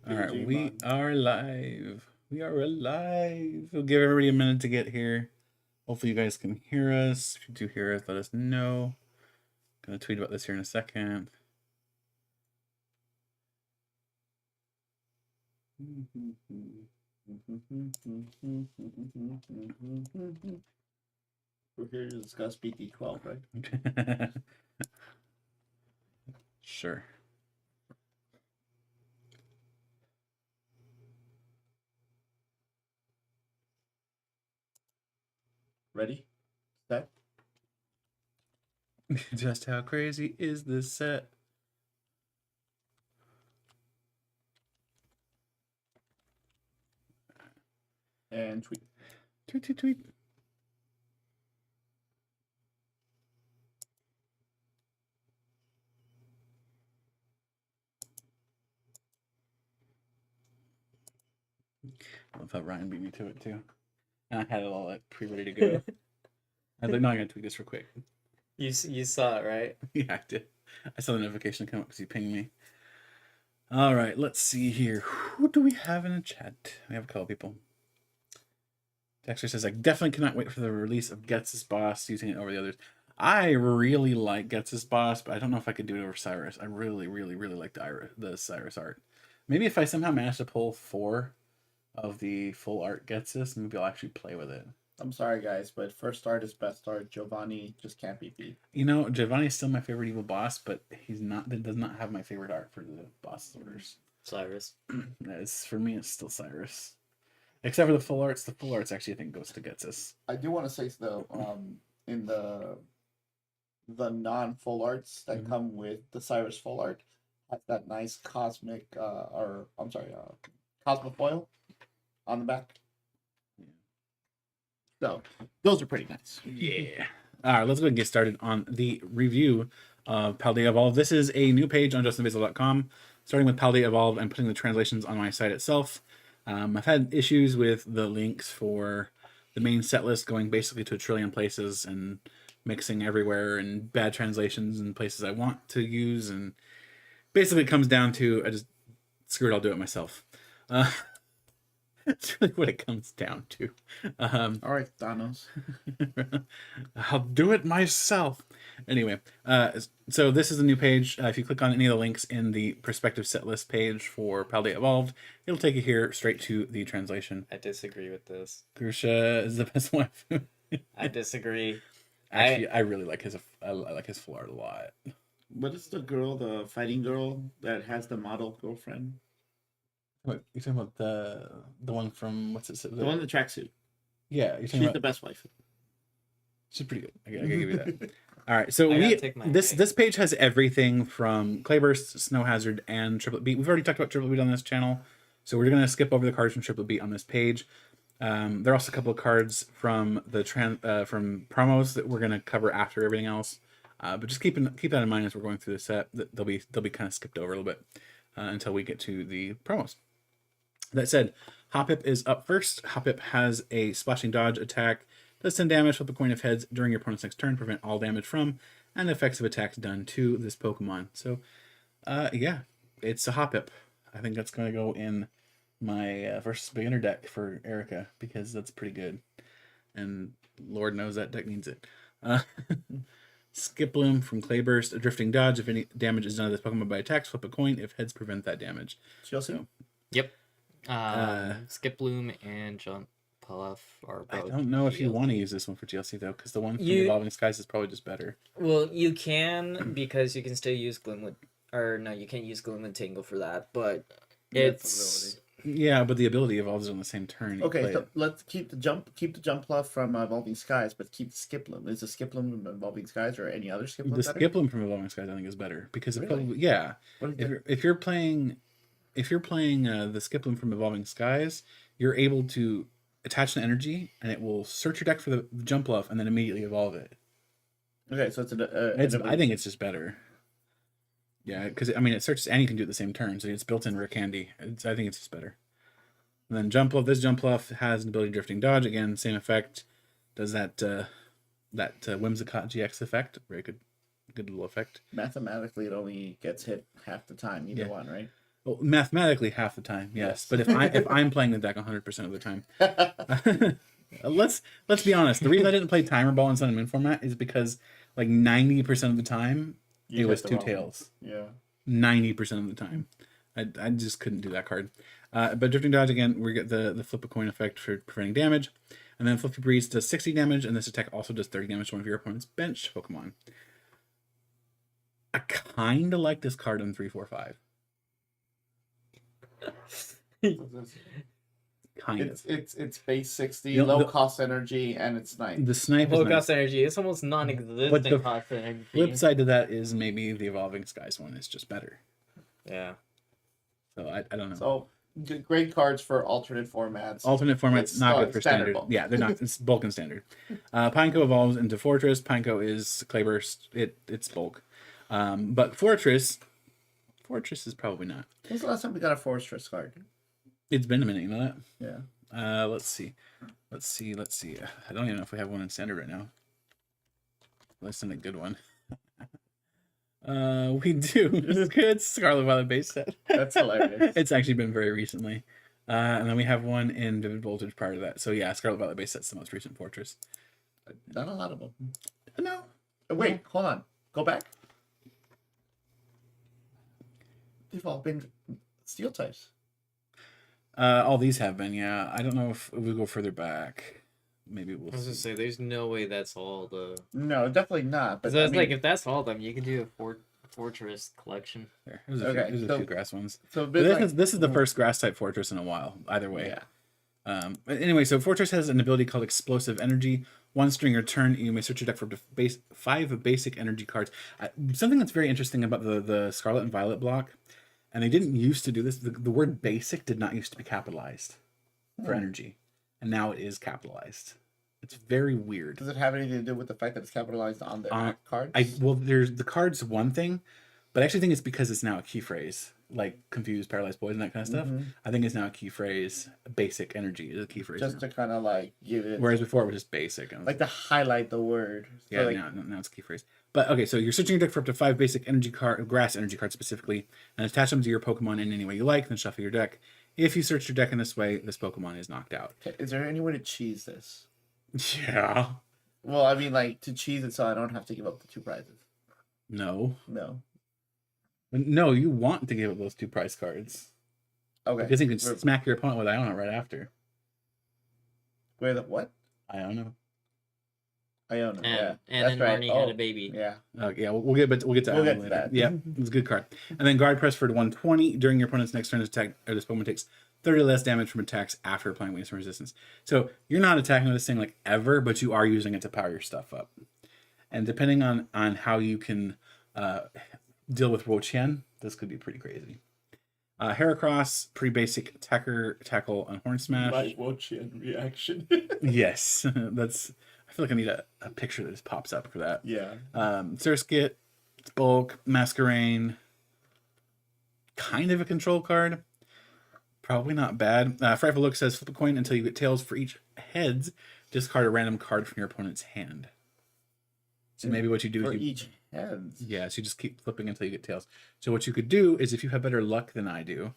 All right, we are live. We are alive. We'll give everybody a minute to get here. Hopefully you guys can hear us. If you do hear us, let us know. Gonna tweet about this here in a second. We're here to discuss BT12, right? Sure. Ready? Set? Just how crazy is this set? And tweet. Tweet, tweet, tweet. I love how Ryan beat me to it too. And I had it all like pre-ready to go. I was like, no, I'm gonna tweet this real quick. You saw it, right? Yeah, I did. I saw the notification come up because you pinged me. All right, let's see here. Who do we have in the chat? We have a couple of people. Dexter says, I definitely cannot wait for the release of Gets' Boss, using it over the others. I really like Gets' Boss, but I don't know if I could do it over Cyrus. I really, really, really like the Cyrus art. Maybe if I somehow manage to pull 4 of the full art Gets', maybe I'll actually play with it. I'm sorry, guys, but first art is best art. Giovanni just can't be beat. You know, Giovanni is still my favorite evil boss, but he's not. That does not have my favorite art for the boss orders. Cyrus. For me, it's still Cyrus. Except for the full arts. The full arts actually, I think, goes to Getsus. I do want to say, though, in the non-full arts that come with the Cyrus full art, has that nice cosmic, cosmofoil on the back. So, those are pretty nice. Yeah. All right, let's go and get started on the review of Paldea Evolved. This is a new page on justinbasil.com. Starting with Paldea Evolved, I'm putting the translations on my site itself. I've had issues with the links for the main set list going basically to a trillion places and mixing everywhere and bad translations and places I want to use. And basically it comes down to, I just, screw it, I'll do it myself. That's really what it comes down to. All right, Thanos. I'll do it myself. Anyway, so this is a new page. If you click on any of the links in the perspective set list page for Paldea Evolved, it'll take you here straight to the translation. I disagree with this. Grusha is the best wife. I disagree. Actually, I really like his. I like his full art a lot. What is the girl, the fighting girl that has the model girlfriend? What you're talking about the one from what's it? The one in the tracksuit. Yeah, She's the best wife. She's pretty good. I gotta give you that. All right, so this page has everything from Clayburst, Snow Hazard, and Triplet Beat. We've already talked about Triplet Beat on this channel, so we're gonna skip over the cards from Triplet Beat on this page. There are also a couple of cards from the from promos that we're gonna cover after everything else. But just keep that in mind as we're going through the set. They'll be kind of skipped over a little bit until we get to the promos. That said, Hoppip is up first. Hoppip has a splashing dodge attack. Does 10 damage, flip a coin of heads during your opponent's next turn, prevent all damage from, and the effects of attacks done to this Pokemon. So, yeah, it's a Hoppip. I think that's going to go in my versus beginner deck for Erica, because that's pretty good. And Lord knows that deck needs it. Skiploom from Clayburst, a drifting dodge. If any damage is done to this Pokemon by attacks, flip a coin. If heads, prevent that damage. Chelsea? Yep. Skiploom and Chien-Pao are both. I don't know if you want to use this one for GLC though, because the one from Evolving Skies is probably just better. Well, you can, because you can still use Gloomwood, or no, you can't use Gloomwood Tangle for that, but it's but the ability evolves on the same turn. Okay, so let's keep the jump fluff from Evolving Skies, but keep the Skiploom. Is the Skiploom from Evolving Skies or any other Skiploom? The Skiploom from Evolving Skies, I think, is better because if you're playing the Skiploom from Evolving Skies, you're able to attach an energy, and it will search your deck for the jump bluff, and then immediately evolve it. Okay, so I think it's just better. Yeah, because I mean, it searches and you can do it at the same turn, so it's built in rare candy. I think it's just better. And then jump bluff. This jump bluff has an ability drifting dodge. Again, same effect. Does that Whimsicott GX effect? Very good little effect. Mathematically, it only gets hit half the time. Either one, right? Well, mathematically half the time, yes. But if I'm playing the deck 100% of the time, let's be honest. The reason I didn't play Timer Ball in Sun and Moon format is because like 90% of the time it was two tails. Yeah. 90% of the time, I just couldn't do that card. But Drifting Dodge again, we get the flip a coin effect for preventing damage, and then Flippy Breeze does 60 damage, and this attack also does 30 damage to one of your opponent's bench Pokemon. I kind of like this card in 3-4-5. Kind of. It's base 60, low cost energy, and it's nice. The snipe low is cost nice. energy. It's almost non-existent But the cost energy. flip side to that is maybe the Evolving Skies one is just better. Yeah. So I don't know. So great cards for alternate formats. Alternate formats not good for standard. bulk. Yeah, they're not. It's bulk and standard. Pineco evolves into Fortress. Pineco is Clayburst. It's bulk. But Fortress is probably not. When's the last time we got a Fortress card? It's been a minute, you know that? Yeah. Let's see. I don't even know if we have one in standard right now. Let's send a good one. We do. It's good Scarlet Violet base set. That's hilarious. It's actually been very recently. And then we have one in Vivid Voltage prior to that. So yeah, Scarlet Violet base set's the most recent Fortress. Not a lot of them. No. Wait, hold on. Go back. They've all been steel types. All these have been, yeah. I don't know if we go further back. Maybe we'll I was gonna say, there's no way that's all the. No, definitely not. But So it's like if that's all of them, you can do a Fortress collection. There's a few grass ones. So this is the first grass type Fortress in a while. Either way. Yeah. But anyway, so Fortress has an ability called Explosive Energy. Once during your turn, you may search your deck for 5 basic energy cards. Something that's very interesting about the Scarlet and Violet block, and they didn't used to do this. The word basic did not used to be capitalized for energy, and now it is capitalized. It's very weird. Does it have anything to do with the fact that it's capitalized on the cards? Well, there's the cards one thing, but I actually think it's because it's now a key phrase, like confused, paralyzed, poison, that kind of stuff. I think it's now a key phrase. Basic energy is a key phrase. Just to kind of like give it. Whereas before it was just basic. Like to highlight the word. So yeah, like, now it's a key phrase. But okay, so you're searching your deck for up to 5 basic energy grass energy cards specifically, and attach them to your Pokemon in any way you like. Then shuffle your deck. If you search your deck in this way, this Pokemon is knocked out. Okay, is there any way to cheese this? Yeah. Well, I mean, like to cheese it so I don't have to give up the 2 prizes. No, you want to give up those 2 prize cards. Okay. Because you can smack your opponent with Iona right after. Wait, what? Iona. Iona. Yeah. And that's then right. Marnie had a baby. Yeah. Yeah, we'll get to Iona later. That. Yeah, it's a good card. And then guard press for 120 during your opponent's next turn attack, or this Pokemon takes 30 less damage from attacks after applying weakness and resistance. So you're not attacking with this thing like ever, but you are using it to power your stuff up. And depending on how you can deal with Wo-Chien, this could be pretty crazy. Heracross, pretty basic attacker, tackle, and horn smash. My Wo-Chien reaction. Yes, that's. I feel like I need a picture that just pops up for that. Yeah. Surskit, it's bulk, Masquerain, kind of a control card. Probably not bad. Frightful Look says flip a coin until you get tails for each heads. Discard a random card from your opponent's hand. So maybe what you do for is each heads. Yeah, so you just keep flipping until you get tails. So what you could do is if you have better luck than I do,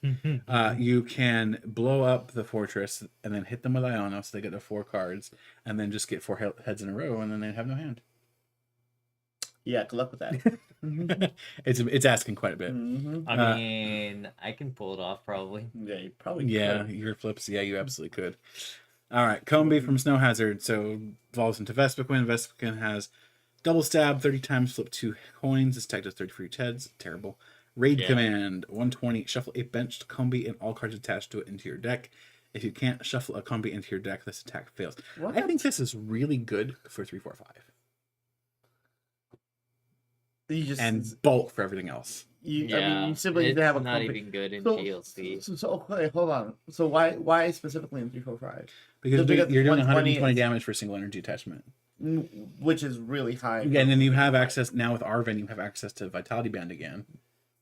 you can blow up the Fortress and then hit them with Iona so they get the 4 cards, and then just get 4 heads in a row, and then they have no hand. Yeah, good luck with that. It's asking quite a bit. I mean, I can pull it off probably. Yeah, you probably could. Your flips, yeah, you absolutely could. All right, Combee from Snow Hazard. So evolves into Vespiquen. Vespiquen has double stab, 30 times, flip 2 coins. This attack does 30 for each heads. Terrible. Raid command, 120. Shuffle a benched Combee and all cards attached to it into your deck. If you can't shuffle a Combee into your deck, this attack fails. What? I think this is really good for 3-4-5. And bulk for everything else. I mean, you simply need to have a not even good in GLC. So okay, hold on. So why specifically in 3-4-5? Because you're doing 120 damage for single energy attachment, which is really high. Yeah, and then you have access now with Arven. You have access to Vitality Band again,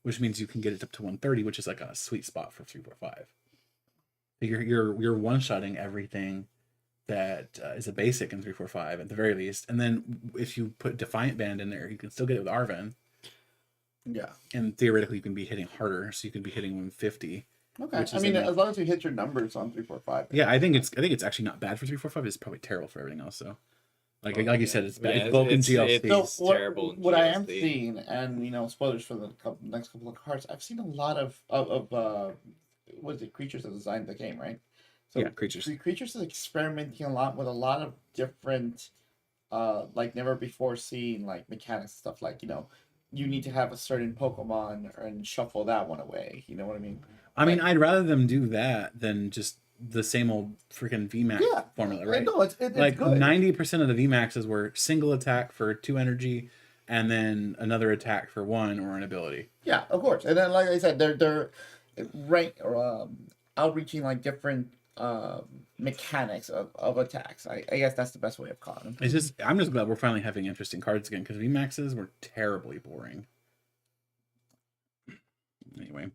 which means you can get it up to 130, which is like a sweet spot for 3-4-5. You're one-shotting everything that is a basic in 3-4-5 at the very least, and then if you put Defiant Band in there, you can still get it with Arven. Yeah. And theoretically, you can be hitting harder, so you can be hitting 150. Okay. I mean, as long as you hit your numbers on 345. Yeah, I think it's actually not bad for 345. It's probably terrible for everything else. So, like you said, it's bad. It's Vulcan GLC. So what I am seeing, and spoilers for the next couple of cards, I've seen a lot of what is it? Creatures that designed the game, right? So yeah, creatures. Creatures is experimenting a lot with a lot of different, like never before seen like mechanics stuff. Like you need to have a certain Pokemon and shuffle that one away. You know what I mean? I mean, I'd rather them do that than just the same old freaking VMAX formula, right? No, it's like good. 90% of the VMAXs were single attack for 2 energy, and then another attack for 1 or an ability. Yeah, of course. And then, like I said, they're outreaching like different mechanics of attacks. I guess that's the best way of calling them. I'm just glad we're finally having interesting cards again, because VMAXs were terribly boring. Anyway.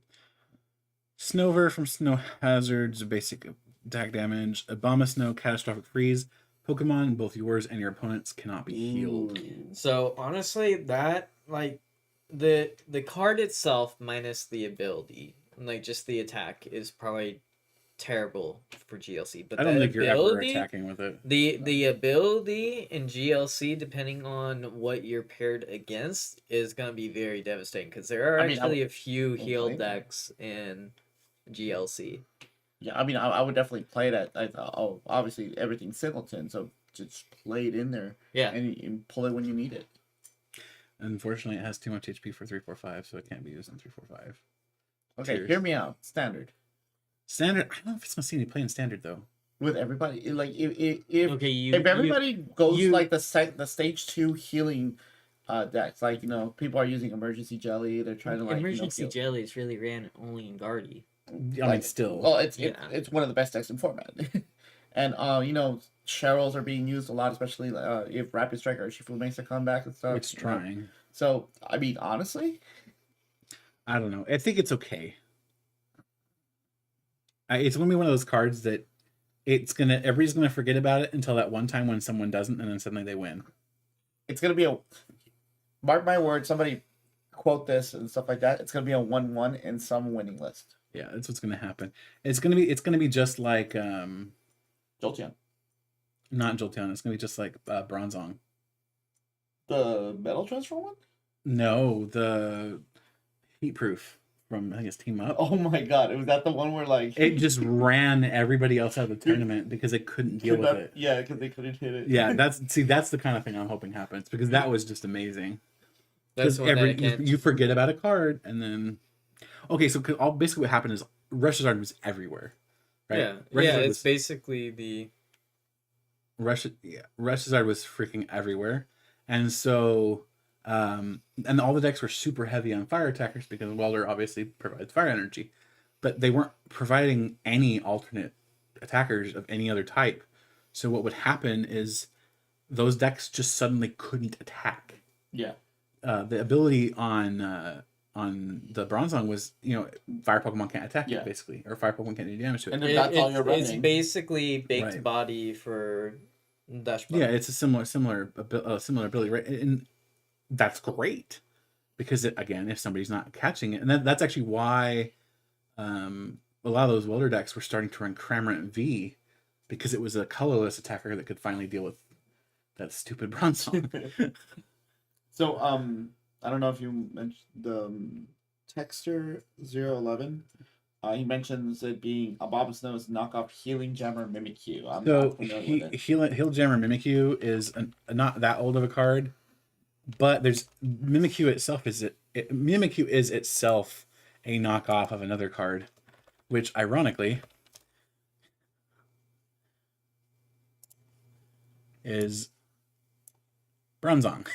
Snover from Snow Hazards, basic attack damage. Abomasnow, catastrophic freeze. Pokemon, both yours and your opponents, cannot be healed. So honestly, that like the card itself minus the ability, like just the attack, is probably terrible for GLC. But I don't think you're ever attacking with it. The ability in GLC, depending on what you're paired against, is gonna be very devastating, because there are actually a few heal decks in GLC. Yeah, I mean, I would definitely play that. Obviously everything's singleton, so just play it in there. Yeah, and pull it when you need it. Unfortunately, it has too much HP for 345, so it can't be used in 345. Okay, Cheers. Hear me out. Standard. I don't know if it's gonna see any play in standard though. With everybody, like if everybody goes like the stage 2 healing decks, like people are using emergency jelly. They're trying to like emergency jelly is really ran only in Guardy. I mean, still. Well, it's one of the best decks in format, and Cheryls are being used a lot, especially if Rapid Strike or Shifu makes a comeback and stuff. It's trying. So I mean, honestly, I don't know. I think it's okay. It's gonna be one of those cards that everybody's gonna forget about it until that one time when someone doesn't, and then suddenly they win. It's gonna be mark my word. Somebody quote this and stuff like that. It's gonna be a 1-1 in some winning list. Yeah, that's what's gonna happen. It's gonna be just like Jolteon. Not Jolteon. It's gonna be just like Bronzong. The Metal Transfer one? No, the Heat Proof from, I think it's Team Up. Oh my god, was that the one where like it just ran everybody else out of the tournament because they couldn't deal with it? Yeah, because they couldn't hit it. Yeah, that's the kind of thing I'm hoping happens, because that was just amazing. That's you forget about a card, and then so basically what happened is Rush's was everywhere, right? Yeah, it's basically the Rush's was freaking everywhere, and so and all the decks were super heavy on fire attackers because Welder obviously provides fire energy, but they weren't providing any alternate attackers of any other type. So what would happen is those decks just suddenly couldn't attack. Yeah. The ability on the Bronzong was, fire Pokemon can't attack it, basically, or fire Pokemon can't do damage to it. And if that's all you're running, it's basically baked body for Dash Button. Yeah, it's a similar ability, right? And that's great, because again, if somebody's not catching it, and that's actually why a lot of those Welder decks were starting to run Cramorant V, because it was a colorless attacker that could finally deal with that stupid Bronzong. So, I don't know if you mentioned the Texter 011. He mentions it being a Abomasnow's knockoff Healing Jammer Mimikyu. I'm not familiar with it. Heal Jammer Mimikyu is not that old of a card, but there's Mimikyu itself Mimikyu is itself a knockoff of another card, which ironically is Bronzong.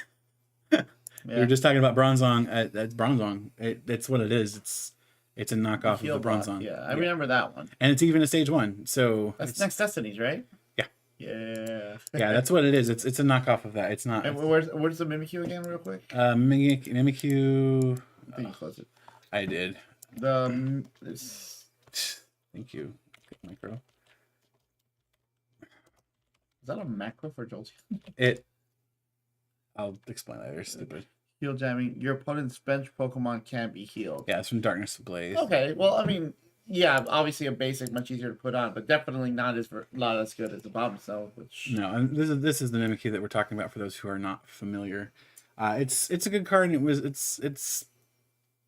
Yeah. We were just talking about Bronzong. That's Bronzong. It's what it is. It's a knockoff of the Bronzong. Yeah, I remember that one. And it's even a stage 1. So that's next Destinies, right? Yeah. Yeah. Yeah, that's what it is. It's a knockoff of that. It's not. And where's the Mimikyu again, real quick? Mimikyu. I think you closed it. I did. Thank you, Micro. Is that a macro for Jolteon? I'll explain later. Stupid. Heal jamming. Your opponent's bench Pokemon can't be healed. Yeah, it's from Darkness Ablaze. Okay, well, I mean, yeah, obviously a basic, much easier to put on, but definitely not as good as the Bombsnow, which... No, and this is the Mimikyu that we're talking about for those who are not familiar. It's a good card, and it's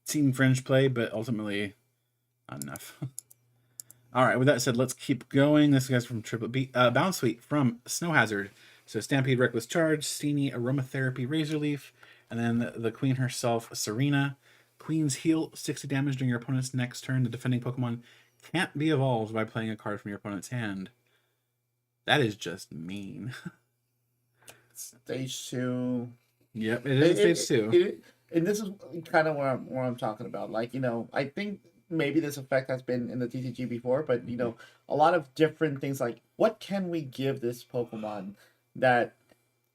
seen fringe play, but ultimately not enough. All right, with that said, let's keep going. This guy's from Triple B. Bounce Sweep from Snow Hazard. So Stampede, Reckless Charge, Steenie, Aromatherapy, Razor Leaf, and then the queen herself, Serena. Queen's Heal, 60 damage during your opponent's next turn. The defending Pokemon can't be evolved by playing a card from your opponent's hand. That is just mean. Stage 2. Yep, it is stage 2. And this is kind of where I'm talking about. Like, I think maybe this effect has been in the TCG before, but, a lot of different things like, what can we give this Pokemon that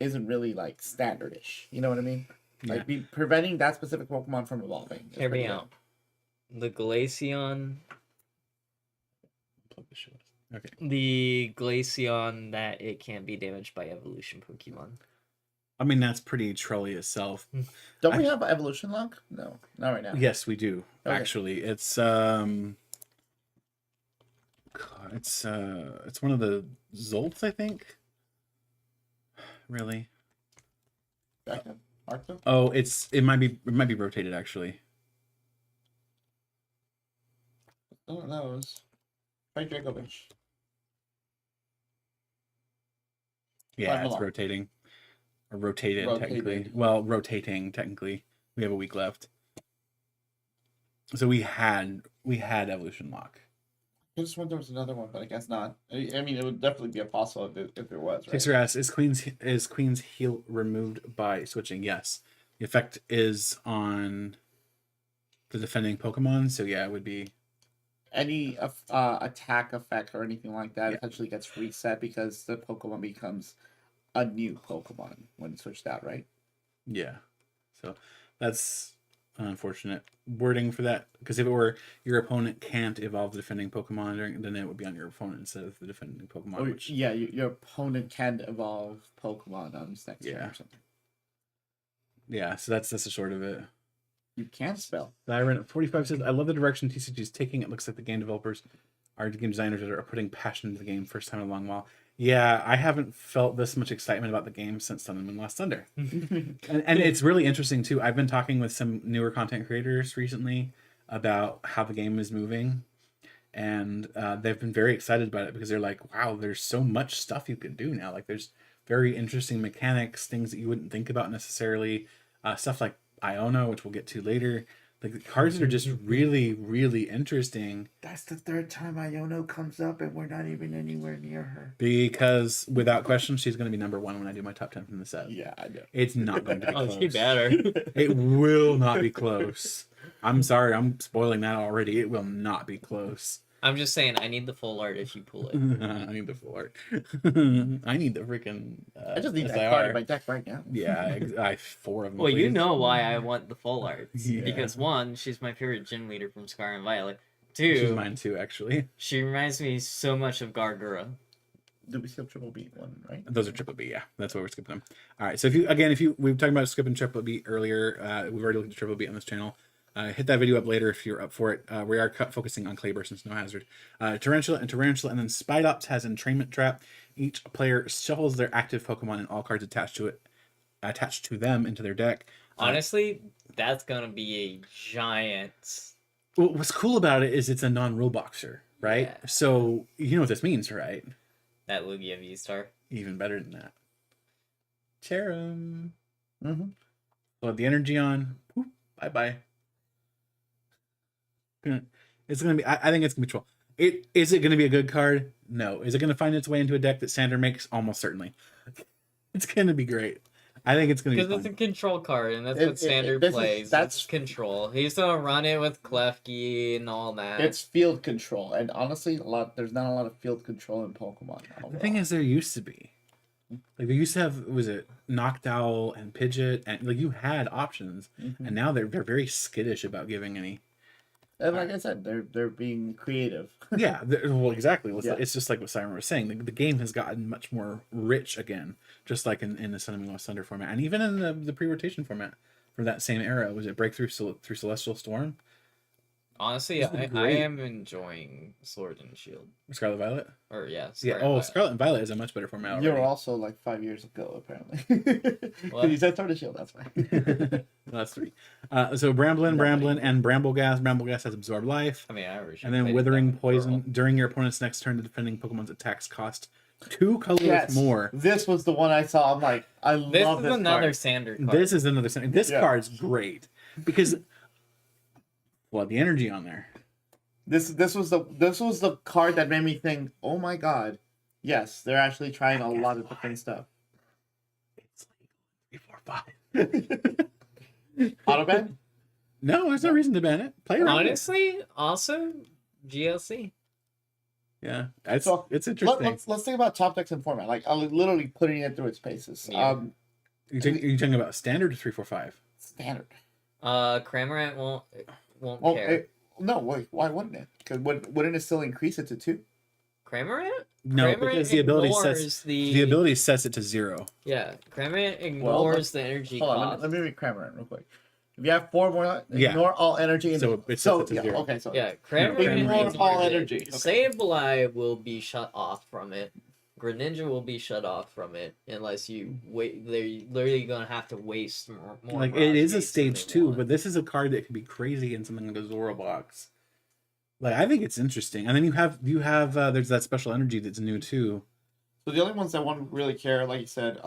isn't really, like, standardish? You know what I mean? Yeah. Like, preventing that specific Pokemon from evolving. Hear me out. The Glaceon... Okay. The Glaceon that it can't be damaged by evolution Pokemon. I mean, that's pretty trolly itself. Don't we have evolution lock? No, not right now. Yes, we do. Okay. Actually, it's it's one of the Zolts, I think. Really? Arcto? Oh, it might be rotated actually. Oh, that was right, Dragovich. Yeah, it's rotating. Or rotated, technically. Well, rotating, technically. We have a week left. So we had evolution lock. I just wonder there was another one, but I guess not. I mean, it would definitely be a possible if there was, right? Fixer asks, is Queen's Heal removed by switching? Yes. The effect is on the defending Pokemon, so yeah, it would be... Any attack effect or anything like that essentially gets reset because the Pokemon becomes a new Pokemon when it's switched out, right? Yeah. So that's unfortunate wording for that, because if it were your opponent can't evolve the defending Pokemon, then it would be on your opponent instead of the defending Pokemon. Or, yeah, your opponent can evolve Pokemon on his next turn or something. Yeah, so that's the sort of it. You can't spell. Byron at 45 says, I love the direction TCG is taking. It looks like the game developers are game designers that are putting passion into the game first time in a long while. Yeah, I haven't felt this much excitement about the game since Sun and Moon Lost Thunder. and it's really interesting, too. I've been talking with some newer content creators recently about how the game is moving. And they've been very excited about it because they're like, wow, there's so much stuff you can do now. Like, there's very interesting mechanics, things that you wouldn't think about necessarily. Stuff like Iono, which we'll get to later. Like, the cards are just really, really interesting. That's the third time Iono comes up and we're not even anywhere near her. Because, without question, she's going to be number 1 when I do my top 10 from the set. Yeah, I know. It's not going to be close. Oh, she better. It will not be close. I'm sorry, I'm spoiling that already. It will not be close. I'm just saying, I need the full art if you pull it. I need the full art. I need the freaking. I just need that card in my deck right now. Yeah, I 4 of them. Well, please. you know why I want the full art. Yeah. Because 1, she's my favorite gym leader from Scar and Violet. 2, she's mine too, actually. She reminds me so much of Gargura. Did we skip Triple B one, right? Those are Triple B, yeah. That's why we're skipping them. All right, so if you we were talking about skipping Triple B earlier. We've already looked at Triple B on this channel. Hit that video up later if you're up for it. We are focusing on Clayburst and Snow Hazard. Tarantula, and then Spidops has Entrainment Trap. Each player shuffles their active Pokemon and all cards attached to them into their deck. Honestly, that's gonna be a giant. Well, what's cool about it is it's a non-rule boxer, right? Yeah. So you know what this means, right? That Lugia V-Star. Even better than that. Cherim. Mm-hmm. Load the energy on. Whoop, bye-bye. It's gonna be. I think it's gonna be troll. Is it gonna be a good card? No. Is it gonna find its way into a deck that Sander makes? Almost certainly. It's gonna be great. I think it's gonna be because it's a control card, and that's what Sander plays. That's control. He's gonna run it with Klefki and all that. It's field control, and honestly, there's not a lot of field control in Pokemon. The thing is, there used to be. Like, they used to have, was it Noctowl and Pidgeot, and like you had options, and now they're very skittish about giving any. And like I said, they're being creative. Yeah, well, exactly. It's just like what Simon was saying. The game has gotten much more rich again, just like in the Sun and Moon Lost Thunder format, and even in the pre-rotation format. from that same era. Was it Breakthrough through Celestial Storm? Honestly, I am enjoying Sword and Shield. Scarlet Violet? Or yeah. Violet. Scarlet and Violet is a much better format already. You're also like 5 years ago, apparently. Because you said Sword and Shield, that's fine. Well, that's 3. So Bramblin, and Brambleghast. Brambleghast has Absorb Life. I mean, I and then Withering Poison. During your opponent's next turn, the defending Pokemon's attacks cost 2 colors more. This was the one I saw. I'm like, I love this. This is another Sander card. This is another Sander. This card's great because, well, the energy on there. This was the card that made me think, oh my god, yes, they're actually trying a lot of different stuff. It's legal 3, 4, 5. Auto ban? No, there's no reason to ban it. Play around. Honestly, also GLC. Yeah, it's interesting. Let's think about top decks and format. Like, I'm literally putting it through its paces. Yeah. Are you talking about standard or 3, 4, 5? Standard. Cramorant won't care. No, wait, why wouldn't it? Because wouldn't it still increase it to 2? Cramorant? No, because the ability sets it to 0. Yeah, Cramorant ignores the energy cost. Let me read Cramorant real quick. If you have 4 more, ignore all energy. So it sets it to 0. Okay, so Cramorant ignore all energy. Okay. Sableye will be shut off from it. Greninja will be shut off from it unless you wait. They're literally gonna have to waste more. Like it is a stage 2, but this is a card that could be crazy in something like a Zora box. Like I think it's interesting, and then you have there's that special energy that's new too. So the only ones that won't really care, like you said,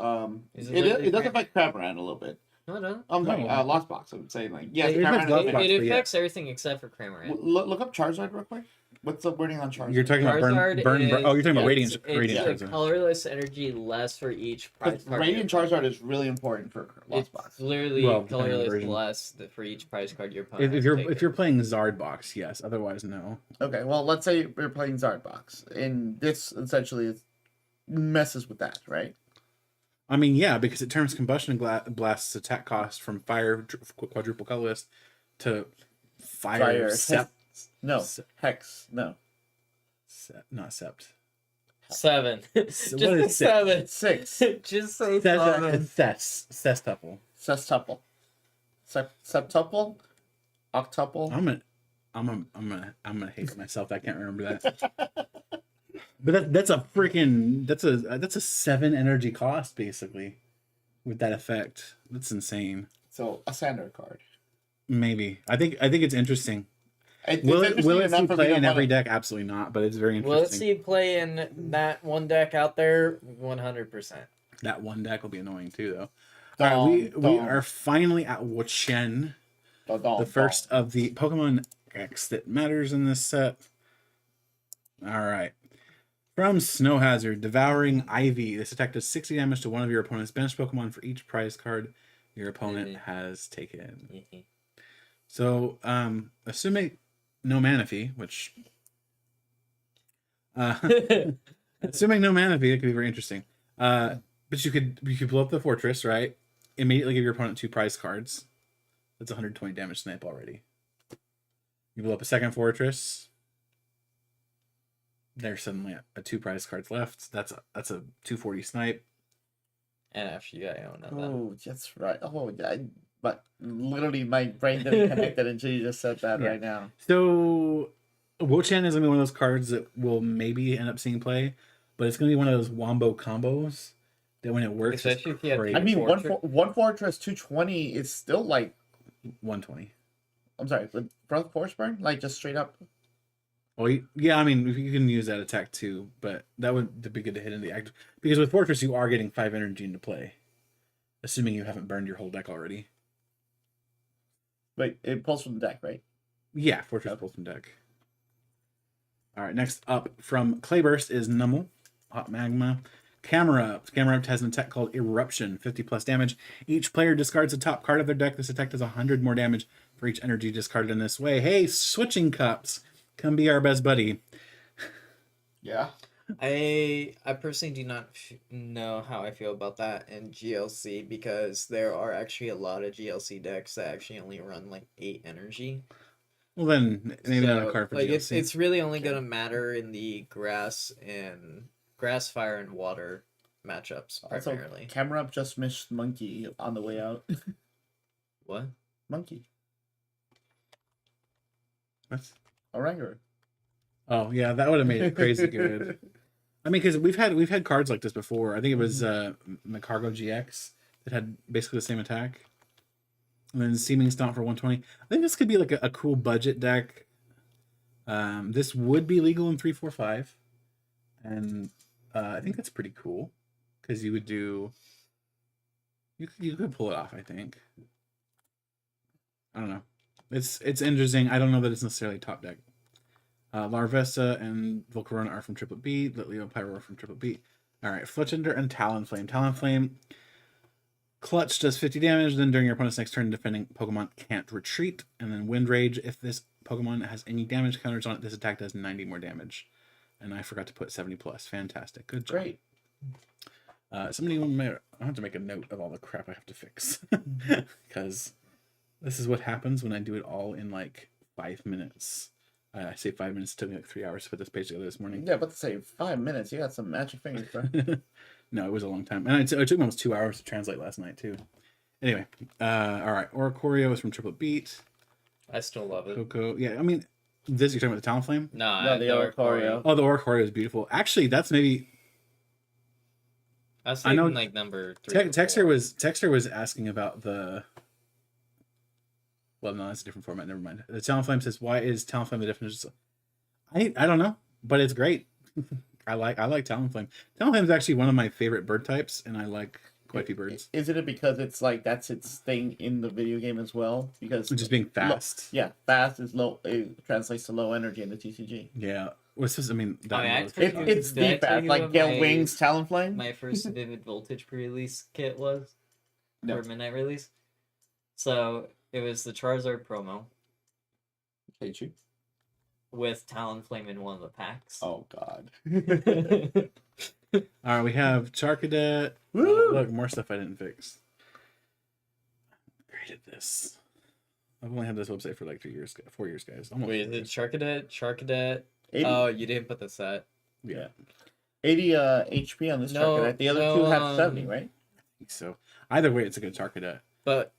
it does affect Cramorant a little bit. No. I'm sorry, Lost Box. I'm saying like it affects everything except for Cramorant. Look up Charizard real quick. What's the wording on Charizard? You're talking about burn. Oh, you're talking about Radiant Charizard. It's colorless energy less for each prize card. Radiant Charizard is really important for Lost Box. It's literally colorless less for each prize card your opponent. If you're playing Zard box, yes. Otherwise, no. Okay, well, let's say you're playing Zard box, and this essentially messes with that, right? I mean, yeah, because it turns Combustion Blast's attack cost from Fire Quadruple Colorless to Fire Sept. Hex. No. Not Sept. 7. Just say 7. 6. Just say 7. Sextuple. Septuple? Octuple? I'm gonna hate myself. I can't remember that. But that's a 7 energy cost basically, with that effect. That's insane. So a Sander card. Maybe. I think it's interesting. Will it see play in every deck? Absolutely not. But it's very interesting. Will it see play in that one deck out there? 100%. That one deck will be annoying too, though. All right, we are finally at Chien, the first of the Pokemon X that matters in this set. All right. From Snow Hazard, Devouring Ivy. This attack does 60 damage to one of your opponent's bench Pokemon for each prize card your opponent has taken. So, assuming no Manaphy, which... assuming no Manaphy, it could be very interesting. But you could blow up the fortress, right? Immediately give your opponent 2 prize cards. That's 120 damage snipe already. You blow up a second fortress. There's suddenly a 2 prize cards left. That's a 240 snipe. And after you got your own. Oh, that's right. Oh, yeah. But literally, my brain didn't connect it until you just said that right now. So, Chien is going to be one of those cards that will maybe end up seeing play, but it's going to be one of those wombo combos that when it works, especially if you have I mean, one fortress 220 is still like 120. I'm sorry, with Breath Force Burn, like just straight up. Well, yeah, I mean, you can use that attack too, but that would be good to hit in the act because with Fortress you are getting 5 energy into play, assuming you haven't burned your whole deck already. Wait, it pulls from the deck, right? Yeah, Fortress pulls from deck. All right, next up from Clayburst is Nummel, Hot Magma. Camerupt. Camerupt has an attack called Eruption, 50 plus damage. Each player discards the top card of their deck. This attack does 100 more damage for each energy discarded in this way. Hey, Switching Cups, come be our best buddy. Yeah. I personally do not know how I feel about that in GLC because there are actually a lot of GLC decks that actually only run like 8 energy. Well, then maybe not a card for like GLC. It's really only going to matter in the grass, fire, and water matchups primarily. So Camerupt just missed Monkey on the way out. What? Monkey. What? Oranger. Oh yeah, that would have made it crazy good. I mean, because we've had cards like this before. I think it was Macargo GX that had basically the same attack, and then Seeming Stomp for 120. I think this could be like a cool budget deck. This would be legal in 345, and I think that's pretty cool because you would do. You could pull it off. I think. I don't know. It's interesting. I don't know that it's necessarily top deck. Larvesta and Volcarona are from Triple B. Litleo Pyro are from Triple B. Alright, Fletchender and Talonflame. Talonflame, Clutch does 50 damage, then during your opponent's next turn, defending Pokemon can't retreat. And then Wind Rage, if this Pokemon has any damage counters on it, this attack does 90 more damage. And I forgot to put 70 plus. Fantastic. Good job. Great. I have to make a note of all the crap I have to fix. Because this is what happens when I do it all in like 5 minutes. I say 5 minutes. It took me like 3 hours to put this page together this morning. Yeah, but to say 5 minutes, you got some magic fingers, bro. No, it was a long time, and it took me almost 2 hours to translate last night too. Anyway, all right. Oricorio is from Triple Beat. I still love it. Coco, yeah. I mean, this you're talking about the Talonflame? No, the Oricorio. Oh, the Oricorio is beautiful. Actually, that's maybe. I know like number 3. Texter was asking about the. Well, no, that's a different format. Never mind. The Talonflame says, "Why is Talonflame the definition?" I don't know, but it's great. I like Talonflame. Talonflame is actually one of my favorite bird types, and I like quite a few birds. Isn't it because it's like that's its thing in the video game as well? Because just being fast. Fast is low. It translates to low energy in the TCG. Yeah. What's this? I mean, it's the fast. Like Gale Wings, Talonflame. My first Vivid Voltage pre-release kit was for midnight release. So it was the Charizard promo. Pikachu. With Talonflame in one of the packs. Oh God. All right, we have Charcadet. Look, more stuff I didn't fix. Great at this. I've only had this website for like 4 years, guys. Almost. Wait, is it Charcadet? 80. Oh, you didn't put the set. Yeah. 80 HP on this Charcadet. The other two have 70, right? I think so. Either way, it's a good Charcadet. But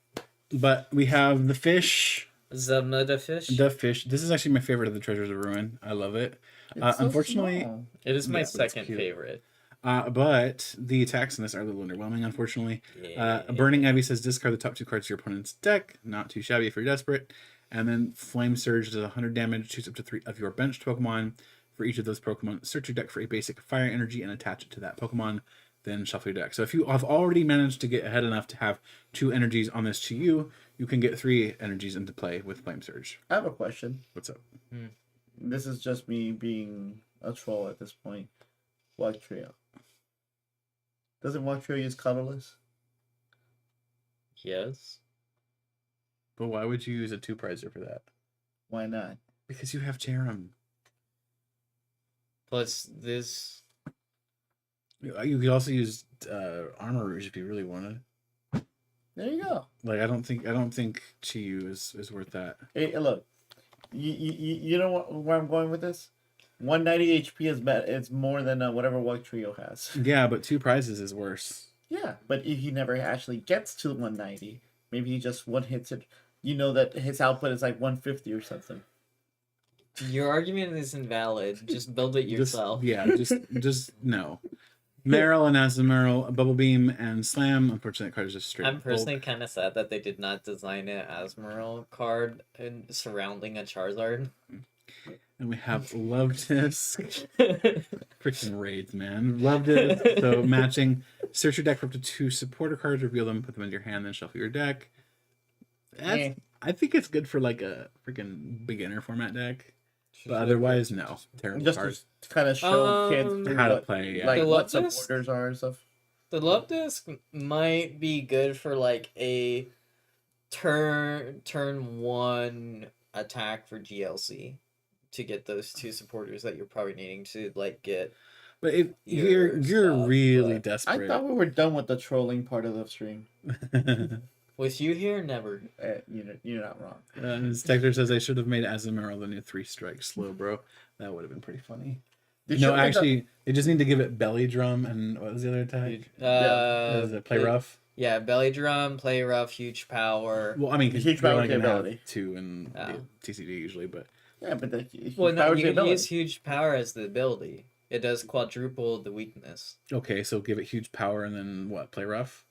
we have the fish. The fish. The fish. This is actually my favorite of the Treasures of Ruin. I love it. Unfortunately, small. It is my second favorite. But the attacks in this are a little underwhelming, unfortunately. Burning Ivy says discard the top 2 cards of your opponent's deck. Not too shabby if you're desperate. And then Flame Surge does 100 damage. Choose up to 3 of your benched Pokemon. For each of those Pokemon, search your deck for a basic fire energy and attach it to that Pokemon. Then shuffle your deck. So if you have already managed to get ahead enough to have 2 energies on this Chi-Yu, you can get 3 energies into play with Flame Surge. I have a question. What's up? This is just me being a troll at this point. Wattrel. Doesn't Wattrel use colorless? Yes. But why would you use a 2-prizer for that? Why not? Because you have Cherim. Plus this. You could also use Armor Rouge if you really wanted. There you go. Like I don't think Chi-Yu is worth that. Hey, look, you know where I'm going with this? 190 HP is better. It's more than whatever White Trio has. Yeah, but 2 prizes is worse. Yeah, but if he never actually gets to 190, maybe he just one hits it. You know that his output is like 150 or something. Your argument is invalid. Just build it yourself. Just no. Meryl and Azumarill, Bubble Beam, and Slam. Unfortunately, that card is just straight. I'm personally kind of sad that they did not design an Azumarill card surrounding a Charizard. And we have Love Disc. Freaking raids, man. Love Disc. So matching. Search your deck for up to 2 supporter cards, reveal them, put them into your hand, then shuffle your deck. I think it's good for like a freaking beginner format deck. But otherwise, no. Terrible just cards. to kind of show kids how to play. Yeah. Like what Disc? supporters are and stuff. The Love Disc might be good for like a turn 1 attack for GLC to get those 2 supporters that you're probably needing to like get. But if you're really desperate. I thought we were done with the trolling part of the stream. With you here, never. You're not wrong. His Texter says they should have made Azumarill the new 3-strike slow, bro. That would have been pretty funny. No, actually, they just need to give it Belly Drum and what was the other attack? Was it Play Rough? Yeah, belly drum, play rough, huge power. Well, I mean, Huge you're power only gonna have capability. 2 in TCD usually, but Yeah, but the huge Well, no, power's the you ability. use huge power as the ability. It does quadruple the weakness. okay, so give it huge power and then what? Play rough.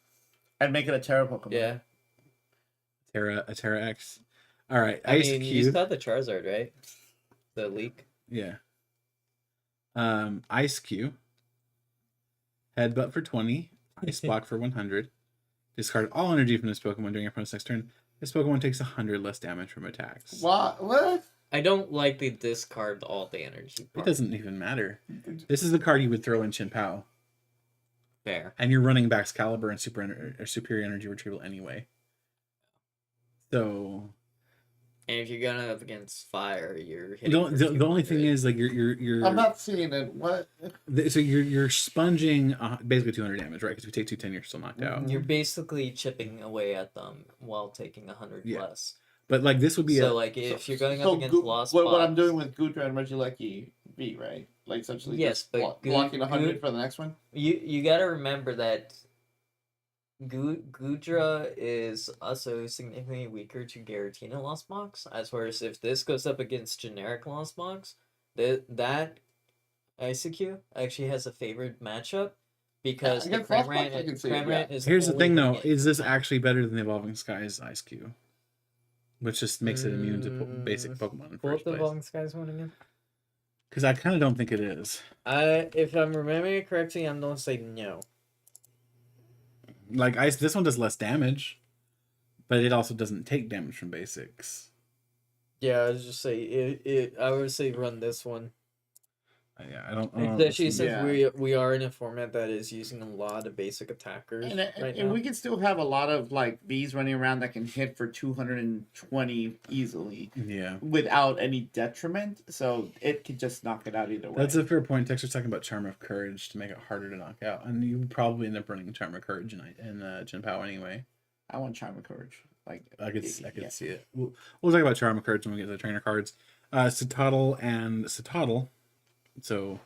And make it a Terra Pokemon. Yeah. A Terra X. All right, I Ice mean, Cube. you saw the Charizard, right? The leak. Yeah. Ice Cube. Headbutt for 20. Ice Block for 100. Discard all energy from this Pokemon during your opponent's next turn. This Pokemon takes 100 less damage from attacks. What? I don't like the discard all the energy It part. doesn't even matter. This is the card you would throw in Chien-Pao. Fair. And you're running back Excalibur and Superior Energy Retrieval anyway. So... And if you're going up against fire, you're hitting. The only thing is, like, you're I'm not seeing it. What? So you're sponging basically 200 damage, right? Because if you take 210, you're still knocked out. You're basically chipping away at them while taking 100 less. But like this would be if you're going up against Lost what I'm doing with Goodra and Regieleki V, right? Like essentially, yes, but blocking 100 for the next one. You got to remember that Goodra is also significantly weaker to Giratina Lost Box, as far as if this goes up against generic Lost Box, that ICQ actually has a favored matchup because the Cramorant is. Here's the thing, though: is this actually better than the Evolving Skies Ice Cube, which just makes it immune to basic Pokemon in first the place? Evolving Skies one again? Because I kind of don't think it is. If I'm remembering it correctly, I'm gonna say no. Like this one does less damage, but it also doesn't take damage from basics. Yeah, I was just say I would say run this one. Yeah, I don't. Especially since we are in a format that is using a lot of basic attackers and we can still have a lot of like V's running around that can hit for 220 easily. Yeah. Without any detriment, so it could just knock it out either way. That's a fair point. Texter's talking about Charm of Courage to make it harder to knock out, and you would probably end up running Charm of Courage in Chien-Pao anyway. I want Charm of Courage. Like I could see it. We'll talk about Charm of Courage when we get to the trainer cards. Citadel and Citadel. So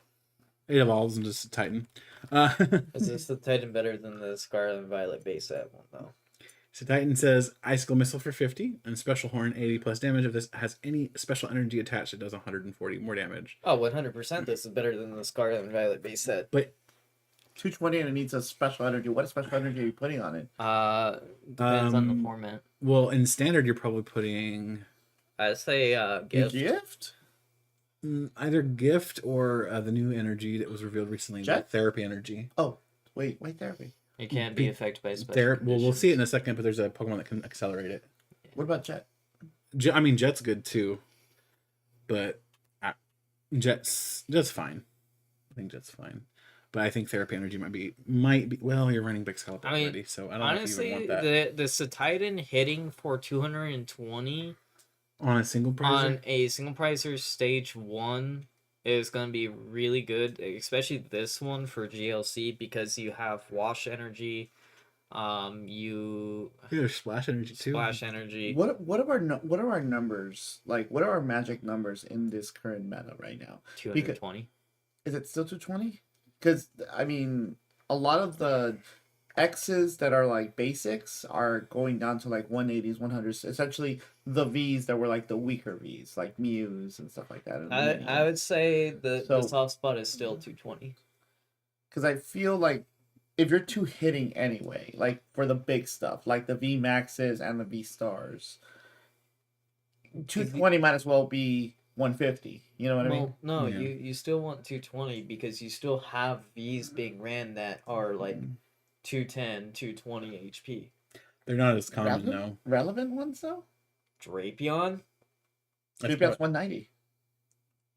it evolves into Titan. Is this the Titan better than the Scarlet and Violet base set one though? So Titan says Icicle Missile for 50 and Special Horn 80 plus damage. If this has any special energy attached, it does 140 more damage. Oh, 100% this is better than the Scarlet and Violet base set. But 220 and it needs a special energy. What special energy are you putting on it? Depends on the format. Well, in standard, you're probably putting... I'd say gift. Gift? Either gift or the new energy that was revealed recently, the therapy energy. Oh, wait, therapy. It can't be affected by special Well, we'll see it in a second, but there's a Pokemon that can accelerate it. What about Jet? I mean, Jet's good too, but Jet's fine. I think Jet's fine, but I think therapy energy might be. Well, you're running Big Scallop already, so I don't know if you even want that. Honestly, the Cetitan hitting for 220 on a single prizer? On a single prizer stage 1 is going to be really good, especially this one for GLC because you have wash energy, there's splash energy too. Splash energy. What are our numbers? Like what are our magic numbers in this current meta right now? 220. Is it still 220? Because I mean, a lot of the X's that are like basics are going down to like 180s, 100s. Essentially, the V's that were like the weaker V's, like Mews and stuff like that. I would say the soft spot is still 220. Because I feel like if you're two hitting anyway, like for the big stuff, like the V Maxes and the V Stars, 220 might as well be 150. You know what I mean? No, yeah. you still want 220 because you still have V's being ran that are like 210, 220 HP. They're not as common though. Relevant ones though? Drapion? Drapion's 190.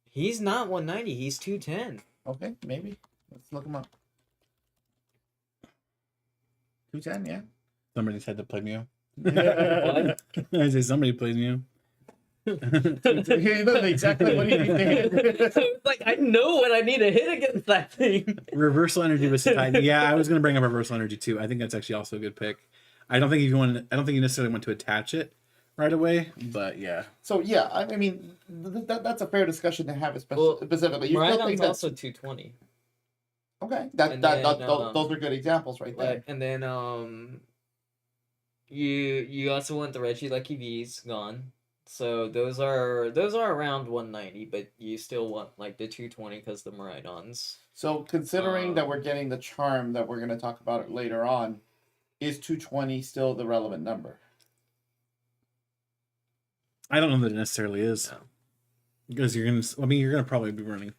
He's not 190, he's 210. Okay, maybe. Let's look him up. 210, yeah. Somebody said to play Mew. What? I say somebody plays Mew. You know exactly what he did. Like I know what I need to hit against that thing. Reversal energy was Titan. Yeah, I was gonna bring up reversal energy too. I think that's actually also a good pick. I don't think you necessarily want to attach it right away, but yeah. So yeah, I mean that's a fair discussion to have, specifically. You still think that's also 220. Okay, those are good examples right there. And then You also want the Regieleki V's gone. So those are around 190, but you still want like the 220 because the Miraidons. So considering that we're getting the charm that we're going to talk about it later on, is 220 still the relevant number? I don't know that it necessarily is. No. Because you're gonna probably be running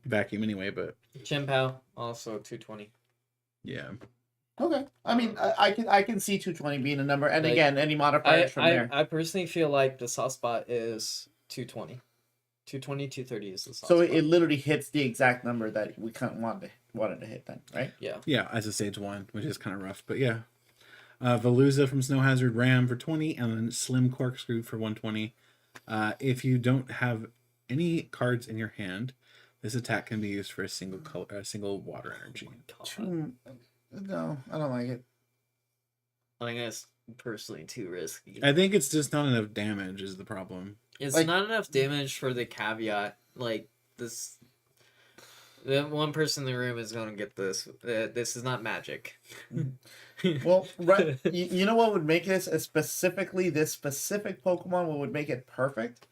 vacuum anyway, but Chien-Pao also 220. yeah. Okay. I mean, I can see 220 being a number, and again, any modifiers from there. I personally feel like the soft spot is 220. 220, 230 is the soft So spot. it literally hits the exact number that we kind of wanted to hit then, right? Yeah. Yeah, as a stage 1, which is kind of rough, but yeah. Veluza from Snow Hazard Ram for 20, and then Slim Corkscrew for 120. If you don't have any cards in your hand, this attack can be used for a single water energy. No, I don't like it. I think that's personally too risky. I think it's just not enough damage is the problem. It's not enough damage for the caveat. Like this, the one person in the room is going to get this. This is not magic. Well, right. You know what would make this specifically this specific Pokemon? What would make it perfect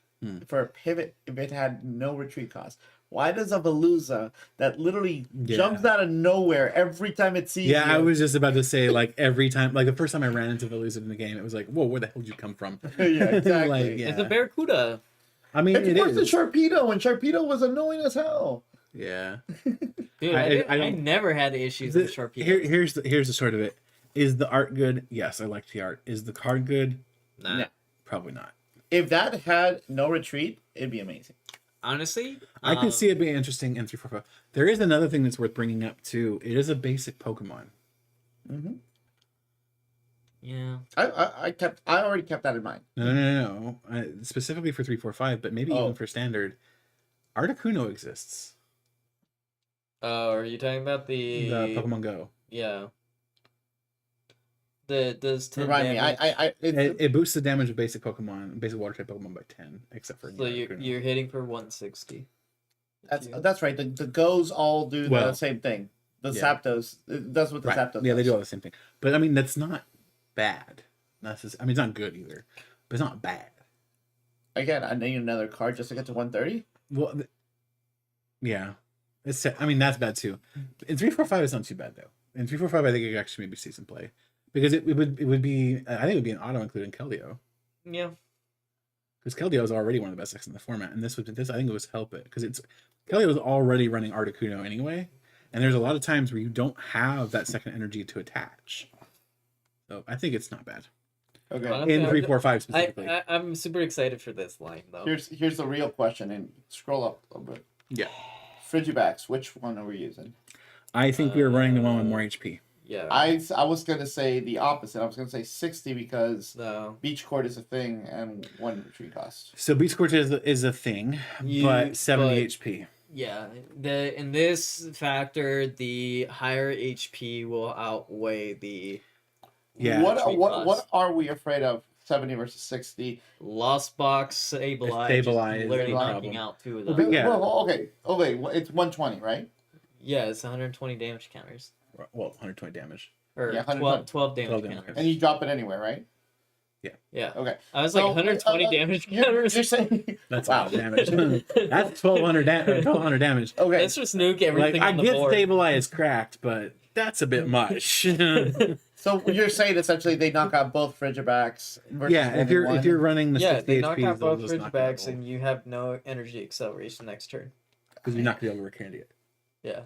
for a pivot if it had no retreat cost? Why does a Veluza that literally jumps out of nowhere every time it sees you? I was just about to say, like, every time, like, the first time I ran into Veluza in the game, it was like, whoa, where the hell did you come from? Yeah, exactly. Like, It's a Barracuda. I mean, it's worse than Sharpedo, and Sharpedo was annoying as hell. Yeah. Dude, I never had issues with Sharpedo. Here's the sort of it. Is the art good? Yes, I like the art. Is the card good? Nah. No. Probably not. If that had no retreat, it'd be amazing. Honestly, I can see it being interesting in 345. There is another thing that's worth bringing up too. It is a basic Pokemon. Mm-hmm. Yeah. I already kept that in mind. No. Specifically for 345, but maybe even for standard. Articuno exists. Are you talking about the Pokemon Go? Yeah. Does 10 Remind me, it boosts the damage of basic Pokemon, basic water type Pokemon by 10, except for. So you're hitting for 160. That's right. The Go's all do the same thing. The Zapdos, that's what the Zapdos does. Yeah, they do all the same thing. But I mean, that's not bad. I mean, it's not good either, but it's not bad. Again, I need another card just to get to 130. Well, yeah, I mean, that's bad too. In 345, it's not too bad though. In 345, I think it actually maybe season play. Because it would be, I think it would be an auto including Keldeo. Yeah. Because Keldeo is already one of the best decks in the format, and this I think it was help it because Keldeo is already running Articuno anyway, and there's a lot of times where you don't have that second energy to attach. So I think it's not bad. Okay. Honestly, In 345 specifically. I'm super excited for this line though. Here's the real question, and scroll up a little bit. Yeah. Frigibax, which one are we using? I think we are running the one with more HP. Yeah. I was gonna say the opposite. I was gonna say 60 because No. Beach Court is a thing and one retreat cost. So Beach Court is a thing, but 70 HP. Yeah. In this factor, the higher HP will outweigh the What are we afraid of? 70 versus 60. Lost Box, Stabilize, literally knocking out two of them. But yeah. Well, okay, it's 120, right? Yeah, it's 120 damage counters. Well, 120 damage. Or Yeah, 12 damage 12 counters. And you drop it anywhere, right? Yeah. Okay. I was like 120 damage counters. You're saying That's a lot of damage. That's 1200 damage. okay. Let's just nuke everything Like, on I the get board. Stabilize cracked, but that's a bit much. So you're saying essentially they knock out both Frigibacks. Yeah, if you're running the 60 they knock HPs, out both they'll just knock Ridgebacks out and you have no energy acceleration next turn. because you're not gonna be able to recandy it. Yeah.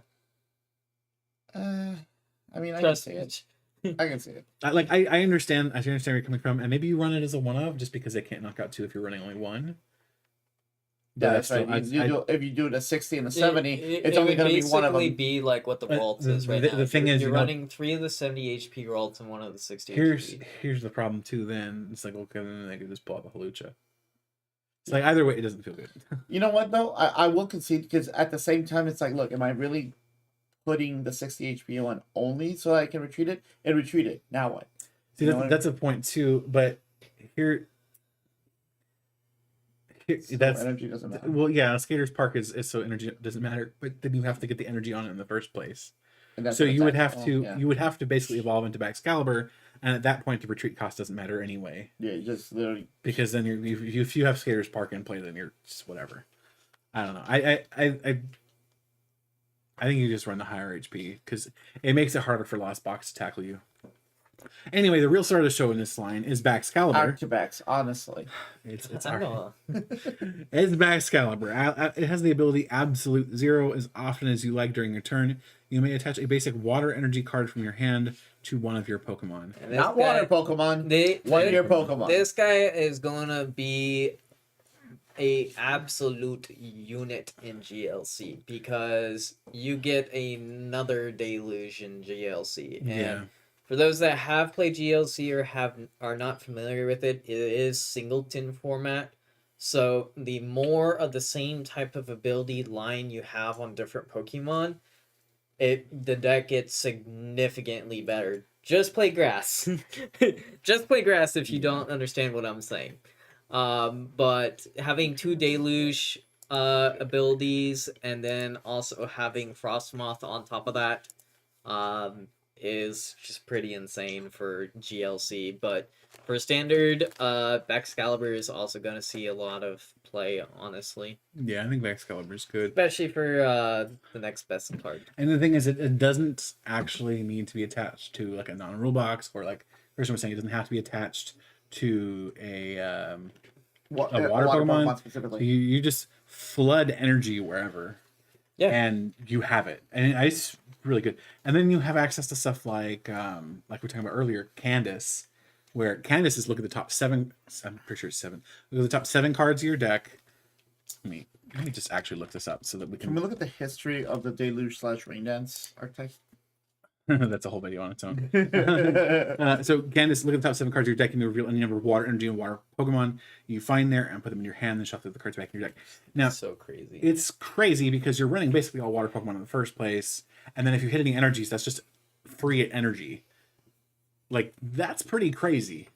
I mean, I Trust can see me. it. I can see it. I understand. I understand where you're coming from, and maybe you run it as a one-of just because they can't knock out two if you're running only one. Yeah, that's right. If you do it a 60 and a 70, it's only going to be one of them. Basically be like what the Ralts is right now. The thing is, you're running 3 of the 70 HP Ralts and 1 of the 60 HP. Here's the problem too. Then it's like, okay, then they could just pull out the Halucha. It's like either way, it doesn't feel good. You know what though? I will concede because at the same time, it's like, look, am I really putting the 60 HP on only so I can retreat it? And retreat it. Now what? See, that's a point too. But here that's energy doesn't matter. Well, yeah, Skater's Park is so energy doesn't matter, but then you have to get the energy on it in the first place. So you would have to basically evolve into Excalibur And at that point, the retreat cost doesn't matter anyway. Yeah, you just literally... Because then if you have Skaters Park in play, then you're just whatever. I don't know. I think you just run the higher HP because it makes it harder for Lost Box to tackle you. Anyway, the real star of the show in this line is Baxcalibur. Archibacks, honestly. It's Baxcalibur. It has the ability Absolute Zero as often as you like during your turn. You may attach a basic water energy card from your hand to one of your Pokemon. Not water Pokemon. One of your Pokemon. This guy is gonna be a absolute unit in GLC because you get another Deluge in GLC. And for those that have played GLC or are not familiar with it, it is singleton format. So the more of the same type of ability line you have on different Pokemon, the deck gets significantly better. Just play grass. Just play grass if you don't understand what I'm saying. But having 2 Deluge abilities and then also having Frostmoth on top of that is just pretty insane for GLC. But for standard, Baxcalibur is also going to see a lot of play, honestly. Yeah, I think Baxcalibur is good. Especially for the next best card. And the thing is, it doesn't actually need to be attached to like a non-rule box, or like person was saying, it doesn't have to be attached to a water Pokemon specifically. You just flood energy wherever, and you have it, and it's really good. And then you have access to stuff like we were talking about earlier, Candace, where Candace is look at the top 7. I'm pretty sure it's 7. Look at the top 7 cards of your deck. Let me just actually look this up so that we can. Can we look at the history of the Deluge / Rain Dance archetype? That's a whole video on its own. So Candace, look at the top 7 cards of your deck and you reveal any number of water energy and water Pokemon you find there and put them in your hand and shuffle the cards back in your deck. Now, so crazy. It's crazy because you're running basically all water Pokemon in the first place, and then if you hit any energies, that's just free energy. Like, that's pretty crazy.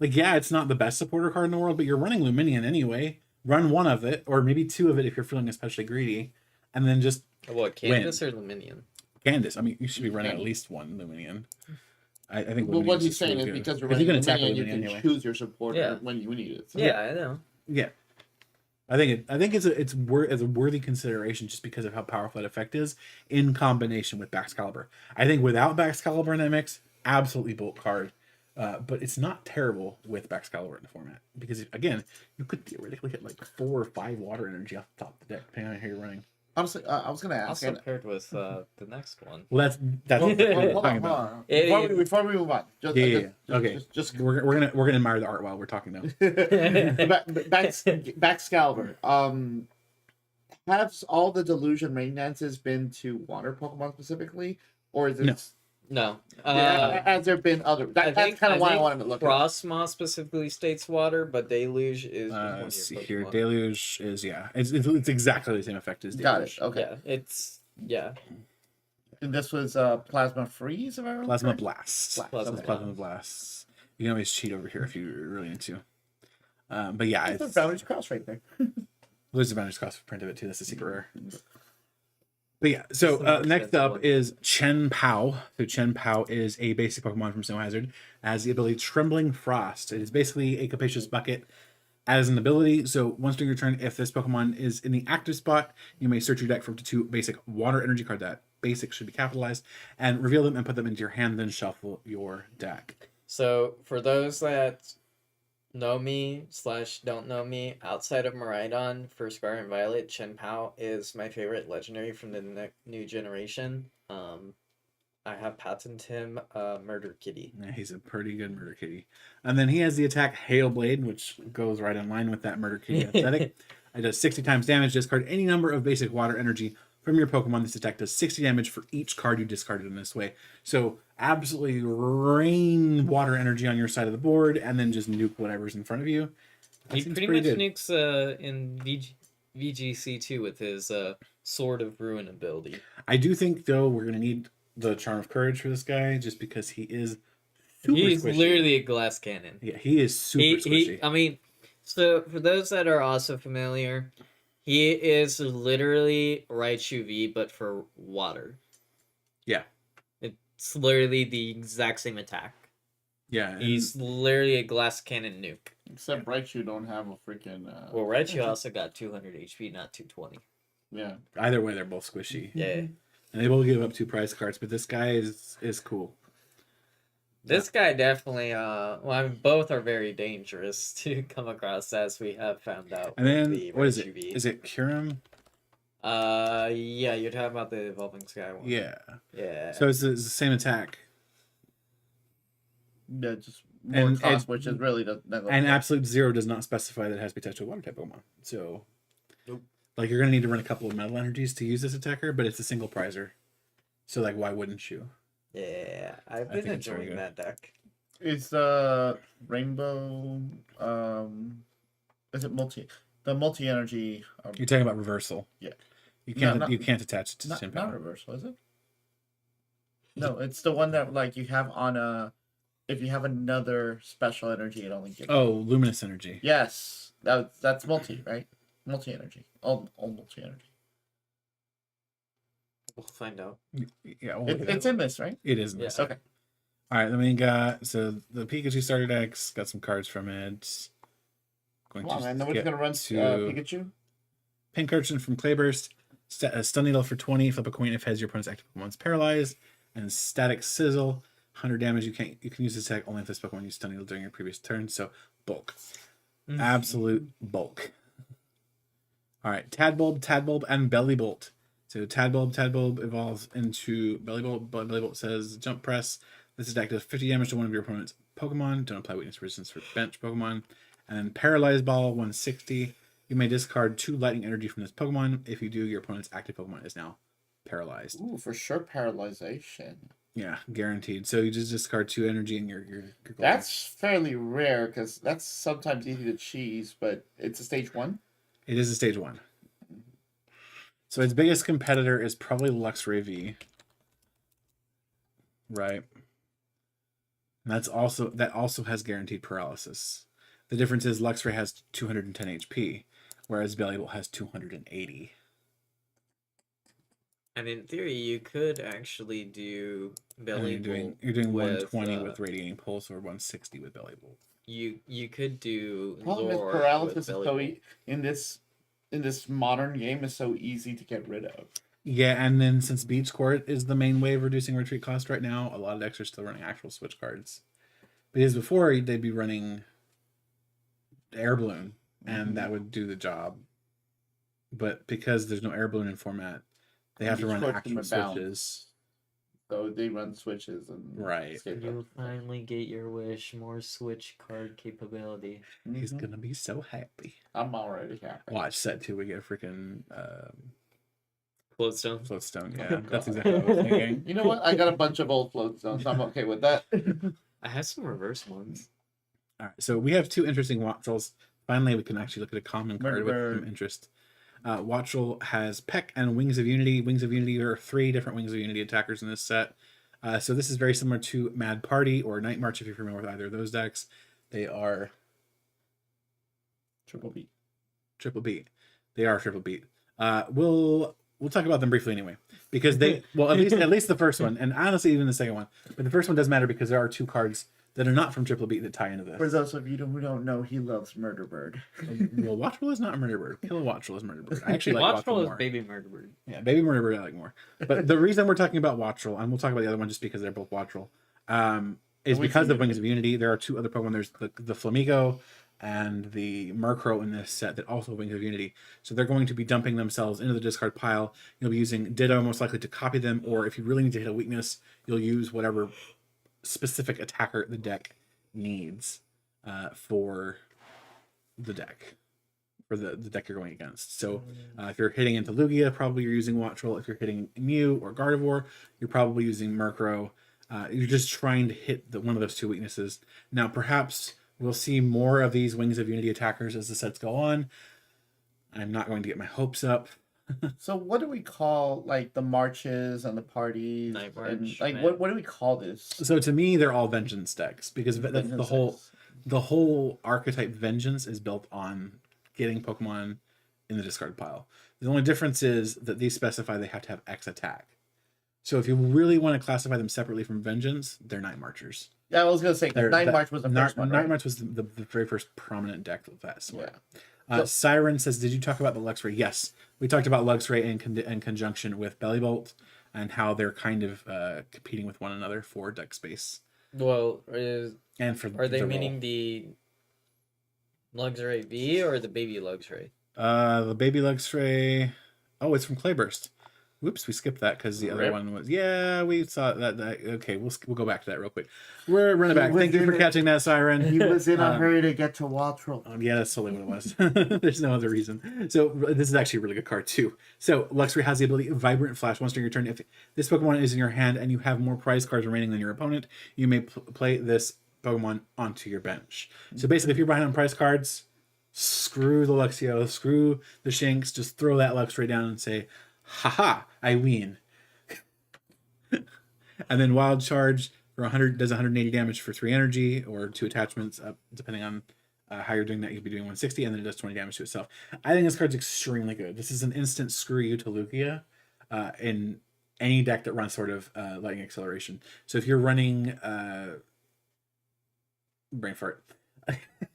Like, yeah, it's not the best supporter card in the world, but you're running Luminion anyway. Run 1 of it, or maybe 2 of it if you're feeling especially greedy, and then just what, Candace or Luminion? Candace. I mean, you should be running at least 1 Luminion. I think. Well, what he's saying is because you're running Luminion, you can anyway. choose your supporter when you need it. So. Yeah, I know. Yeah, I think it's a worthy consideration just because of how powerful that effect is in combination with Baxcalibur. I think without Baxcalibur in that mix, absolutely bolt card. But it's not terrible with Baxcalibur in the format because again, you could theoretically hit like 4 or 5 water energy off the top of the deck depending on how you're running. Honestly, I was gonna ask. Also paired with the next one. Well, that's what we're talking about. Before we move on, just we're gonna admire the art while we're talking now. Baxcalibur. Have all the Delusion Rain Dances been to water Pokemon specifically, or is it? No. Has there been other? That's kind of why I wanted to look. Frostmoth specifically states water, but Deluge is. Let's see here. Deluge is it's exactly the same effect as Deluge. Got it. Okay. Yeah, it's And this was Plasma Freeze, if I remember. Plasma Blast. Plasma Blast. You can always cheat over here if you really need to. But yeah, there's the Boundaries Cross right there. There's the Boundaries Cross print of it too. That's a secret rare. But yeah, so next up is Chien-Pao. So Chien-Pao is a basic Pokemon from Snow Hazard. Has the ability Trembling Frost. It is basically a Capacious Bucket as an ability. So once during your turn, if this Pokemon is in the active spot, you may search your deck for up to 2 basic water energy card. That basic should be capitalized, and reveal them and put them into your hand, then shuffle your deck. So for those that know me / don't know me, outside of Miraidon for Scarlet and Violet, Chien-Pao is my favorite legendary from the new generation. I have patented him Murder Kitty. Yeah, he's a pretty good Murder Kitty. And then he has the attack Hail Blade, which goes right in line with that Murder Kitty aesthetic. It does 60 times damage. Discard any number of basic water energy from your Pokemon. This attack does 60 damage for each card you discarded in this way. So absolutely rain water energy on your side of the board, and then just nuke whatever's in front of you. He pretty much nukes in VGC too with his Sword of Ruin ability. I do think though we're gonna need the Charm of Courage for this guy, just because he is He's squishy. Literally a glass cannon. Yeah, he is super squishy. I mean, so for those that are also familiar, he is literally Raichu V, but for water. Yeah. It's literally the exact same attack. Yeah, He's literally a glass cannon nuke. Except Raichu don't have a freaking. Well, Raichu also got 200 HP, not 220. Yeah. Either way, they're both squishy. Yeah. And they will give up 2 prize cards, but this guy is cool. This guy definitely, well, I mean, both are very dangerous to come across, as we have found out. And then, the what is it? Raichu V. Is it Kyurem? Yeah, you're talking about the Evolving Sky one. Yeah. Yeah. So it's the same attack. Yeah, just more And cost, which is really the. And Absolute Zero does not specify that it has to be attached to a water type Pokemon. So, Nope. like, you're going to need to run a couple of metal energies to use this attacker, but it's a single prizer. So, like, why wouldn't you? Yeah, I've I been think it's really enjoying good. that deck. Is the Rainbow. Is it the multi energy? You're talking about reversal. Yeah. You can't not- you can't attach it to Not Chien-Pao. reversal, is it? No, it's the one that like you have on a. If you have another special energy, it only gives. Oh, luminous energy. Yes, that's multi, right? Multi energy, all multi energy. We'll find out. Yeah, we'll look at It's that. in this, right? It is. Yeah. Okay. All right, then we got so the Pikachu starter decks got some cards from it. Going Come on, man. Nobody's get gonna run to Pikachu. Pink Urchin from Clayburst. Stun Needle for 20. Flip a coin if has your opponent's active Pokemon's paralyzed. And Static Sizzle. 100 damage. You can use this attack only if this Pokemon used Stun Needle during your previous turn. So bulk. Absolute bulk. All right, Tadbulb, and Bellybolt. So Tadbulb evolves into Bellybolt. Bellybolt says jump press. This attack does 50 damage to one of your opponent's Pokemon. Don't apply weakness resistance for bench Pokemon. And then Paralyzed Ball, 160. You may discard 2 lightning energy from this Pokemon. If you do, your opponent's active Pokemon is now paralyzed. Ooh, for sure, paralyzation. Yeah, guaranteed. So you just discard 2 energy and you're golden. That's fairly rare because that's sometimes easy to cheese, but it's a stage 1. It is a stage 1. So its biggest competitor is probably Luxray V. Right. And that also has guaranteed paralysis. The difference is Luxray has 210 HP, whereas Bellybolt has 280. And in theory, you could actually do Bellybolt. You're doing with, 120 with Radiating Pulse or 160 with Bellybolt. You could do Problem is Lure paralysis with is so Bellybolt. in this modern game is so easy to get rid of. Yeah, and then since Beach Court is the main way of reducing retreat cost right now, a lot of decks are still running actual switch cards. Because before they'd be running Air Balloon, and that would do the job. But because there's no Air Balloon in format, they have to run actual switches. So they run switches and Right. You'll finally get your wish, more switch card capability. He's gonna be so happy. I'm already happy. Watch set 2, we get a freaking Floatstone. Floatstone. Oh, Yeah, God. that's exactly what I was thinking. You know what? I got a bunch of old float zones. I'm okay with that. I have some reverse ones. All right, so we have 2 interesting Wattrels. Finally, we can actually look at a common card with Remember- some interest. Wattrel has Peck and Wings of Unity. Wings of Unity are 3 different Wings of Unity attackers in this set. So this is very similar to Mad Party or Night March if you're familiar with either of those decks. They are Triple B. triple beat. They are triple beat. We'll talk about them briefly anyway, because they well at least the first one, and honestly even the second one, but the first one does matter because there are 2 cards that are not from triple beat that tie into this. For those of you who don't know, he loves Murder Bird. Well, Wattrel is not Murder Bird. Kill Wattrel is Murder Bird. I actually like Wattrel Wattrel is more. Baby Murderbird. Yeah, Baby Murder Bird I like more. But the reason we're talking about Wattrel, and we'll talk about the other one just because they're both Wattrel, is because of Wings of Unity. There are 2 other Pokemon. There's the Flamigo and the Murkrow in this set that also have Wings of Unity. So they're going to be dumping themselves into the discard pile. You'll be using Ditto most likely to copy them, or if you really need to hit a weakness, you'll use whatever specific attacker the deck needs for the deck. For the deck you're going against. So if you're hitting into Lugia, probably you're using Wattrel. If you're hitting Mew or Gardevoir, you're probably using Murkrow. You're just trying to hit one of those 2 weaknesses. Now, perhaps we'll see more of these Wings of Unity attackers as the sets go on. I'm not going to get my hopes up. So what do we call like the marches and the parties? Night and, March, like man. what do we call this? So to me, they're all Vengeance decks because that's Vengeance the whole archetype Vengeance is built on getting Pokemon in the discard pile. The only difference is that these specify they have to have X attack. So if you really want to classify them separately from Vengeance, they're Night Marchers. Yeah, I was gonna say Night March was the first one. Night Right? March was the very first prominent deck of that sort. Yeah. Siren says, "Did you talk about the Luxray?" Yes, we talked about Luxray in conjunction with Bellybolt and how they're kind of competing with one another for deck space. Well, Are they meaning the Luxray V or the baby Luxray? The baby Luxray. Oh, it's from Clayburst. Whoops, we skipped that because the other one was. Yeah, we saw that. Okay, we'll go back to that real quick. We're running back. Thank you for catching that, Siren. He was in a hurry to get to Wattrel. Yeah, that's totally what it was. There's no other reason. So this is actually a really good card too. So Luxray has the ability Vibrant Flash. Once during your turn, if this Pokemon is in your hand and you have more prize cards remaining than your opponent, you may play this Pokemon onto your bench. So basically, if you're behind on prize cards, screw the Luxio, screw the Shinx, just throw that Luxray down and say, haha, I win. And then Wild Charge for 100 does 180 damage for 3 energy or 2 attachments, depending on how you're doing that. You could be doing 160, and then it does 20 damage to itself. I think this card's extremely good. This is an instant screw you to Lugia in any deck that runs sort of Lightning Acceleration. So if you're running brain fart.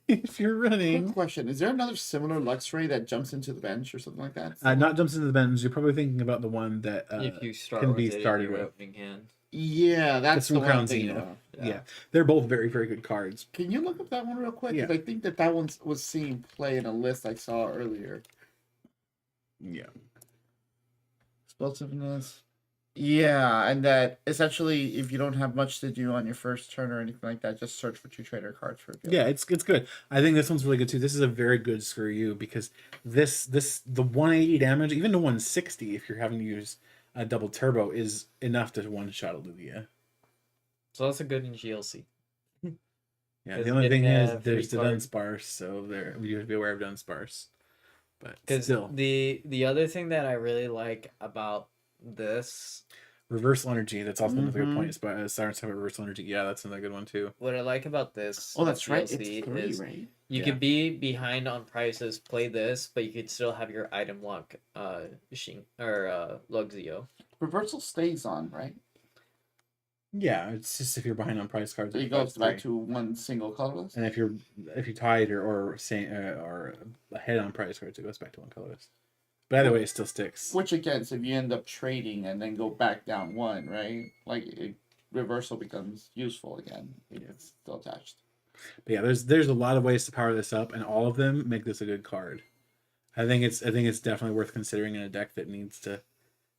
If you're running. Quick question: is there another similar Luxray that jumps into the bench or something like that? Not jumps into the bench. You're probably thinking about the one that if you start can with be it started in your with. opening hand. Yeah, that's the from one Crown I'm thinking Zenith. about. Yeah, they're both very, very good cards. Can you look up that one real quick? Because I think that one was seen play in a list I saw earlier. Yeah. Explosiveness. Yeah, and that essentially, if you don't have much to do on your first turn or anything like that, just search for 2 trainer cards for it. Yeah, it's good. I think this one's really good too. This is a very good screw you because the 180 damage, even the 160, if you're having to use a double turbo, is enough to one shot a Lugia. So that's a good in GLC. Yeah, the only thing is there's the Dunsparce, so we have to be aware of Dunsparce. But still, the other thing that I really like about this reversal energy, that's also another good point. But Sirens have reversal energy. Yeah, that's another good one too. What I like about this that's right, it's 3, is right? You could be behind on prices, play this, but you could still have your item lock Luxio. Reversal stays on, right? Yeah, it's just if you're behind on price cards, it goes back to one single colorless. And if you're tied or ahead on price cards, it goes back to one colorless. But either way, it still sticks. Which again, so if you end up trading and then go back down 1, right? Reversal becomes useful again. It's still attached. But yeah, there's a lot of ways to power this up, and all of them make this a good card. I think it's definitely worth considering in a deck that needs to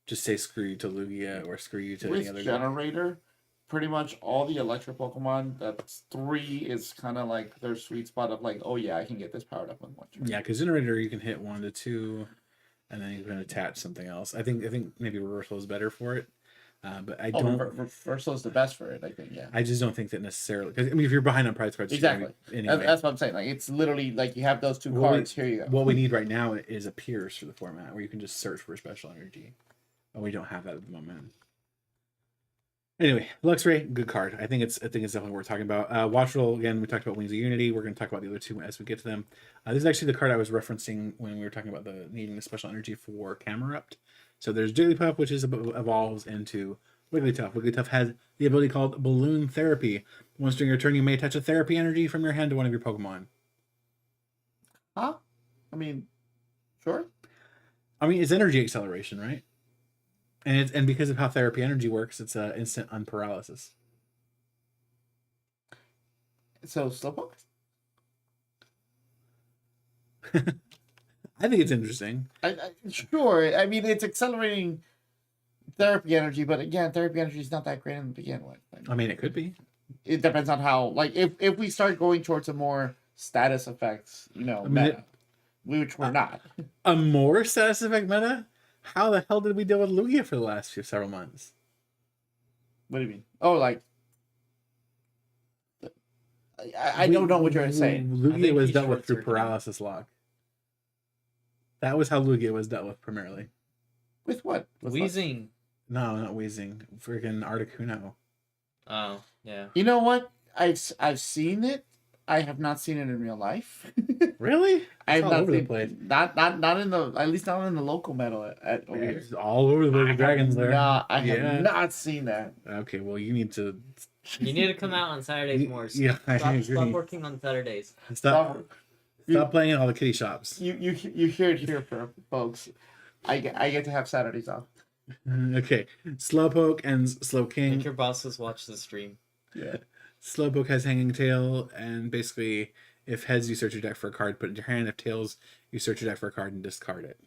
just say screw you to Lugia or screw you to any other generator. Pretty much all the electric Pokemon, that's 3 is kind of like their sweet spot of like, oh yeah, I can get this powered up with 1 turn. Yeah, because generator you can hit 1 to 2, and then you can attach something else. I think maybe reversal is better for it, but I don't. Reversal is the best for it, I think. Yeah. I just don't think that necessarily, because I mean, if you're behind on prize cards, exactly. Anyway. That's what I'm saying. Like it's literally like you have those 2 cards. Here you go. What we need right now is a Pierce for the format where you can just search for special energy, and we don't have that at the moment. Anyway, Luxray, good card. I think it's definitely worth talking about. Wattrel, again, we talked about Wings of Unity. We're going to talk about the other 2 as we get to them. This is actually the card I was referencing when we were talking about needing the special energy for Camerupt. So there's Jigglypuff, which evolves into Wigglytuff. Wigglytuff has the ability called Balloon Therapy. Once during your turn, you may attach a therapy energy from your hand to one of your Pokemon. Huh? I mean, sure. I mean, it's energy acceleration, right? And because of how therapy energy works, it's instant unparalysis. So Slowpoke? I think it's interesting. Sure. I mean, it's accelerating therapy energy, but again, therapy energy is not that great to begin with. I mean, it could be. It depends on how. Like, if we start going towards a more status effects, meta, which we're not. A more status effect meta? How the hell did we deal with Lugia for the last several months? What do you mean? Oh, like I don't know what you're saying. Lugia was dealt with through paralysis lock. That was how Lugia was dealt with primarily. With what? Wheezing. No, not wheezing. Freaking Articuno. Oh, yeah. You know what? I've seen it. I have not seen it in real life. Really? I've all not over seen, the place. Not in the, at least not in the local metal at It's all over the place. Dragons there. I have not seen that. Okay, well you need to You need to come out on Saturdays more. Yeah, I agree. Stop working on Saturdays. Stop playing in all the kitty shops. You hear it here, folks. I get to have Saturdays off. Okay, Slowpoke and Slowking. Make your bosses watch the stream. Yeah. Slowpoke has Hanging Tail, and basically, if heads, you search your deck for a card, put it in your hand. If tails, you search your deck for a card and discard it.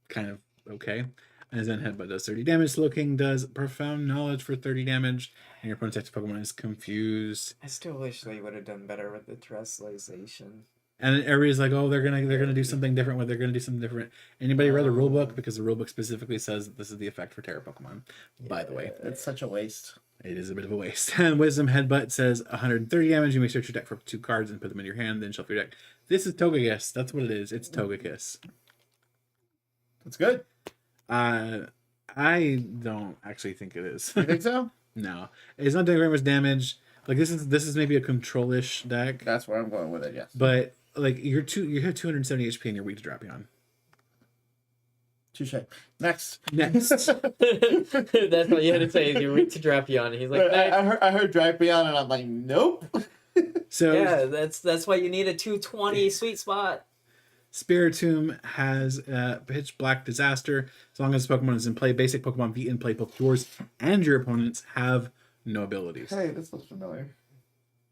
Kind of okay. And then Headbutt does 30 damage. Slowking does Profound Knowledge for 30 damage, and your opponent's active Pokemon is confused. I still wish they would have done better with the Terrestrialization. And everybody's like, "Oh, they're gonna do something different. They're gonna do something different." Anybody read the rulebook? Because the rulebook specifically says that this is the effect for Terra Pokemon. Yeah, by the way, it's such a waste. It is a bit of a waste. And Wisdom Headbutt says 130 damage. You may search your deck for 2 cards and put them in your hand, then shuffle your deck. This is Togekiss. That's what it is. It's Togekiss. That's good. I don't actually think it is. You think so? No, it's not doing very much damage. Like this is maybe a control-ish deck. That's where I'm going with it. Yes. But like you have 270 HP and you're weak to Drapion. Touche. Next. That's what you had to say. Is you're weak to Drapion. He's like, I heard Drapion, and I'm like, nope. So yeah, that's why you need a 220 sweet spot. Spiritomb has Pitch Black Disaster. As long as Pokemon is in play, basic Pokemon beat in play, both yours and your opponents have no abilities. Hey, this looks familiar.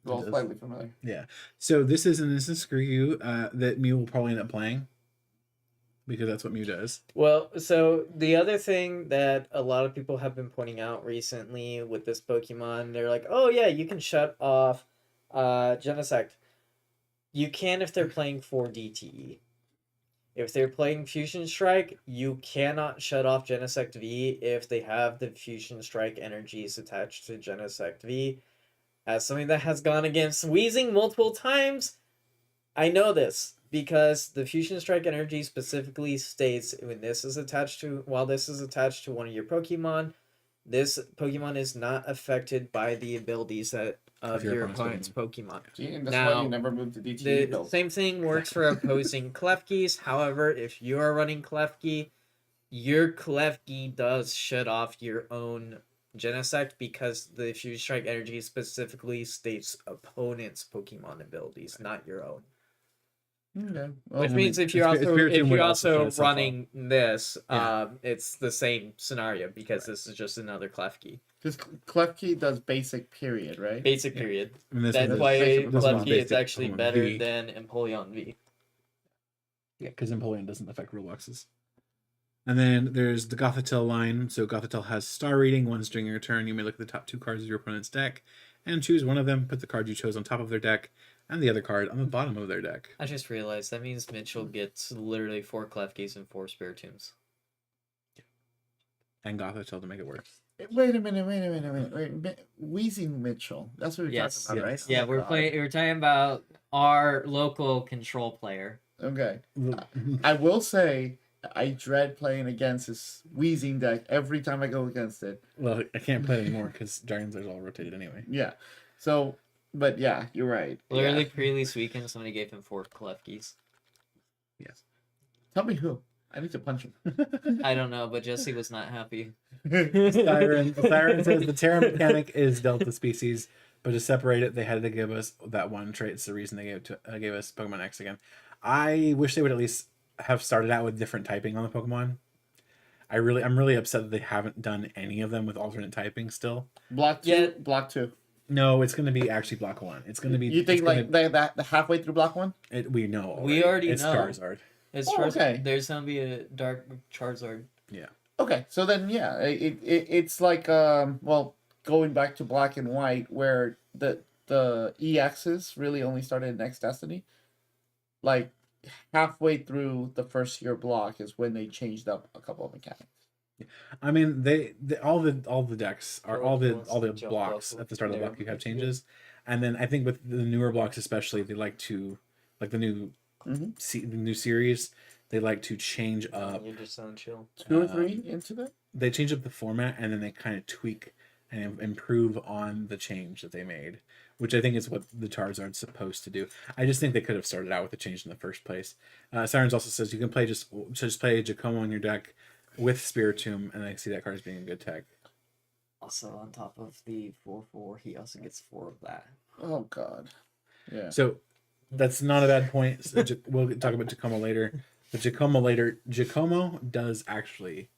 Well, slightly familiar. Yeah. So this is an instant screw you that Mew will probably end up playing. Because that's what Mew does. Well, so the other thing that a lot of people have been pointing out recently with this Pokemon, they're like, oh yeah, you can shut off Genesect. You can if they're playing 4 DTE. If they're playing Fusion Strike, you cannot shut off Genesect V if they have the Fusion Strike energies attached to Genesect V. As something that has gone against Weezing multiple times, I know this. Because the Fusion Strike energy specifically states while this is attached to one of your Pokemon, this Pokemon is not affected by the abilities of your opponent's Pokemon. Gee, and that's why you never moved to DTE. The same thing works for opposing Klefkis. However, if you are running Klefki, your Klefki does shut off your own Genesect because the Fusion Strike energy specifically states opponent's Pokemon abilities, not your own. Okay. Well, which means if you're also running this, it's the same scenario because this is just another Klefki. Because Klefki does basic period, right? Basic period. That's why Klefki is actually better than Empoleon V. Yeah, because Empoleon doesn't affect Robloxes. And then there's the Gothitelle line. So Gothitelle has Star Reading. Once during your turn, you may look at the top 2 cards of your opponent's deck and choose one of them. Put the card you chose on top of their deck and the other card on the bottom of their deck. I just realized that means Mitchell gets literally 4 Klefkis and 4 Spiritombs. And Gothitelle to make it work. Wait a minute. Weezing Mitchell. That's what we're talking about, right? Yeah, we're talking about our local control player. Okay. I will say I dread playing against this Weezing deck every time I go against it. Well, I can't play anymore because Dragonzard's all rotated anyway. Yeah. So, but yeah, you're right. Literally, pre-release weekend, somebody gave him 4 Klefkis. Yes. Tell me who. I need to punch him. I don't know, but Jesse was not happy. Siren says the Terra mechanic is Delta species, but to separate it, they had to give us that one trait. It's the reason they gave us Pokemon X again. I wish they would at least have started out with different typing on the Pokemon. I'm really upset that they haven't done any of them with alternate typing still. Block 2? Block 2. No, it's going to be actually Block 1. It's going to be... You think that halfway through Block 1? We know already. We already it's know. Charizard. It's okay. There's going to be a Dark Charizard. Yeah. Okay, so then, yeah, it's like, going back to Black and White, where the EXs really only started in Next Destiny. Like, halfway through the first year block is when they changed up a couple of mechanics. I mean, they all the decks are all the blocks at the start of the block you have changes, and then I think with the newer blocks especially, they like to the new the new series. They like to change up. You're just so chill. 2 or 3 into that. They change up the format and then they kind of tweak and improve on the change that they made, which I think is what the Charizard's supposed to do. I just think they could have started out with the change in the first place. Sirens also says you can play just play Giacomo in your deck with Spiritomb, and I see that card as being a good tech. also on top of the 4/4, he also gets 4 of that. Oh God. Yeah. So that's not a bad point. So we'll talk about Giacomo later. But Giacomo does actually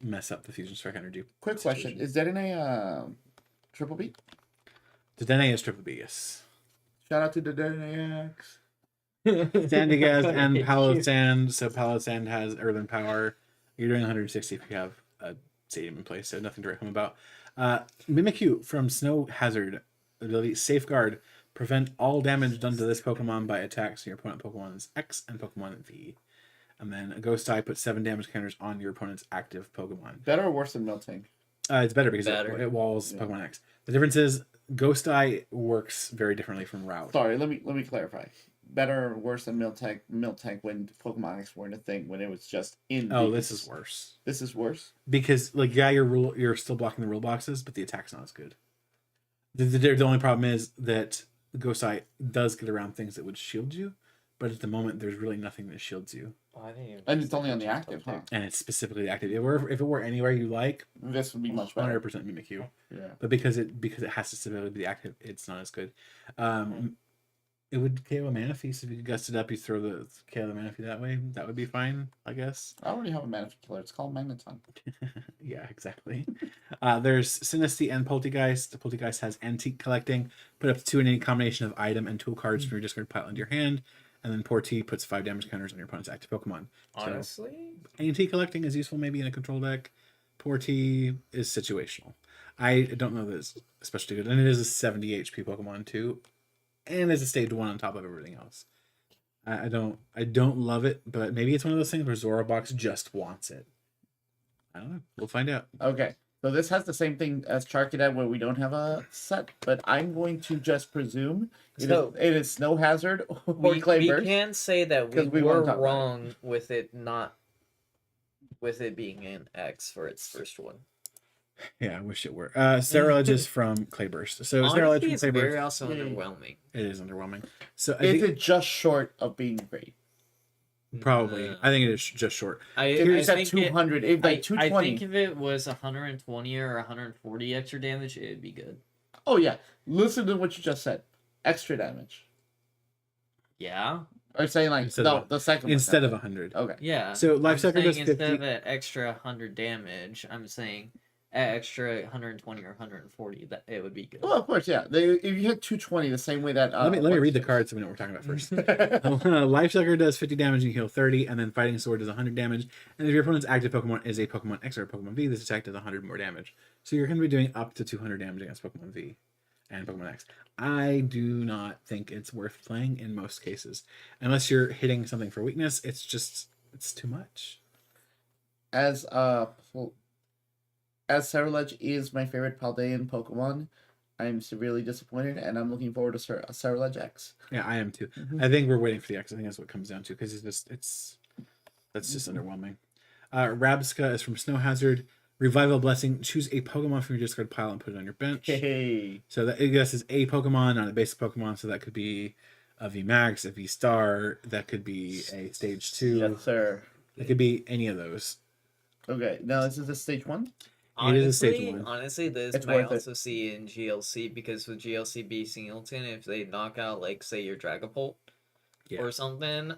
mess up the fusion strike energy. Quick question: is that in a triple B? The Dene is triple B, yes. Shout out to the X. Sandygaz and Palo Sand. So Palo Sand has Earthen Power. You're doing 160 if you have a stadium in place, so nothing to write home about. Mimikyu from Snow Hazard ability Safeguard. Prevent all damage done to this Pokemon by attacks on your opponent Pokemon's X and Pokemon V. And then a Ghost Eye puts 7 damage counters on your opponent's active Pokemon. Better or worse than Miltank? It's better because it walls Pokemon X. The difference is Ghost Eye works very differently from Route. Sorry, let me clarify. Better or worse than Miltank when Pokemon X weren't a thing, when it was just in. Oh, this is worse. This is worse because you're still blocking the rule boxes, but the attack's not as good. The only problem is that Ghost Eye does get around things that would shield you, but at the moment there's really nothing that shields you. And it's only on the active, huh? And it's specifically the active. If it were anywhere you like, this would be much better. 100% Mimikyu. Yeah. But because it has to specifically be active, it's not as good. It would KO a Manaphy, so if you gust it up, you throw the KO the Manaphy that way. That would be fine, I guess. I already have a Manaphy killer. It's called Magneton. Yeah, exactly. There's Sinisty and Poltegeist. The Poltegeist has Antique Collecting. Put up to 2 in any combination of item and tool cards from your discard pile into your hand. And then Porti puts 5 damage counters on your opponent's active Pokemon. Honestly? So, Antique Collecting is useful maybe in a control deck. Porti is situational. I don't know that it's especially good. And it is a 70 HP Pokemon too. And it's a stage 1 on top of everything else. I don't love it, but maybe it's one of those things where Zorobox just wants it. I don't know. We'll find out. Okay. So this has the same thing as Charcadet, where we don't have a set, but I'm going to just presume it is Snow Hazard or Clayburst. We can say that we were wrong with it being an X for its first one. Yeah, I wish it were. Saralege is from Clayburst. So Saralege from Clayburst. It's very also underwhelming. It is underwhelming. So is it just short of being great? Probably. I think it is just short. It's at 200. It's like 220. I think if it was 120 or 140 extra damage, it'd be good. Oh yeah. Listen to what you just said. Extra damage. Yeah. Or saying like the second instead of 100. Okay. Yeah. So Life Sucker does 50. Instead of an extra 100 damage, I'm saying an extra 120 or 140, that it would be good. Well, of course, yeah. If you hit 220 the same way that let me read the cards so we know what we're talking about first. Life Sucker does 50 damage and you heal 30, and then Fighting Sword does 100 damage. And if your opponent's active Pokemon is a Pokemon X or a Pokemon V, this attack does 100 more damage. So you're going to be doing up to 200 damage against Pokemon V and Pokemon X. I do not think it's worth playing in most cases. Unless you're hitting something for weakness, it's too much. As Saralege is my favorite Paldean Pokemon, I'm severely disappointed, and I'm looking forward to Saralege X. Yeah, I am too. I think we're waiting for the X. I think that's what it comes down to, because that's just underwhelming. Rabska is from Snow Hazard. Revival Blessing. Choose a Pokemon from your discard pile and put it on your bench. Hey. So that I guess is a Pokemon, not a basic Pokemon. So that could be a VMAX, a V-Star. That could be a Stage 2. Yes, sir. It could be any of those. Okay, now this is a Stage 1? Honestly, this might also see in GLC, because with GLC B Singleton, if they knock out, like, say, your Dragapult or something,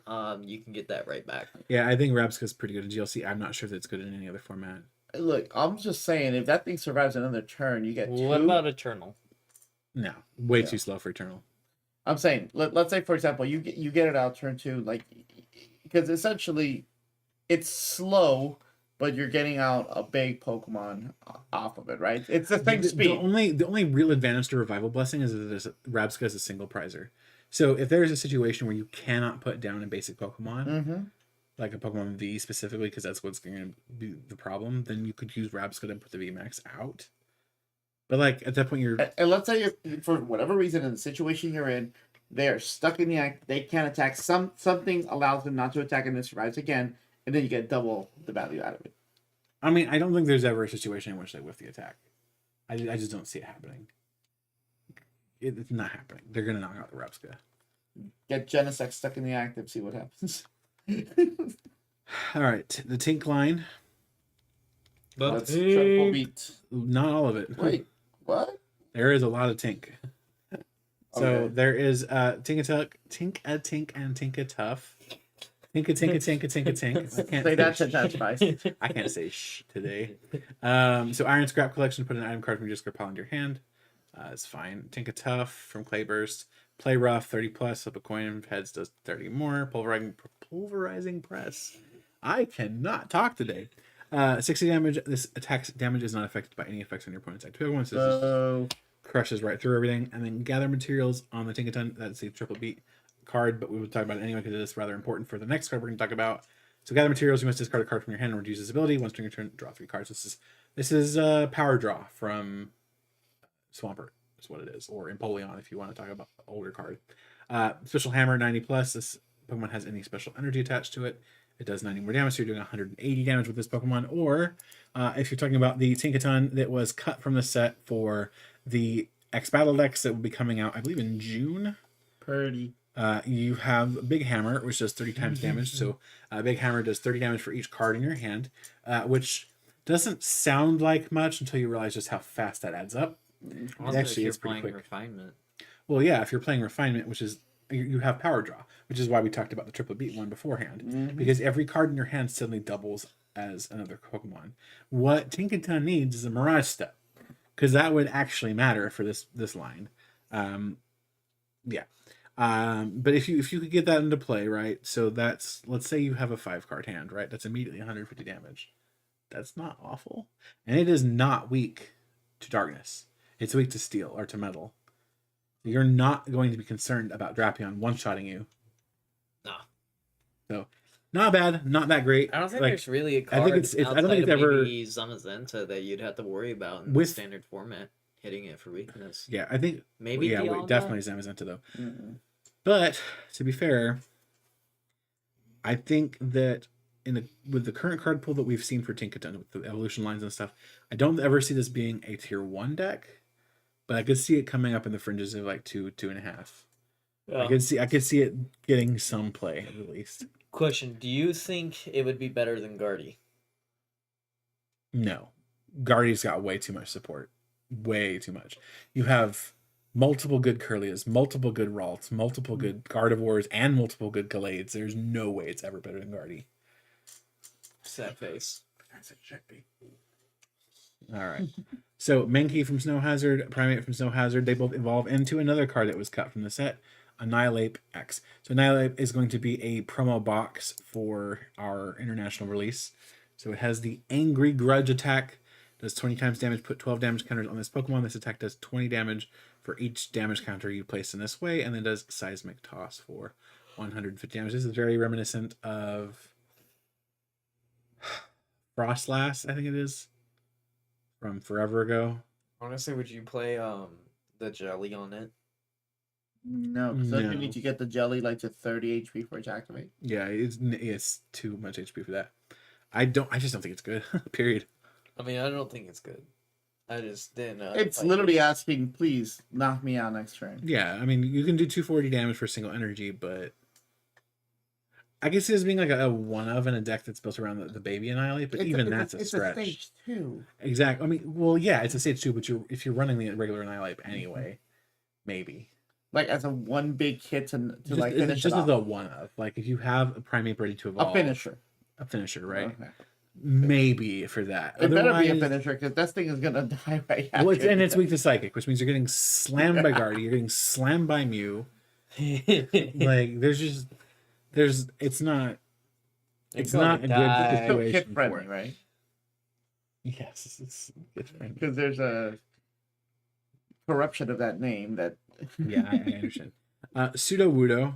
you can get that right back. Yeah, I think Rabska's pretty good in GLC. I'm not sure that it's good in any other format. Look, I'm just saying, if that thing survives another turn, you get 2. What about Eternal? No, way too slow for Eternal. I'm saying, let's say, for example, you get it out turn 2, like, because essentially, it's slow, but you're getting out a big Pokemon off of it, right? It's the same speed. The only real advantage to Revival Blessing is that Rabska is a single prizer. So if there is a situation where you cannot put down a basic Pokemon, like a Pokemon V specifically, because that's what's going to be the problem, then you could use Rabska to put the VMAX out. But like at that point, and let's say for whatever reason in the situation you're in, they're stuck in the act. They can't attack. Something allows them not to attack, and it survives again. And then you get double the value out of it. I mean, I don't think there's ever a situation in which they whiff the attack. I just don't see it happening. It's not happening. They're going to knock out the Rabska. Get Genesect stuck in the active, see what happens. All right. The Tink line. That's triple beat. Not all of it. Wait, what? There is a lot of Tink. So Okay. there is Tink-a-Tuck, Tink-a-Tink, and Tink-a-Tough. Tink-a-Tink-a-Tink-a-Tink-a-Tink. I can't Say that say shit twice. I can't say shh today. So Iron Scrap Collection, put an item card from your discard pile into your hand. It's fine. Tink-a-Tough from Clayburst. Play rough, 30 plus. Flip a coin. Heads does 30 more. Pulverizing press. I cannot talk today. 60 damage. This attack's damage is not affected by any effects on your opponent's active one. So crushes right through everything. And then gather materials on the Tinkaton. That's a triple beat card, but we would talk about it anyway because it is rather important for the next card we're going to talk about. So gather materials. You must discard a card from your hand and reduce its ability. Once during your turn, draw 3 cards. This is power draw from Swampert. Is what it is, or Empoleon if you want to talk about older card. Special Hammer 90 plus. This Pokemon has any special energy attached to it. It does 90 more damage, so you're doing 180 damage with this Pokemon. Or if you're talking about the Tinkaton that was cut from the set for the X Battle decks that will be coming out, I believe in June. Purdy. You have Big Hammer, which does 30 times damage. So Big Hammer does 30 damage for each card in your hand, which doesn't sound like much until you realize just how fast that adds up. Actually, it's pretty quick. Refinement. Well, yeah, if you're playing Refinement, which is you have Power Draw, which is why we talked about the triple beat one beforehand, because every card in your hand suddenly doubles as another Pokemon. What Tinkaton needs is a Mirage Step, because that would actually matter for this line. But if you could get that into play, right? So that's, let's say you have a 5-card hand, right? That's immediately 150 damage. That's not awful, and it is not weak to darkness. It's weak to steel or to metal. You're not going to be concerned about Drapion one-shotting you. No. So, not bad, not that great. I don't think there's really a card I don't think it's ever Zamazenta that you'd have to worry about in with the standard format, hitting it for weakness. Yeah, I think maybe definitely Zamazenta though. But to be fair, I think that with the current card pool that we've seen for Tinkaton with the evolution lines and stuff, I don't ever see this being a tier 1 deck. But I could see it coming up in the fringes of like 2.5. Yeah. I could see it getting some play at least. Question: do you think it would be better than Guardy? No, Guardy's got way too much support, way too much. You have multiple good Curlias, multiple good Ralts, multiple good Gardevoirs, and multiple good Gallades. There's no way it's ever better than Guardy. Sad face. That's it should be. All right. So Mankey from Snow Hazard, Primate from Snow Hazard, they both evolve into another card that was cut from the set, Annihilate X. So Annihilate is going to be a promo box for our international release. So it has the Angry Grudge attack, does 20 times damage, put 12 damage counters on this Pokemon. This attack does 20 damage for each damage counter you place in this way, and then does Seismic Toss for 150 damage. This is very reminiscent of Frostlass, I think it is. From forever ago. Honestly, would you play the jelly on it? No, because you need to get the jelly like to 30 HP for it to activate. Yeah, it's too much HP for that. I just don't think it's good. Period. I mean, I don't think it's good. I just didn't. It's literally asking, please knock me out next turn. Yeah, I mean, you can do 240 damage for single energy, but I can see this being like a one of in a deck that's built around the baby Annihilate, but that's a stretch. It's a stage 2. Exactly. I mean, well, yeah, it's a stage 2, but if you're running the regular Annihilate anyway, maybe. Like as a one big hit to just, like finish just it as a one of. Like if you have a Primate ready to evolve. A finisher, right? Okay. Maybe for that. It better be a finisher because this thing is gonna die right after. Well, it's weak to Psychic, which means you're getting slammed by Guardy, you're getting slammed by Mew. Like it's not a good situation. It's friendly, right? Yes, it's friendly. Because there's a corruption of that name that. Yeah, I understand. Pseudo Wudo,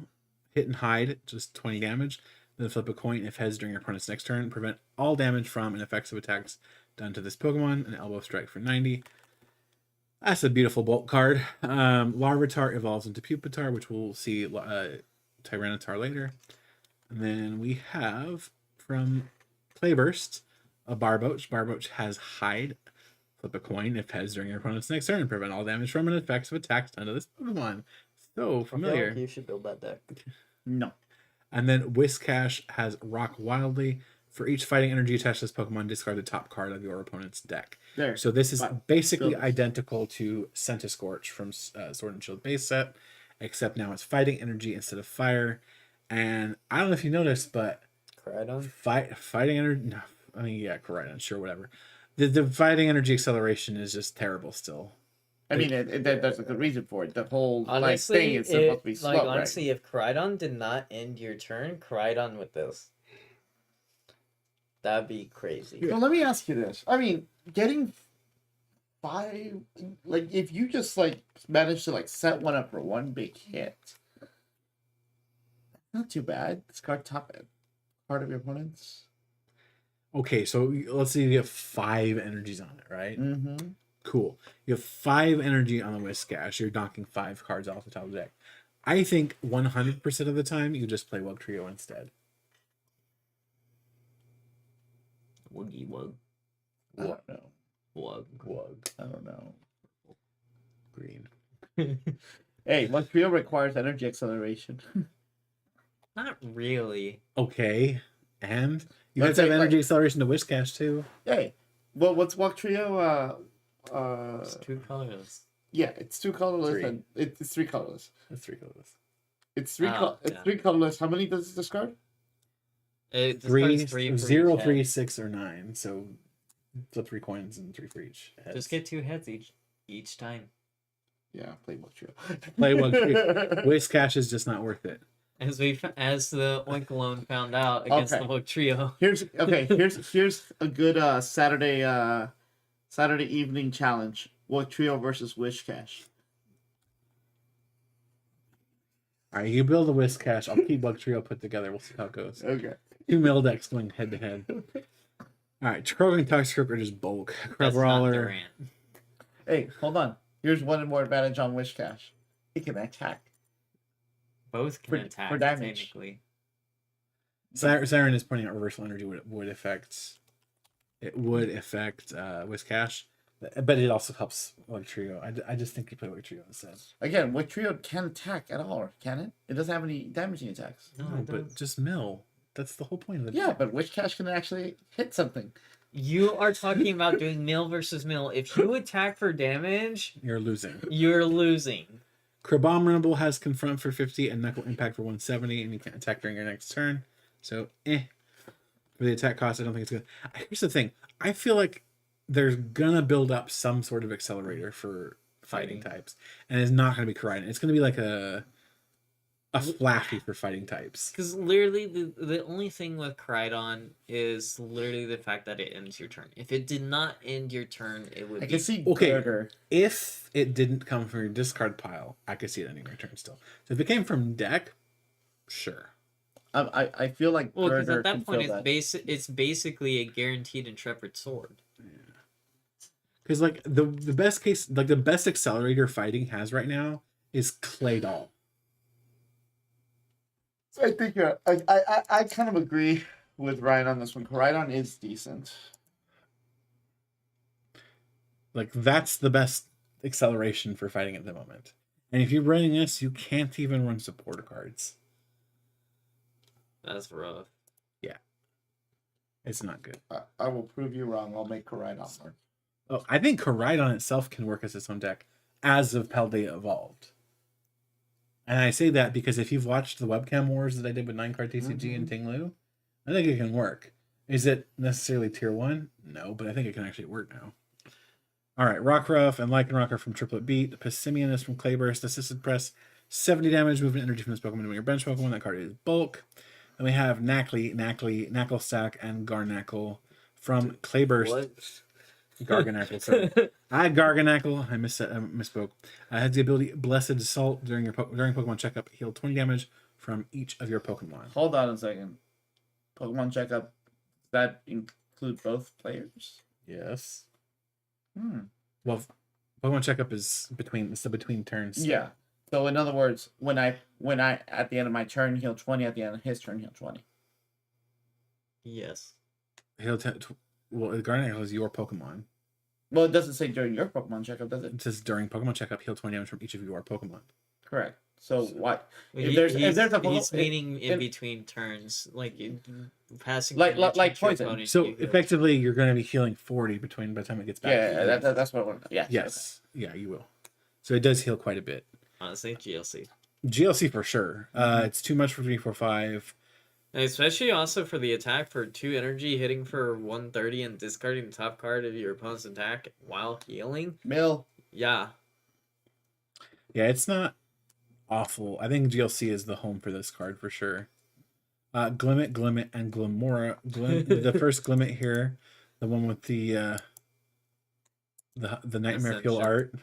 hit and hide, just 20 damage. Then flip a coin if heads during your opponent's next turn. Prevent all damage from and effects of attacks done to this Pokemon. An Elbow Strike for 90. That's a beautiful bulk card. Larvitar evolves into Pupitar, which we'll see Tyranitar later. And then we have from Clayburst a Barboach. Barboach has hide. Flip a coin if heads during your opponent's next turn. Prevent all damage from and effects of attacks done to this Pokemon. So familiar. Like you should build that deck. No. And then Whiscash has Rock Wildly. For each fighting energy attached to this Pokemon, discard the top card of your opponent's deck. There. So this is basically Builders. identical to Centiskorch from Sword and Shield base set, except now it's fighting energy instead of fire. And I don't know if you noticed, but Koraidon? Fighting energy. No, I mean, yeah, Koraidon, sure, whatever. The fighting energy acceleration is just terrible still. I mean, there's a good reason for it. The whole Honestly, thing is supposed to be slow, honestly, if Koraidon did not end your turn, Koraidon with this. That'd be crazy. So let me ask you this. I mean, getting 5, like, if you just, like, manage to, like, set one up for one big hit, not too bad. Discard top part of your opponent's. Okay, so let's say you have 5 energies on it, right? Mm-hmm. Cool. You have 5 energy on the Whiscash. You're knocking 5 cards off the top of the deck. I think 100% of the time you just play Wugtrio instead. Woogie Wug. I don't know. Wug. I don't know. Green. Hey, Wugtrio requires energy acceleration. Not really. Okay, and you Let's guys have say, energy like- acceleration to Whiscash too. Hey, well, what's Wugtrio? It's 2 colors. Yeah, it's 2 colorless 3. and it's 3 colorless. That's 3 colors. It's 3 Oh, it's yeah. 3 colorless. How many does it discard? It Three, discards 3 for 0, each 3, head. 6, or 9. So flip 3 coins and 3 for each. Heads. Just get 2 heads each time. Yeah, play Wugtrio. Play Wugtrio. Whiscash is just not worth it. As the Oinkalone found out against Okay. the Wug Trio. Here's a good Saturday evening challenge. Wugtrio versus Whiscash. All right, you build a Whiscash. I'll keep Wugtrio put together. We'll see how it goes. Okay. 2 mill decks going head to head. All right, Trogan, Toxicroak, or just bulk. That's not Crabrawler. Durant. Hey, hold on. Here's one more advantage on Whiscash. It can attack. Both can For attack, damage. technically. Siren is pointing out reversal energy would affect. It would affect Whiscash, but it also helps Wugtrio. I just think you play Wugtrio instead. Again, Wugtrio can't attack at all, can it? It doesn't have any damaging attacks. No, No, it but does. just mill. That's the whole point of the Yeah, deck. but Whiscash can actually hit something. You are talking about doing mill versus mill. If you attack for damage, You're losing. you're losing. Crabominable has Confront for 50 and Knuckle Impact for 170, and you can't attack during your next turn. So, For the attack cost, I don't think it's good. Here's the thing. I feel like there's gonna build up some sort of accelerator for fighting types. And it's not gonna be Koraidon. It's gonna be like a flashy for fighting types. Because literally, the only thing with Koraidon is literally the fact that it ends your turn. If it did not end your turn, it would I be... can see Okay. Girder. If it didn't come from your discard pile, I could see it ending your turn still. So if it came from deck, sure. I feel like Well, because Girder at that can point, fill that. it's basically a guaranteed Intrepid Sword. Because like the best case, like the best accelerator fighting has right now is Clay Doll. I think I kind of agree with Ryan on this one. Koraidon is decent. Like that's the best acceleration for fighting at the moment. And if you're running this, you can't even run supporter cards. That's rough. It's not good. I will prove you wrong. I'll make Koraidon work. Oh, I think Koraidon itself can work as its own deck as of Paldea Evolved. And I say that because if you've watched the webcam wars that I did with 9-card TCG and Tinglu, I think it can work. Is it necessarily tier 1? No, but I think it can actually work now. All right, Rockruff and Lycanroc from Triplet Beat. Passimian is from Clayburst. Assisted Press, 70 damage, movement energy from this Pokemon to your bench Pokemon. That card is bulk. Then we have Knackle-Stack, and Garnackle from Clayburst. What? Garganackle, sorry. Garganackle. I misspoke. Has the ability Blessed Assault during Pokemon checkup. Heal 20 damage from each of your Pokemon. Hold on a second. Pokemon checkup. Does that include both players? Yes. Hmm. Well, Pokemon checkup is between turns. Yeah. So in other words, when I at the end of my turn heal 20, at the end of his turn heal 20. Yes. Heal well, Garganackle is your Pokemon. Well, it doesn't say during your Pokemon checkup, does it? It says during Pokemon checkup, heal 20 damage from each of your Pokemon. Correct. So what? If there's a he's meaning in between turns, like passing like poison. opponent, So effectively, you're going to be healing 40 by the time it gets back. Yeah, that's what I want. Yeah. Yes. Okay. Yeah, you will. So it does heal quite a bit. Honestly, GLC. GLC for sure. It's too much for 345. Especially also for the attack for 2 energy, hitting for 130 and discarding the top card of your opponent's attack while healing. Mill. Yeah. Yeah, it's not awful. I think GLC is the home for this card for sure. Glimmet, and Glamora. The first Glimmet here, the one with the Nightmare Fuel art.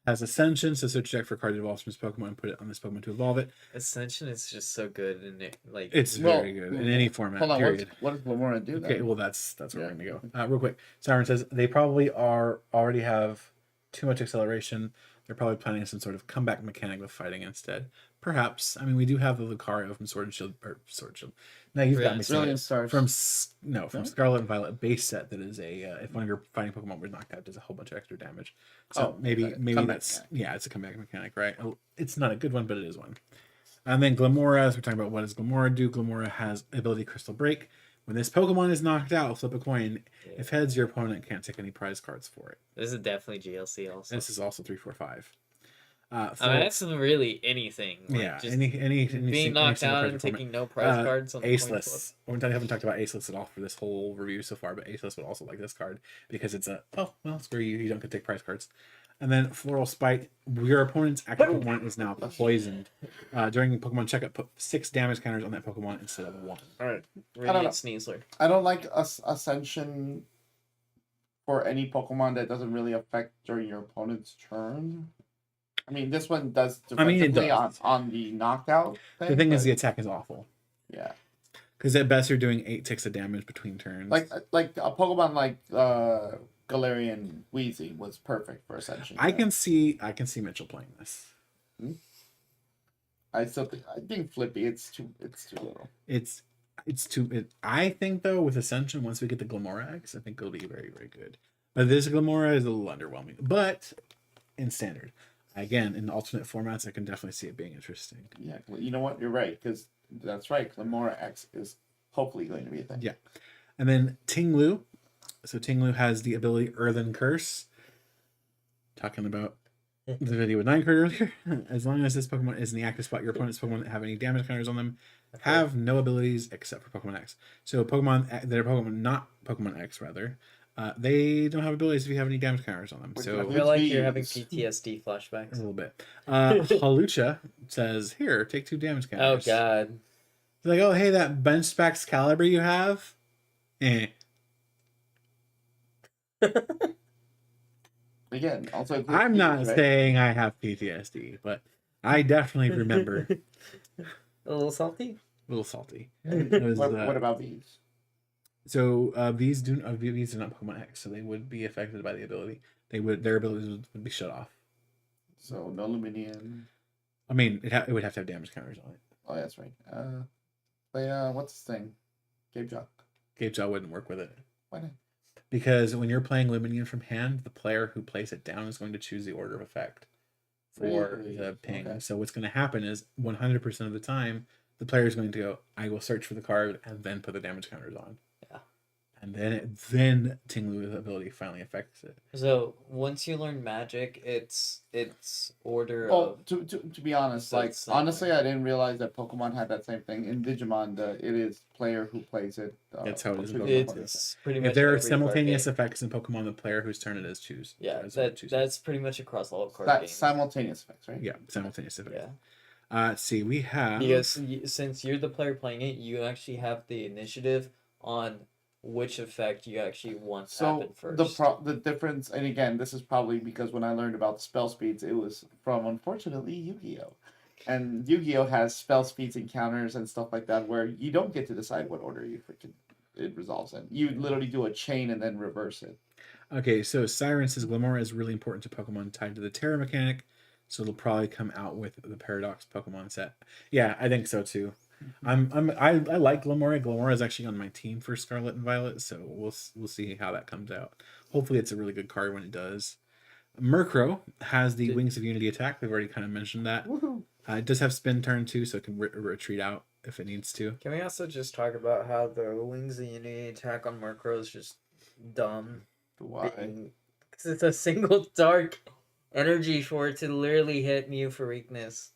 Has Ascension, so search deck for card that evolves from this Pokemon and put it on this Pokemon to evolve it. Ascension is just so good in it, like it's very good in any format. Hold on, period. what does Glamora do? Okay, well that's where we're gonna go. Real quick, Siren says they probably already have too much acceleration. They're probably planning some sort of comeback mechanic with fighting instead. Perhaps. I mean, we do have the Lucario from Sword and Shield. Now you've got me Brilliant Stars. from Scarlet and Violet base set that is a if one of your fighting Pokemon was knocked out, does a whole bunch of extra damage. So maybe that's it's a comeback mechanic, right? It's not a good one, but it is one. And then Glamora, as we're talking about, what does Glamora do? Glamora has ability Crystal Break. When this Pokemon is knocked out, flip a coin. Yeah. If heads, your opponent can't take any prize cards for it. This is definitely GLC also. This is also 345. That's really anything. Like yeah, any being knocked out and taking no prize cards on the Aceless. We haven't talked about Aceless at all for this whole review so far, but Aceless would also like this card because it's screw you, you don't get to take prize cards. And then Floral Spite, your opponent's actual Pokemon is now poisoned. During Pokemon checkup, put 6 damage counters on that Pokemon instead of 1. All right. Sneasler. I don't like Ascension for any Pokemon that doesn't really affect during your opponent's turn. I mean, this one does defensively on the knockout thing. The thing is, the attack is awful. Yeah. Because at best, you're doing 8 ticks of damage between turns. Like a Pokemon like Galarian Wheezy was perfect for Ascension. I can see Mitchell playing this. I think Flippy. It's too little. I think though with Ascension, once we get the Glamorax, I think it'll be very, very good. But this Glamora is a little underwhelming. But in standard, again, in alternate formats, I can definitely see it being interesting. Yeah, well, you know what? You're right, because that's right. Glamorax is hopefully going to be a thing. Yeah, and then Tinglu. So Tinglu has the ability Earthen Curse. Talking about the video with 9 card earlier. As long as this Pokemon is in the active spot, your opponent's Pokemon that have any damage counters on them have no abilities except for Pokemon X. So Pokemon that are not Pokemon X rather, they don't have abilities if you have any damage counters on them. So I feel like you're having PTSD flashbacks. A little bit. Halucha says, "Here, take 2 damage counters." Oh God. It's like, oh hey, that bench specs caliber you have. Again, also I'm not saying I have PTSD, but I definitely remember. A little salty. What about these? So these are not Pokemon X, so they would be affected by the ability. Their abilities would be shut off. So no Luminian. I mean, it would have to have damage counters on it. Oh, that's right. But what's this thing? Gabe Jaw wouldn't work with it. Why not? Because when you're playing Luminion from hand, the player who plays it down is going to choose the order of effect for the ping. Okay. So what's going to happen is 100% of the time, the player is going to go, I will search for the card and then put the damage counters on. Yeah. And then Tinglu's ability finally affects it. So once you learn Magic, it's order. Well, to be honest, honestly, I didn't realize that Pokemon had that same thing. In Digimon, it is player who plays it. That's how it is. It's pretty much. If there are simultaneous effects in Pokemon, the player whose turn it is choose. Yeah, that's pretty much across all card games. Simultaneous effects, right? Yeah, simultaneous effects. Yeah. Let's see, we have because since you're the player playing it, you actually have the initiative on which effect you actually want to happen first. The difference, and again, this is probably because when I learned about spell speeds, it was from, unfortunately, Yu-Gi-Oh! And Yu-Gi-Oh! Has spell speeds and counters and stuff like that where you don't get to decide what order it resolves in. You literally do a chain and then reverse it. Okay, so Siren says Glamora is really important to Pokemon tied to the Terra mechanic, so it'll probably come out with the Paradox Pokemon set. Yeah, I think so too. I like Glamora. Glamora is actually on my team for Scarlet and Violet, so we'll see how that comes out. Hopefully, it's a really good card when it does. Murkrow has the Wings of Unity attack. We've already kind of mentioned that. It does have spin turn too, so it can retreat out if it needs to. Can we also just talk about how the Wings of Unity attack on Murkrow is just dumb? Why? Because it's a single dark energy for it to literally hit Mew for weakness.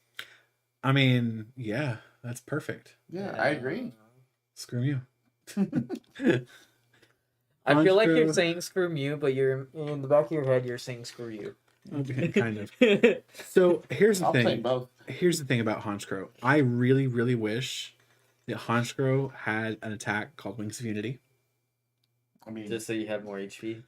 I mean, yeah, that's perfect. Yeah, I agree. Screw you. I feel like you're saying screw Mew, but you're in the back of your head, you're saying screw you. Okay, kind of. So here's the thing. Both. Here's the thing about Honchkrow. I really, really wish that Honchkrow had an attack called Wings of Unity. I mean, just so you have more HP.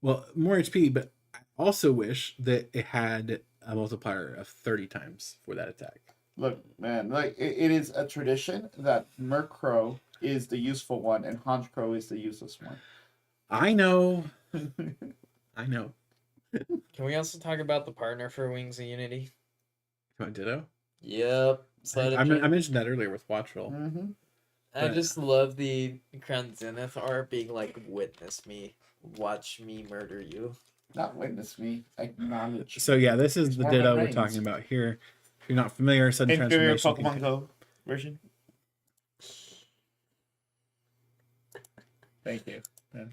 Well, more HP, but I also wish that it had a multiplier of 30 times for that attack. Look, man, like it is a tradition that Murkrow is the useful one and Honchkrow is the useless one. I know. I know. Can we also talk about the partner for Wings of Unity? You want Ditto? Yep. I mentioned that earlier with Wattrel. Mm-hmm. I just love the Crown Zenith art being like, witness me. Watch me murder you. Not witness me. Acknowledge. So yeah, this is the Ditto we're talking about here. If you're not familiar, sudden Inferior transformation. Pokemon Go version. Thank you. Yeah.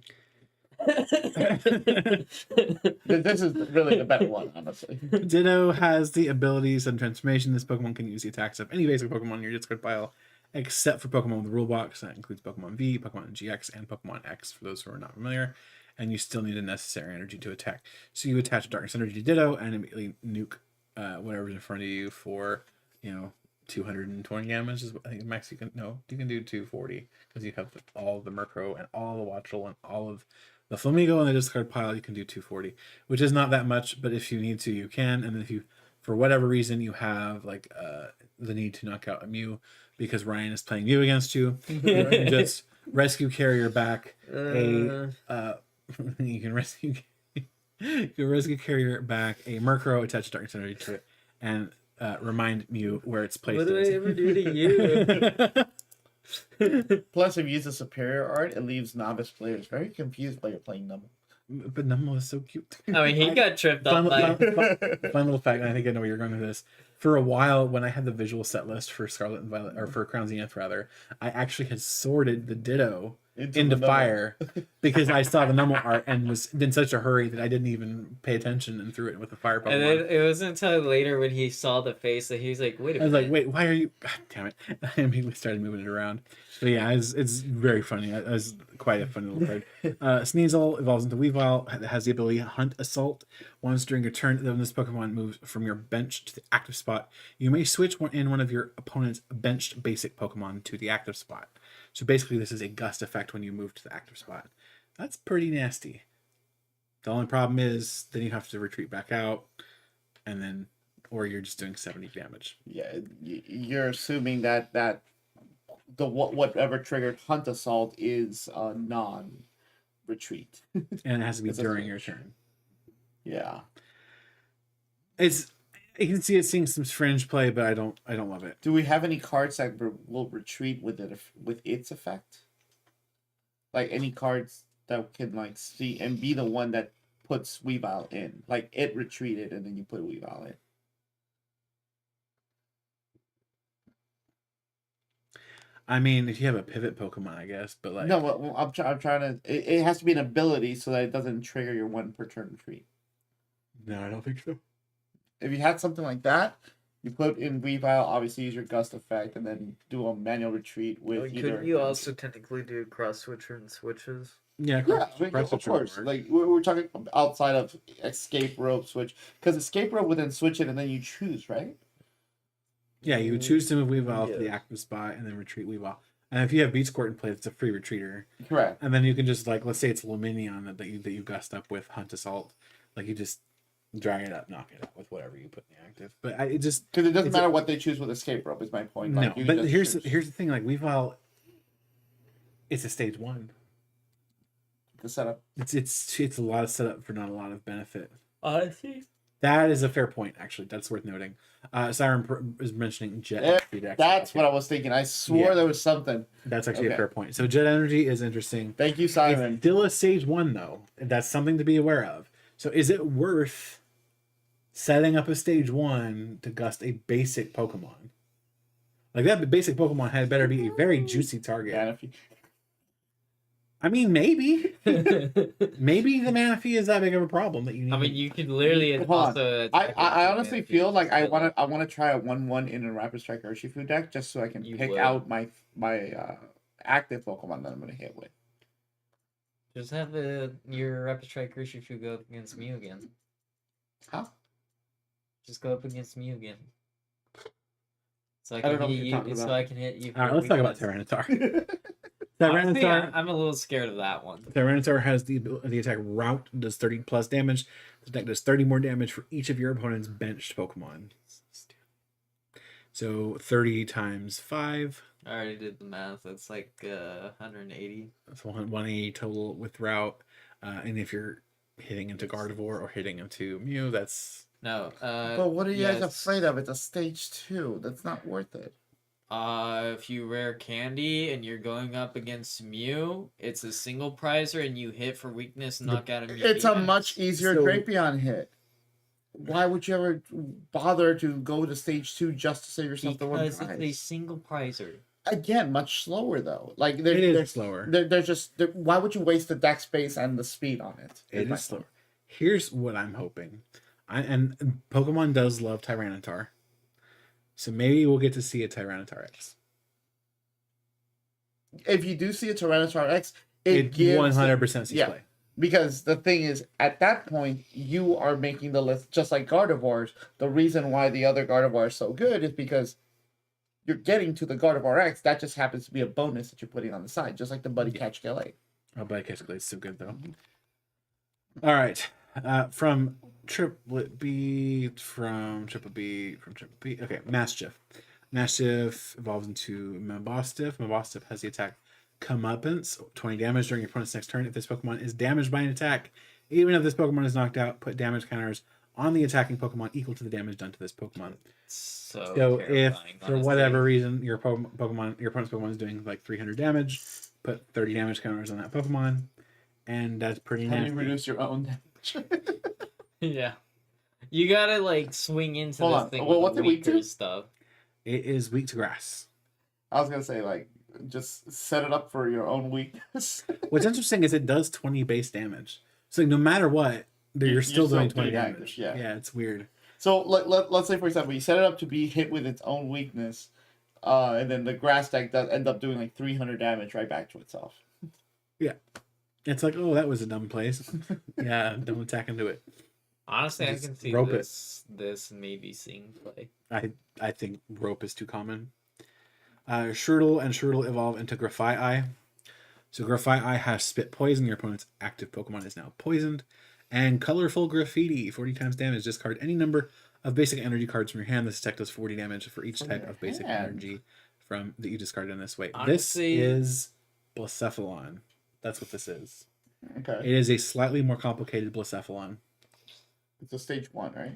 This is really the better one, honestly. Ditto has the ability sudden transformation. This Pokemon can use the attacks of any basic Pokemon in your discard pile, except for Pokemon with the rule box. That includes Pokemon V, Pokemon GX, and Pokemon X, for those who are not familiar. And you still need a necessary energy to attack. So you attach Darkness Energy to Ditto and immediately nuke whatever's in front of you for, 220 damage is I think max you can. No, you can do 240 because you have all the Murkrow and all the Wattrel and all of the Flamigo in the discard pile. You can do 240, which is not that much, but if you need to, you can. And then if you, for whatever reason, you have like the need to knock out a Mew because Ryan is playing Mew against you, you can just rescue carrier back you can rescue carrier back a Murkrow, attach Darkness Energy to it, and remind Mew where it's placed. What did I ever do to you? Plus, if you use a superior art, it leaves novice players very confused while you're playing Numble. But Numble is so cute. I mean, he got tripped up by... Fun little fact, and I think I know where you're going with this. For a while, when I had the visual set list for Scarlet and Violet, or for Crown Zenith rather, I actually had sorted the Ditto into fire because I saw the Numble art and was in such a hurry that I didn't even pay attention and threw it with the fire Pokemon. And then it wasn't until later when he saw the face that he was like, wait a minute. I was like, wait, why are you... God damn it. I immediately started moving it around. But yeah, it's very funny. It was quite a funny little card. Sneasel evolves into Weavile. It has the ability Hunt Assault. Once during your turn, when this Pokemon moves from your bench to the active spot, you may switch in one of your opponent's benched basic Pokemon to the active spot. So basically, this is a gust effect when you move to the active spot. That's pretty nasty. The only problem is then you have to retreat back out, and then, or you're just doing 70 damage. Yeah, you're assuming that the whatever triggered Hunt Assault is a non-retreat, and it has to be during your turn. Yeah, you can see it seeing some fringe play, but I don't love it. Do we have any cards that will retreat with its effect? Like any cards that can like see and be the one that puts Weavile in, like it retreated and then you put Weavile in. I mean, if you have a pivot Pokemon, I guess, but like no, well, I'm trying to. It has to be an ability so that it doesn't trigger your 1 per turn retreat. No, I don't think so. If you had something like that, you put in Weavile, obviously use your Gust effect, and then do a manual retreat with either. Couldn't you also technically do cross switcher and switches? Yeah, of course. Like we're talking outside of escape rope switch, because escape rope would then switch it, and then you choose, right? Yeah, you would choose to move Weavile to the active spot and then retreat Weavile. And if you have Beach Court in play, it's a free retreater. Correct. And then you can just like, let's say it's Luminion that you gust up with Hunt Assault, like you just drag it up, knock it up with whatever you put in the active. But it just because it doesn't matter what they choose with escape rope is my point. No, like, but here's the thing: like Weavile, it's a stage 1. The setup. It's a lot of setup for not a lot of benefit. I see. That is a fair point, actually. That's worth noting. Siren is mentioning Jet Energy. That's what I was thinking. I swore there was something. That's actually a fair point. So Jet Energy is interesting. Thank you, Siren. It's still a stage 1, though. That's something to be aware of. So is it worth setting up a stage 1 to gust a basic Pokemon? Like that basic Pokemon had better be a very juicy target. Manaphy. I mean, maybe. Maybe the Manaphy is that big of a problem that you need. I mean, you could literally also. I honestly feel like I want to try a 1/1 in a Rapid Strike Urshifu deck just so I can pick out my active Pokemon that I'm gonna hit with. Just have your Rapid Strike Urshifu go up against Mew again. How? Just go up against Mew again. So I don't know can what hit you're you. talking So about. I can hit you. All right, let's talk about Tyranitar. Honestly, Tyranitar. I'm a little scared of that one. Tyranitar has the attack route, does 30 plus damage. The deck does 30 more damage for each of your opponent's benched Pokemon. So 30 times 5. I already did the math. That's like 180. That's 180 total with route. And if you're hitting into Gardevoir or hitting into Mew, that's... No. But what are you guys afraid of? It's a stage 2. That's not worth it. If you rare Candy and you're going up against Mew, it's a single prizer and you hit for weakness, knock out a Mew. It's a much easier Drapion hit. Why would you ever bother to go to stage 2 just to save yourself the one prize? Because it's a single prizer. Again, much slower though. Like it is slower. They're just. Why would you waste the deck space and the speed on it? It is slower. Here's what I'm hoping. And Pokemon does love Tyranitar. So maybe we'll get to see a Tyranitar X. If you do see a Tyranitar X, it gives 100% sees play. Because the thing is, at that point, you are making the list just like Gardevoir's. The reason why the other Gardevoir is so good is because you're getting to the Gardevoir X. That just happens to be a bonus that you're putting on the side, just like the Buddy Catch Galate. Oh, Buddy Catch Galate is so good, though. All right. From Triplet B, from Triple B. Okay, Mastiff. Mastiff evolves into Mabostiff. Mabostiff has the attack Comeuppance, 20 damage during your opponent's next turn. If this Pokemon is damaged by an attack, even if this Pokemon is knocked out, put damage counters on the attacking Pokemon equal to the damage done to this Pokemon. So if for whatever reason your opponent's Pokemon is doing like 300 damage, put 30 damage counters on that Pokemon, and that's pretty nasty. How do you reduce your own damage? Yeah, you gotta like swing into Hold this on. thing. Well, with what's it weak to? Stuff. It is weak to grass. I was gonna say like just set it up for your own weakness. What's interesting is it does 20 base damage. So like, no matter what, you're still doing 20 damage. Yeah, it's weird. So let's say, for example, you set it up to be hit with its own weakness, and then the grass deck does end up doing like 300 damage right back to itself. Yeah. It's like, oh, that was a dumb place. Yeah, don't attack into it. Honestly, I can see this maybe seeing play. I think rope is too common. Shurtle and Shurtle evolve into Grafai. So Grafai has Spit Poison. Your opponent's active Pokemon is now poisoned. And Colorful Graffiti, 40 times damage. Discard any number of basic energy cards from your hand. This attack does 40 damage for each type of basic energy from that you discard in this way. Honestly, this is Blacephalon. That's what this is. Okay. It is a slightly more complicated Blacephalon. It's a stage 1, right?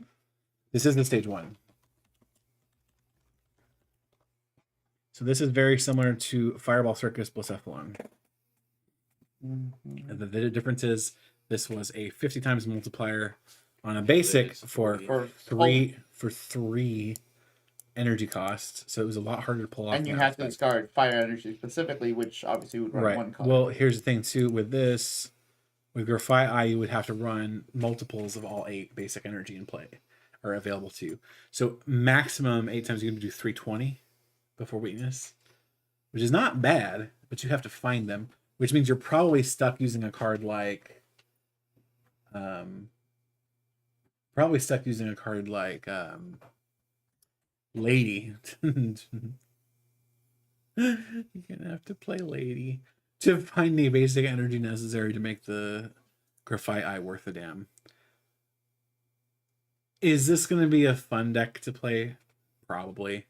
This is the stage 1. So this is very similar to Fireball Circus Blacephalon. Mm-hmm. The difference is this was a 50 times multiplier on a basic for three energy costs. So it was a lot harder to pull off. And you have to discard fire energy specifically, which obviously would run one card. Well, here's the thing too with this. With Grafai, you would have to run multiples of all 8 basic energy in play or available to you. So maximum 8 times you're going to do 320 before weakness, which is not bad, but you have to find them, which means you're probably stuck using a card like Lady. You're gonna have to play Lady to find the basic energy necessary to make the Grafai worth a damn. Is this going to be a fun deck to play? Probably.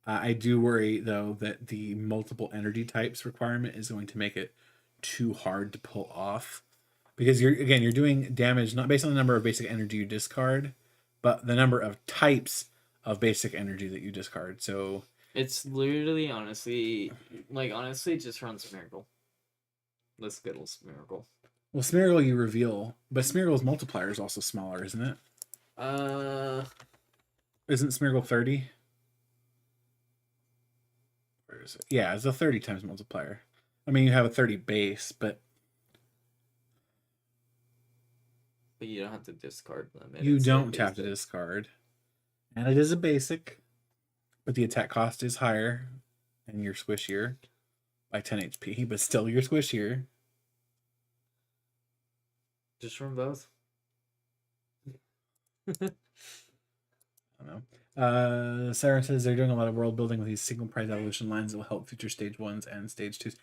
I do worry, though, that the multiple energy types requirement is going to make it too hard to pull off. Because you're doing damage not based on the number of basic energy you discard, but the number of types of basic energy that you discard. So it's literally, honestly, just runs Miracle. Let's get a Miracle. Well, Smeargle you reveal, but Smeargle's multiplier is also smaller, isn't it? Isn't Smeargle 30? Where is it? Yeah, it's a 30 times multiplier. I mean, you have a 30 base, but you don't have to discard them. You don't have to discard. And it is a basic, but the attack cost is higher, and you're squishier by 10 HP, but still you're squishier. Just from both. I don't know. Sarah says they're doing a lot of world building with these single prize evolution lines that will help future stage 1s and stage 2s.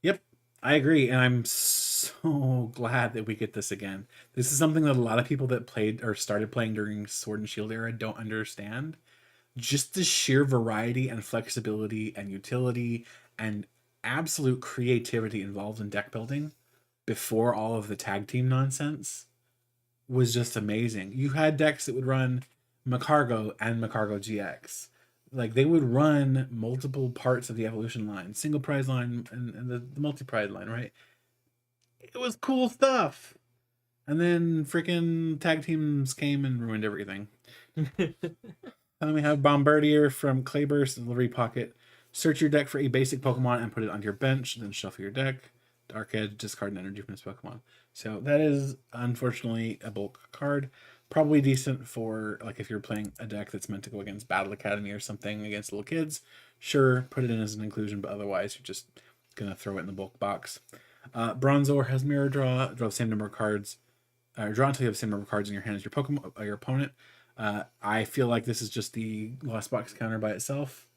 Yep, I agree, and I'm so glad that we get this again. This is something that a lot of people that played or started playing during Sword and Shield era don't understand. Just the sheer variety and flexibility and utility and absolute creativity involved in deck building before all of the tag team nonsense was just amazing. You had decks that would run Macargo and Macargo GX. Like, they would run multiple parts of the evolution line, single prize line and the multi-prize line, right? It was cool stuff. And then freaking tag teams came and ruined everything. And then we have Bombardier from Clayburst and Livery Pocket. Search your deck for a basic Pokemon and put it onto your bench, then shuffle your deck. Dark Edge, discard an energy from this Pokemon. So that is unfortunately a bulk card. Probably decent for, like, if you're playing a deck that's meant to go against Battle Academy or something against little kids. Sure, put it in as an inclusion, but otherwise you're just gonna throw it in the bulk box. Bronzor has Mirror Draw. Draw the same number of cards. Draw until you have the same number of cards in your hand as your Pokemon, your opponent. I feel like this is just the Lost Box counter by itself.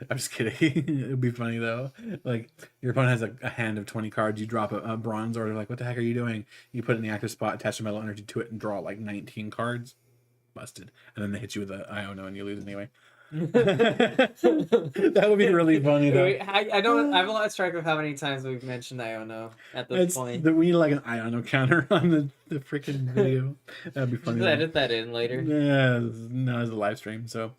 I'm just kidding. It would be funny though. Like, your opponent has a hand of 20 cards. You drop a bronze order. Like, what the heck are you doing? You put it in the active spot, attach a metal energy to it, and draw like 19 cards. Busted. And then they hit you with an Iono and you lose anyway. That would be really funny though. I've lost track of how many times we've mentioned Iono at this point. We need like an Iono counter on the freaking video. That'd be funny. Just edit that in later. Yeah, no, it's a live stream. So,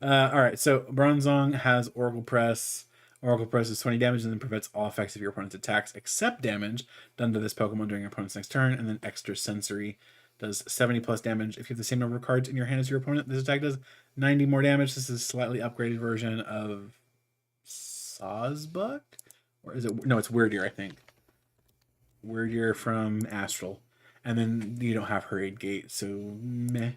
all right. So Bronzong has Oracle Press. Oracle Press is 20 damage and then prevents all effects of your opponent's attacks except damage done to this Pokemon during your opponent's next turn. And then Extra Sensory does 70 plus damage. If you have the same number of cards in your hand as your opponent, this attack does 90 more damage. This is a slightly upgraded version of Sawsbuck? Or is it? No, it's Weirdeer, I think. Weirdeer from Astral. And then you don't have Hurried Gate, so meh.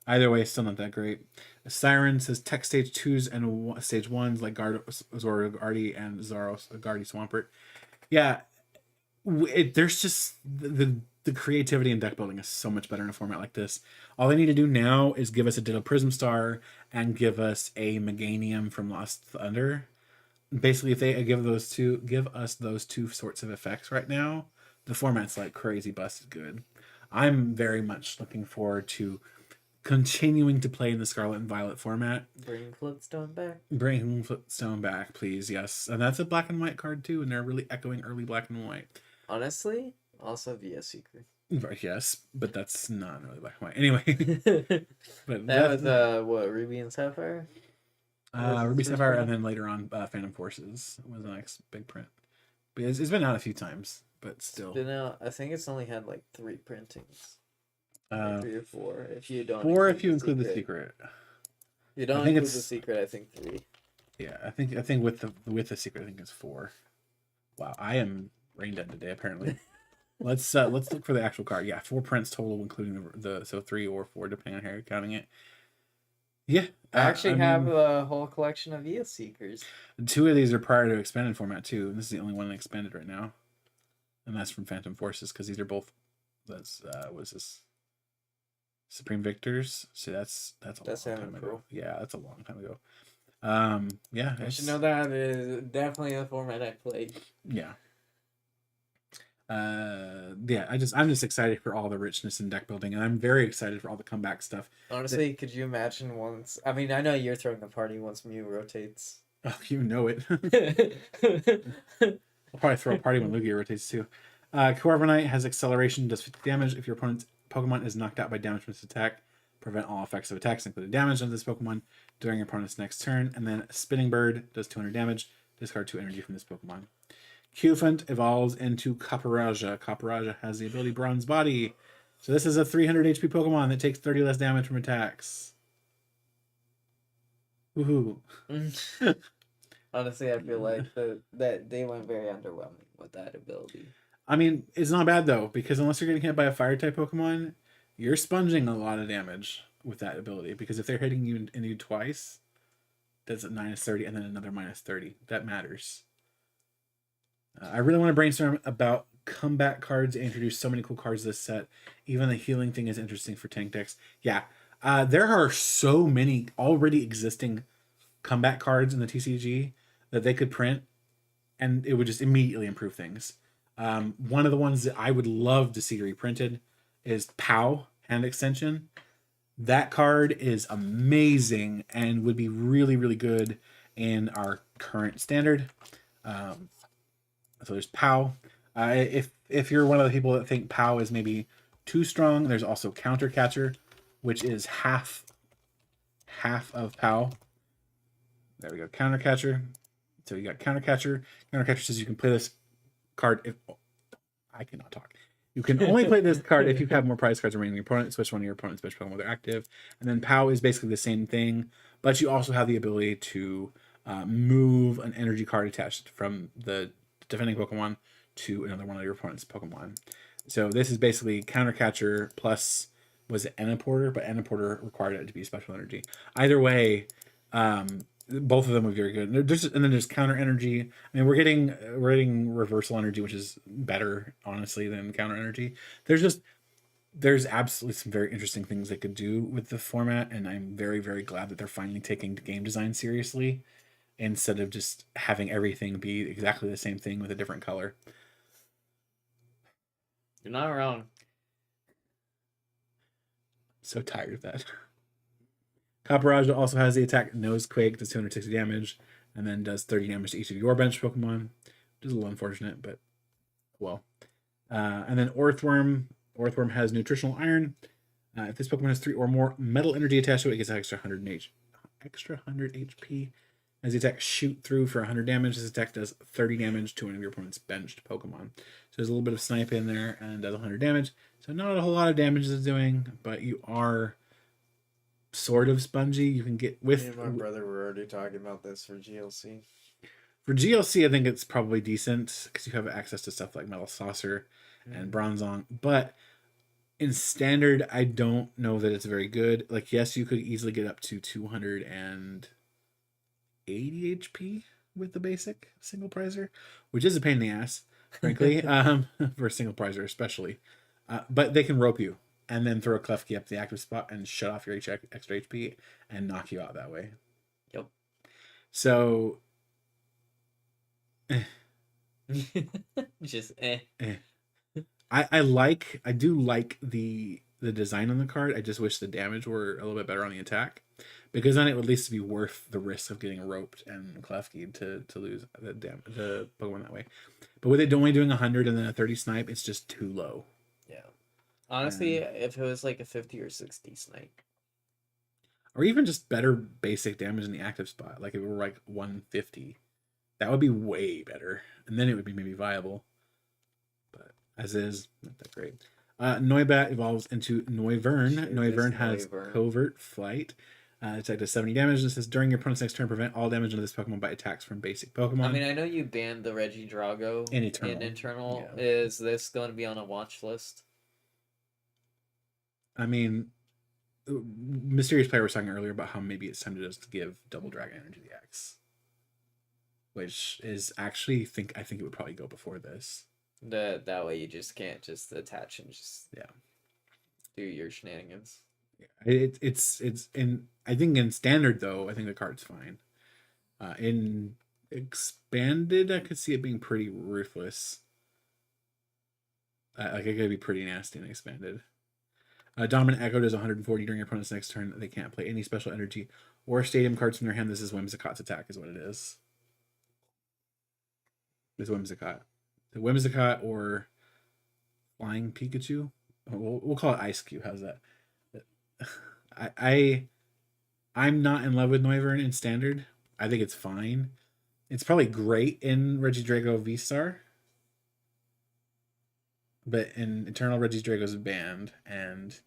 Either way, still not that great. Siren says tech stage 2s and stage 1s like Zoroarty and Guardy Swampert. Yeah, there's just the creativity in deck building is so much better in a format like this. All they need to do now is give us a Ditto Prism Star and give us a Meganium from Lost Thunder. Basically, if they give us those two sorts of effects right now, the format's like crazy busted good. I'm very much looking forward to continuing to play in the Scarlet and Violet format. Bring Flintstone back. Bring Flintstone back, please. Yes. And that's a black and white card too, and they're really echoing early black and white. Honestly, also via Secret. Right, yes, but that's not really black and white. Anyway. But that was what, Ruby and Sapphire? Ruby Sapphire, and then later on Phantom Forces was the next big print. But it's been out a few times, but still. It's been out, I think it's only had like 3 printings. 3 or 4 if you don't. 4 if you include the secret. If you don't include the secret, I think 3. Yeah, I think with the secret, I think it's 4. Wow, I am brain dead today apparently. Let's look for the actual card. Yeah, 4 prints total, including the so 3 or 4 depending on how you're counting it. Yeah, I actually have a whole collection of ES Seekers. 2 of these are prior to expanded format too. This is the only one expanded right now, and that's from Phantom Forces because these are both. Was this Supreme Victors? See, that's a long time ago. Yeah, that's a long time ago. Yeah, I should know that is definitely a format I played. Yeah. Yeah, I'm just excited for all the richness in deck building, and I'm very excited for all the comeback stuff. Honestly, could you imagine once? I mean, I know you're throwing a party once Mew rotates. Oh, you know it. I'll probably throw a party when Lugia rotates too. Corviknight has acceleration, does 50 damage if your opponent's Pokemon is knocked out by damage from this attack. Prevent all effects of attacks, including damage of this Pokemon during your opponent's next turn. And then Spinning Bird does 200 damage. Discard 2 energy from this Pokemon. Cufant evolves into Caparaja. Caparaja has the ability Bronze Body. So this is a 300 HP Pokemon that takes 30 less damage from attacks. Woohoo. Honestly, I feel like that they went very underwhelming with that ability. I mean, it's not bad though, because unless you're getting hit by a fire type Pokemon, you're sponging a lot of damage with that ability. Because if they're hitting you twice, that's at -30 and then another -30. That matters. I really want to brainstorm about comeback cards. They introduced so many cool cards this set. Even the healing thing is interesting for tank decks. Yeah, there are so many already existing comeback cards in the TCG that they could print, and it would just immediately improve things. One of the ones that I would love to see reprinted is Pao Hand Extension. That card is amazing and would be really, really good in our current standard. So there's Pao. If you're one of the people that think Pao is maybe too strong, there's also Counter Catcher, which is half of Pao. There we go, Counter Catcher. So you got Counter Catcher. Counter Catcher says you can play this card if I cannot talk. You can only play this card if you have more prize cards remaining in your opponent. Switch one of your opponent's special Pokemon when they're active. And then Pao is basically the same thing, but you also have the ability to move an energy card attached from the defending Pokemon to another one of your opponent's Pokemon. So this is basically Counter Catcher plus, was it Enniporter? But Enniporter required it to be special energy. Either way, both of them are very good. And then there's Counter Energy. I mean, we're getting Reversal Energy, which is better, honestly, than Counter Energy. There's absolutely some very interesting things they could do with the format, and I'm very, very glad that they're finally taking game design seriously instead of just having everything be exactly the same thing with a different color. You're not wrong. So tired of that. Caparaja also has the attack Nosequake, does 260 damage, and then does 30 damage to each of your bench Pokemon, which is a little unfortunate, but well. And then Orthworm. Orthworm has nutritional iron. If this Pokemon has 3 or more metal energy attached to it, it gets an extra 100 HP. As the attack Shoot Through for 100 damage, this attack does 30 damage to one of your opponent's benched Pokemon. So there's a little bit of snipe in there and does 100 damage. So not a whole lot of damage it's doing, but you are sort of spongy. You can get with... Me and my brother were already talking about this for GLC. For GLC, I think it's probably decent because you have access to stuff like Metal Saucer and Bronzong. But in Standard, I don't know that it's very good. Like, yes, you could easily get up to 280 HP with the basic single prizer, which is a pain in the ass, frankly, for a single prizer especially. But they can rope you and then throw a Klefki up the active spot and shut off your extra HP and knock you out that way. Yep. So... Just I do like the design on the card. I just wish the damage were a little bit better on the attack, because then it would at least be worth the risk of getting roped and Klefki to lose the Pokemon that way. But with it only doing 100 and then a 30 snipe, it's just too low. Yeah. Honestly, if it was like a 50 or 60 snipe. Or even just better basic damage in the active spot. Like if it were like 150. That would be way better. And then it would be maybe viable. But as is, not that great. Noibat evolves into Noivern. Noivern has Covert Flight. It's like does 70 damage. This says during your opponent's next turn, prevent all damage on this Pokemon by attacks from basic Pokemon. I mean, I know you banned the Regidrago in Eternal. Yeah. Is this going to be on a watch list? I mean, Mysterious Player was talking earlier about how maybe it's time to just give Double Dragon Energy the X. Which is actually, I think it would probably go before this. That way you just can't just attach and just do your shenanigans. Yeah. It's in, I think in Standard though, I think the card's fine. In Expanded, I could see it being pretty ruthless. Like it could be pretty nasty in Expanded. Dominant Echo does 140 during your opponent's next turn. They can't play any special energy or stadium cards from their hand. This is Whimsicott's attack, is what it is. It's Whimsicott. The Whimsicott or Flying Pikachu. We'll call it Ice Cube. How's that? I'm not in love with Noivern in Standard. I think it's fine. It's probably great in Regidrago V-Star. But in Eternal, Regidrago's banned, and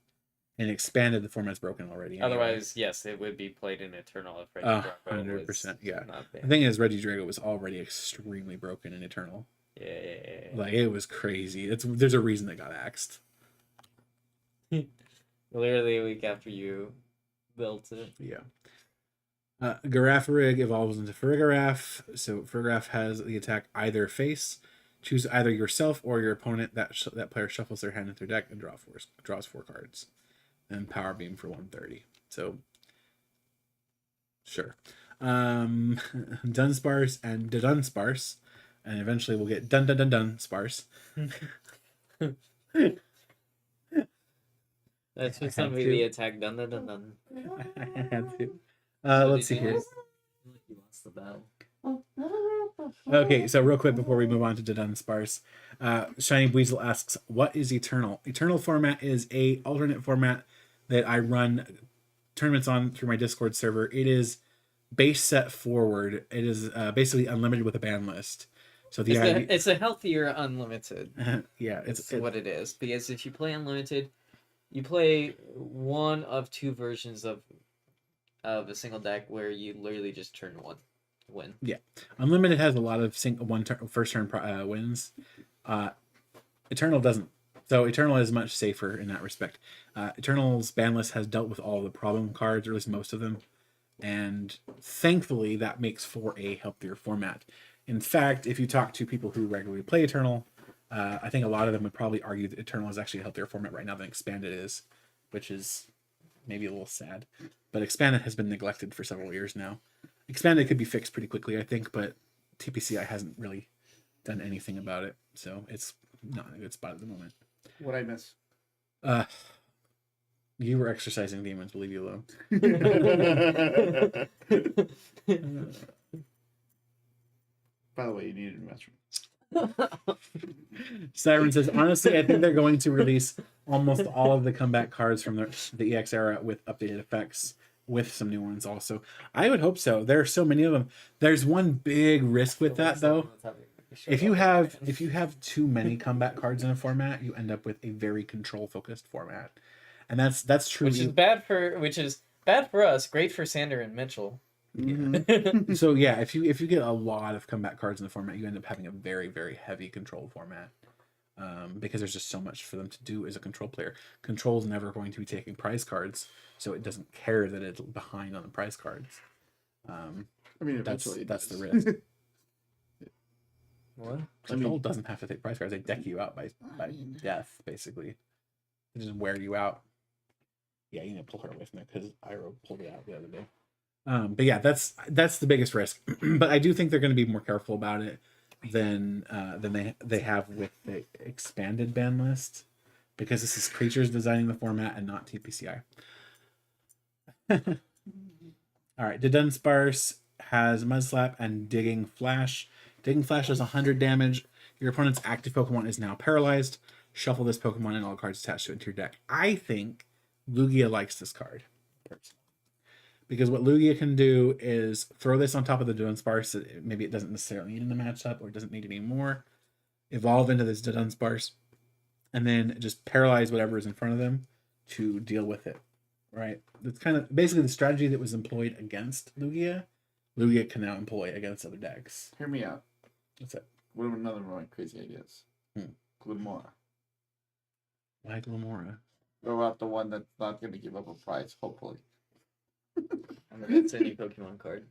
in Expanded, the format's broken already. Anyway. Otherwise, yes, it would be played in Eternal if Regidrago 100%. Yeah. not banned. The thing is, Regidrago was already extremely broken in Eternal. Yeah. Like, it was crazy. There's a reason they got axed. Literally a week after you built it. Yeah. Garafarig evolves into Farigiraf. So Farigiraf has the attack either face. Choose either yourself or your opponent. That player shuffles their hand into their deck and draws 4 cards. And Power Beam for 130. So, sure. Dunsparce and Dunsparce. And eventually we'll get Dunsparce. That's just gonna be the attack. Dun. I had to. Let's see here. He lost the battle. Okay, so real quick before we move on to Dunsparce, Shiny Weasel asks, "What is Eternal?" Eternal format is a alternate format that I run tournaments on through my Discord server. It is base set forward. It is basically unlimited with a ban list. So It's a healthier unlimited. Yeah, it's what it is, because if you play unlimited, you play one of 2 versions of a single deck where you literally just turn 1 win. Yeah, unlimited has a lot of first turn wins. Eternal doesn't. So Eternal is much safer in that respect. Eternal's ban list has dealt with all the problem cards, or at least most of them, and thankfully that makes for a healthier format. In fact, if you talk to people who regularly play Eternal, I think a lot of them would probably argue that Eternal is actually a healthier format right now than Expanded is, which is maybe a little sad. But Expanded has been neglected for several years now. Expanded could be fixed pretty quickly, I think, but TPCI hasn't really done anything about it, so it's not in a good spot at the moment. What'd I miss? You were exercising demons, we'll leave you alone. By the way, you needed a restroom. Siren says, honestly, I think they're going to release almost all of the comeback cards from the EX era with updated effects, with some new ones also. I would hope so. There are so many of them. There's one big risk with that, though. If you have too many comeback cards in a format, you end up with a very control focused format, and that's true. Which is bad for us. Great for Sander and Mitchell. Mm-hmm. So yeah, if you get a lot of comeback cards in the format, you end up having a very, very heavy control format, because there's just so much for them to do as a control player. Control is never going to be taking prize cards, so it doesn't care that it's behind on the prize cards. I mean, eventually that's the risk. What? Control doesn't have to take prize cards; they deck you out by death, basically. They just wear you out. Yeah, you need to pull her away from it because Iro pulled it out the other day. But yeah, that's the biggest risk. But I do think they're going to be more careful about it than they have with the expanded ban list, because this is creatures designing the format and not TPCI. All right, Dunsparce has Mudslap and Digging Flash. Digging Flash does 100 damage. Your opponent's active Pokemon is now paralyzed. Shuffle this Pokemon and all cards attached to it into your deck. I think Lugia likes this card, personally. Because what Lugia can do is throw this on top of the Dunsparce. Maybe it doesn't necessarily need in the matchup, or it doesn't need any more. Evolve into this Dunsparce, and then just paralyze whatever is in front of them to deal with it. Right? That's kind of basically the strategy that was employed against Lugia. Lugia can now employ against other decks. Hear me out. What's that? What are another one of my crazy ideas? Glimora. Why Glimora? Throw out the one that's not going to give up a prize, hopefully. It's a new Pokemon card.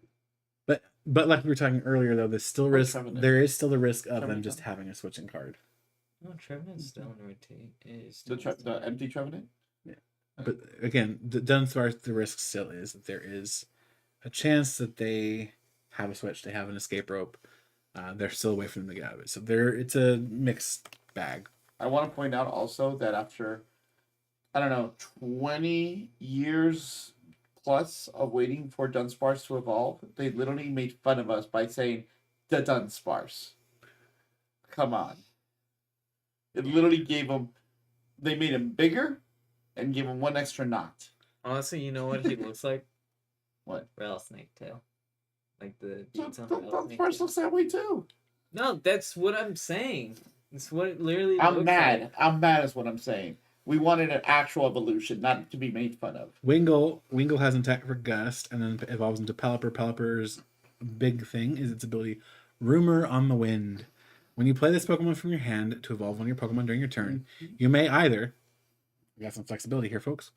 But like we were talking earlier, though, there's still risk. There is still the risk of them just having a switching card. No, Trevenant's still in rotate. The empty Trevenant? Yeah. But again, Dunsparce, the risk still is that there is a chance that they have a switch, they have an escape rope. They're still away from them to get out of it. So it's a mixed bag. I want to point out also that after, 20 years plus of waiting for Dunsparce to evolve, they literally made fun of us by saying the Dunsparce. Come on. It literally they made him bigger and gave him one extra knot. Honestly, you know what he looks like? What? Rattlesnake tail. Like the Dunsparce looks that way too. No, that's what I'm saying. It's what it literally. I'm mad. Like. I'm mad is what I'm saying. We wanted an actual evolution, not to be made fun of. Wingull has an attack for Gust, and then evolves into Pelipper. Pelipper's big thing is its ability, Rumor on the Wind. When you play this Pokemon from your hand to evolve one of your Pokemon during your turn, you may either, we got some flexibility here, folks,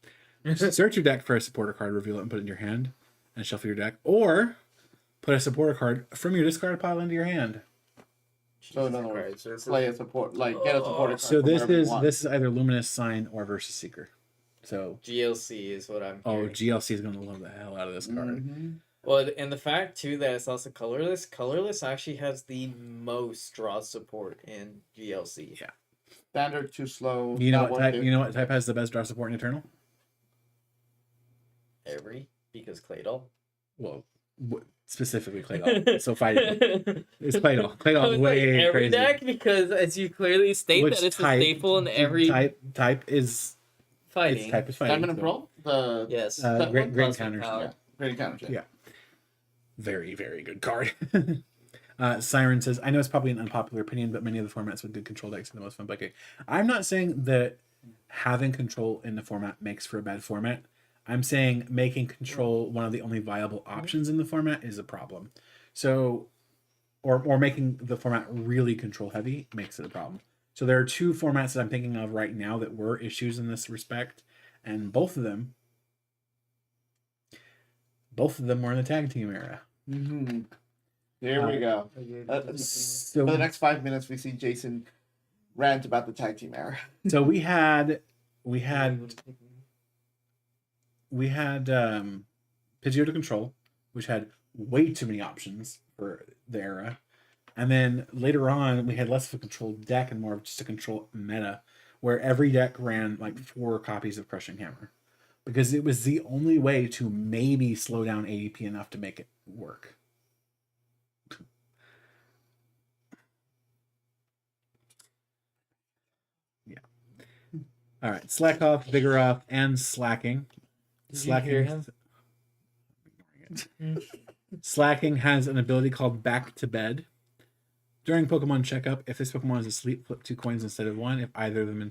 search your deck for a supporter card, reveal it, and put it in your hand, and shuffle your deck, or put a supporter card from your discard pile into your hand. So in other words, play a support, like get a supporter card. So this is either Luminous, Sign, or Versus Seeker. So GLC is what I'm hearing. GLC is going to love the hell out of this card. Mm-hmm. Well, and the fact too that it's also colorless. Colorless actually has the most draw support in GLC. Yeah. Standard too slow. You know what type? You know what type has the best draw support in Eternal? Because Claydol. Well, specifically Claydol. So fighting. It's Claydol. Claydol way every crazy. deck, because as you clearly state, Which that it's type, a staple in every type is fighting. Type is fighting. Diamond and Pearl. The yes. Great counters. Yeah. Great counters. Yeah. Very, very good card. Siren says, I know it's probably an unpopular opinion, but many of the formats with good control decks are the most fun playing. I'm not saying that having control in the format makes for a bad format. I'm saying making control one of the only viable options in the format is a problem. So, or making the format really control heavy makes it a problem. So there are two formats that I'm thinking of right now that were issues in this respect, and both of them were in the tag team era. Mm-hmm. There we go. So for the next 5 minutes, we see Jason rant about the tag team era. So we had Pidgeotto Control, which had way too many options for the era. And then later on, we had less of a controlled deck and more of just a control meta, where every deck ran like 4 copies of Crushing Hammer. Because it was the only way to maybe slow down ADP enough to make it work. Yeah. All right. Slack off, bigger off, and slacking. Slacking. Slacking has an ability called Back to Bed. During Pokemon Checkup, if this Pokemon is asleep, flip 2 coins instead of 1. If either of them is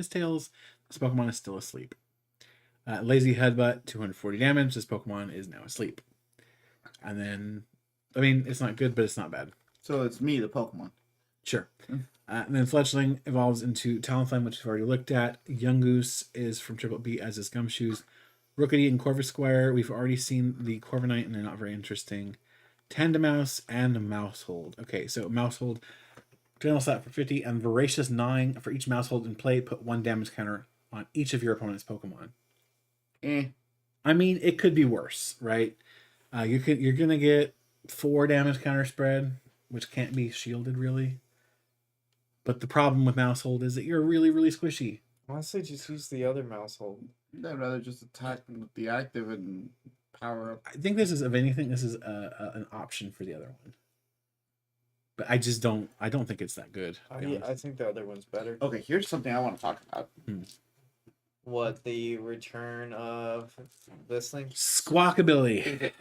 tails, this Pokemon is still asleep. Lazy Headbutt, 240 damage. This Pokemon is now asleep. And then, I mean, it's not good, but it's not bad. So it's me, the Pokemon. Sure. And then Fletchling evolves into Talonflame, which we've already looked at. Yungoos is from Triple B, as is Gumshoes. Rookity and Corvisquire, we've already seen the Corviknight, and they're not very interesting. Tandemaus and Mousehold. Okay, so Mousehold, general stat for 50, and Voracious Gnawing. For each Mousehold in play, put 1 damage counter on each of your opponent's Pokemon. I mean, it could be worse, right? You're gonna get 4 damage counter spread, which can't be shielded really. But the problem with Mousehold is that you're really, really squishy. Honestly, just use the other Mousehold. I'd rather just attack with the active and power up. I think this is, if anything, this is an option for the other one. But I just don't. I don't think it's that good. I think the other one's better. Okay, here's something I want to talk about. What, the return of this thing? Squawk ability.